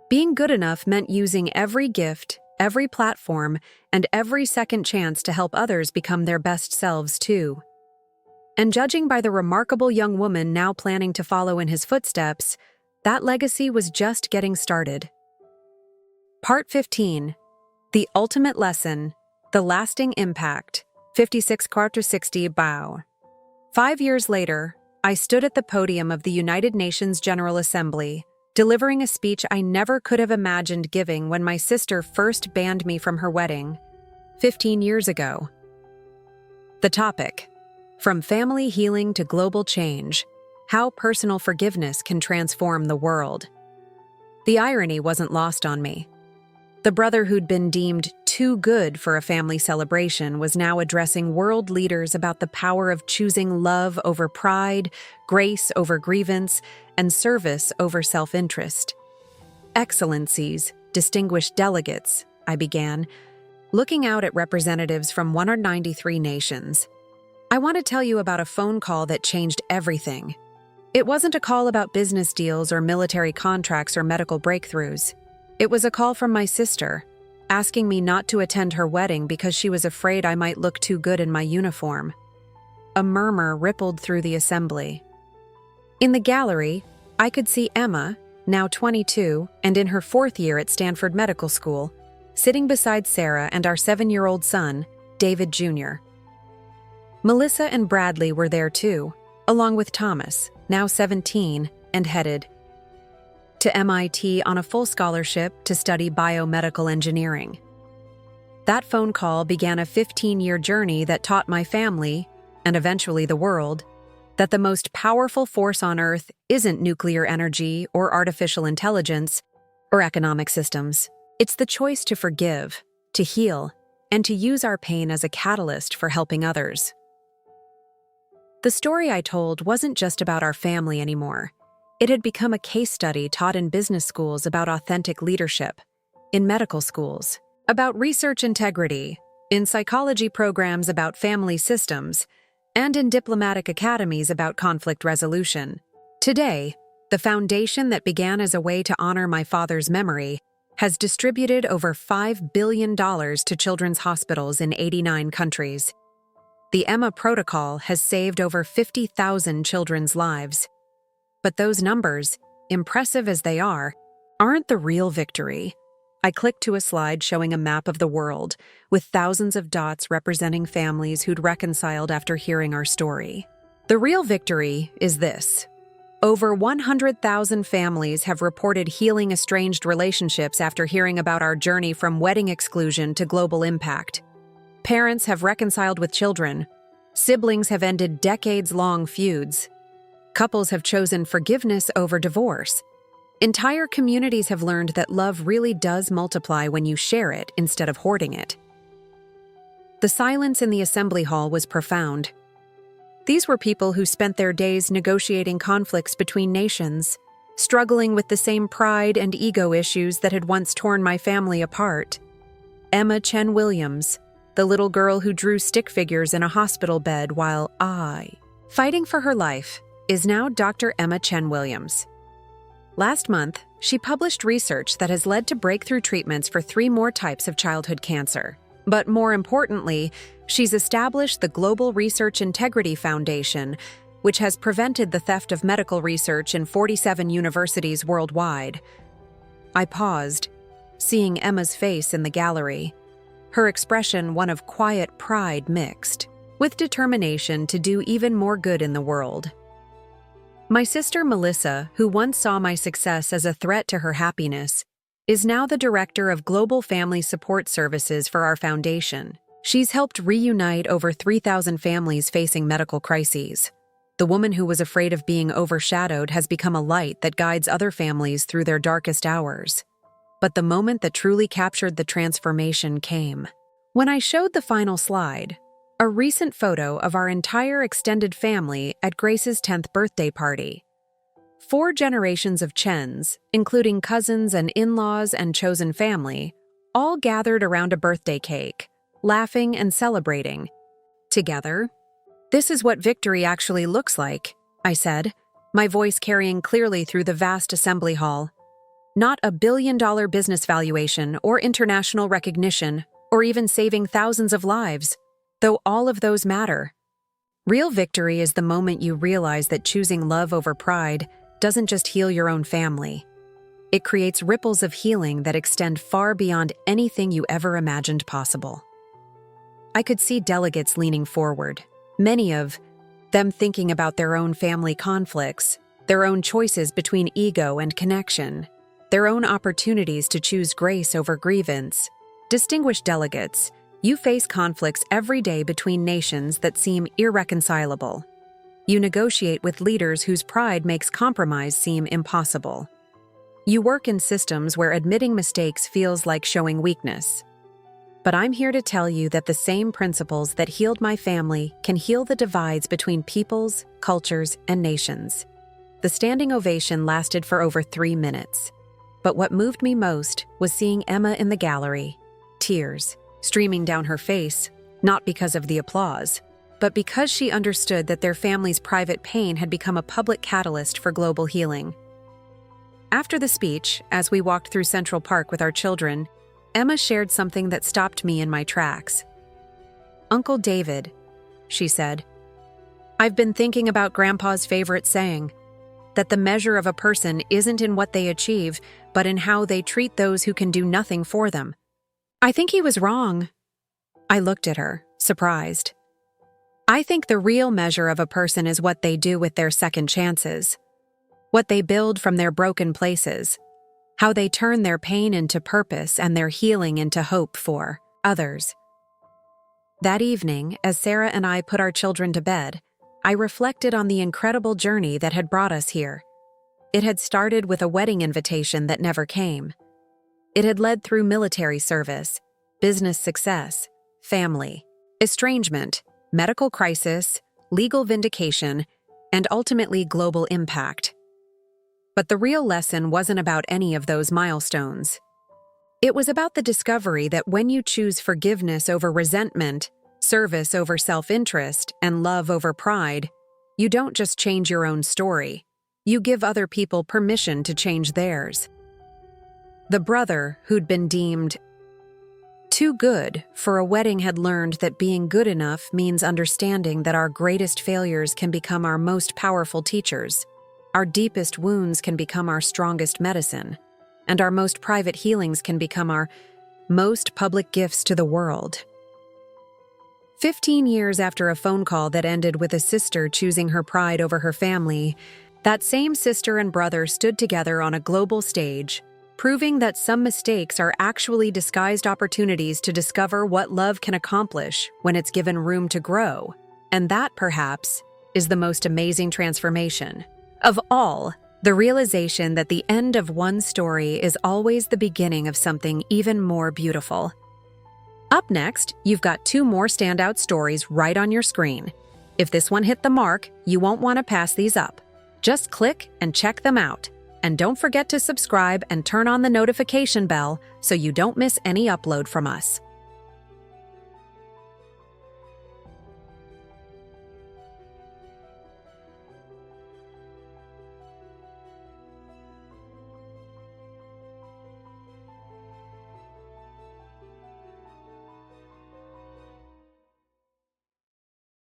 being good enough meant using every gift, every platform, and every second chance to help others become their best selves too. And judging by the remarkable young woman now planning to follow in his footsteps, that legacy was just getting started. Part 15. The Ultimate Lesson, The Lasting Impact, 56/60 Bao. 5 years later, I stood at the podium of the United Nations General Assembly, delivering a speech I never could have imagined giving when my sister first banned me from her wedding, 15 years ago. The topic: From Family Healing to Global Change, How Personal Forgiveness Can Transform the World. The irony wasn't lost on me. The brother who'd been deemed too good for a family celebration was now addressing world leaders about the power of choosing love over pride, grace over grievance, and service over self-interest. "Excellencies, distinguished delegates," I began, looking out at representatives from 193 nations. "I want to tell you about a phone call that changed everything. It wasn't a call about business deals or military contracts or medical breakthroughs. It was a call from my sister, asking me not to attend her wedding because she was afraid I might look too good in my uniform." A murmur rippled through the assembly. In the gallery, I could see Emma, now 22 and in her 4th year at Stanford Medical School, sitting beside Sarah and our 7-year-old son, David Jr. Melissa and Bradley were there too, along with Thomas, now 17, and headed to MIT on a full scholarship to study biomedical engineering. That phone call began a 15-year journey that taught my family, and eventually the world, that the most powerful force on Earth isn't nuclear energy or artificial intelligence or economic systems. It's the choice to forgive, to heal, and to use our pain as a catalyst for helping others. The story I told wasn't just about our family anymore. It had become a case study taught in business schools about authentic leadership, in medical schools about research integrity, in psychology programs about family systems, and in diplomatic academies about conflict resolution. Today, the foundation that began as a way to honor my father's memory has distributed over $5 billion to children's hospitals in 89 countries. The Emma Protocol has saved over 50,000 children's lives. But those numbers, impressive as they are, aren't the real victory. I clicked to a slide showing a map of the world, with thousands of dots representing families who'd reconciled after hearing our story. The real victory is this. Over 100,000 families have reported healing estranged relationships after hearing about our journey from wedding exclusion to global impact. Parents have reconciled with children. Siblings have ended decades-long feuds. Couples have chosen forgiveness over divorce. Entire communities have learned that love really does multiply when you share it instead of hoarding it. The silence in the assembly hall was profound. These were people who spent their days negotiating conflicts between nations, struggling with the same pride and ego issues that had once torn my family apart. Emma Chen Williams, the little girl who drew stick figures in a hospital bed while fighting for her life, is now Dr. Emma Chen Williams. Last month, she published research that has led to breakthrough treatments for 3 more types of childhood cancer. But more importantly, she's established the Global Research Integrity Foundation, which has prevented the theft of medical research in 47 universities worldwide. I paused, seeing Emma's face in the gallery. her expression one of quiet pride mixed with determination to do even more good in the world. My sister Melissa, who once saw my success as a threat to her happiness, is now the director of Global Family Support Services for our foundation. She's helped reunite over 3,000 families facing medical crises. The woman who was afraid of being overshadowed has become a light that guides other families through their darkest hours. But the moment that truly captured the transformation came when I showed the final slide, a recent photo of our entire extended family at Grace's 10th birthday party. 4 generations of Chens, including cousins and in-laws and chosen family, all gathered around a birthday cake, laughing and celebrating. Together, "This is what victory actually looks like," I said, my voice carrying clearly through the vast assembly hall. Not a billion-dollar business valuation or international recognition or even saving thousands of lives, though all of those matter. Real victory is the moment you realize that choosing love over pride doesn't just heal your own family. It creates ripples of healing that extend far beyond anything you ever imagined possible. I could see delegates leaning forward, many of them thinking about their own family conflicts, their own choices between ego and connection, their own opportunities to choose grace over grievance. Distinguished delegates, you face conflicts every day between nations that seem irreconcilable. You negotiate with leaders whose pride makes compromise seem impossible. You work in systems where admitting mistakes feels like showing weakness. But I'm here to tell you that the same principles that healed my family can heal the divides between peoples, cultures, and nations. The standing ovation lasted for over 3 minutes. But what moved me most was seeing Emma in the gallery, tears streaming down her face, not because of the applause, but because she understood that their family's private pain had become a public catalyst for global healing. After the speech, as we walked through Central Park with our children, Emma shared something that stopped me in my tracks. "Uncle David," she said, "I've been thinking about Grandpa's favorite saying, that the measure of a person isn't in what they achieve, but in how they treat those who can do nothing for them. I think he was wrong." I looked at her, surprised. I think the real measure of a person is what they do with their second chances, what they build from their broken places, how they turn their pain into purpose and their healing into hope for others. That evening, as Sarah and I put our children to bed, I reflected on the incredible journey that had brought us here. It had started with a wedding invitation that never came. It had led through military service, business success, family, estrangement, medical crisis, legal vindication, and ultimately global impact. But the real lesson wasn't about any of those milestones. It was about the discovery that when you choose forgiveness over resentment, service over self-interest, and love over pride, you don't just change your own story. You give other people permission to change theirs. The brother, who'd been deemed too good for a wedding, had learned that being good enough means understanding that our greatest failures can become our most powerful teachers, our deepest wounds can become our strongest medicine, and our most private healings can become our most public gifts to the world. 15 years after a phone call that ended with a sister choosing her pride over her family, that same sister and brother stood together on a global stage, proving that some mistakes are actually disguised opportunities to discover what love can accomplish when it's given room to grow. And that, perhaps, is the most amazing transformation of all, the realization that the end of one story is always the beginning of something even more beautiful. Up next, you've got 2 more standout stories right on your screen. If this one hit the mark, you won't want to pass these up. Just click and check them out. And don't forget to subscribe and turn on the notification bell so you don't miss any upload from us.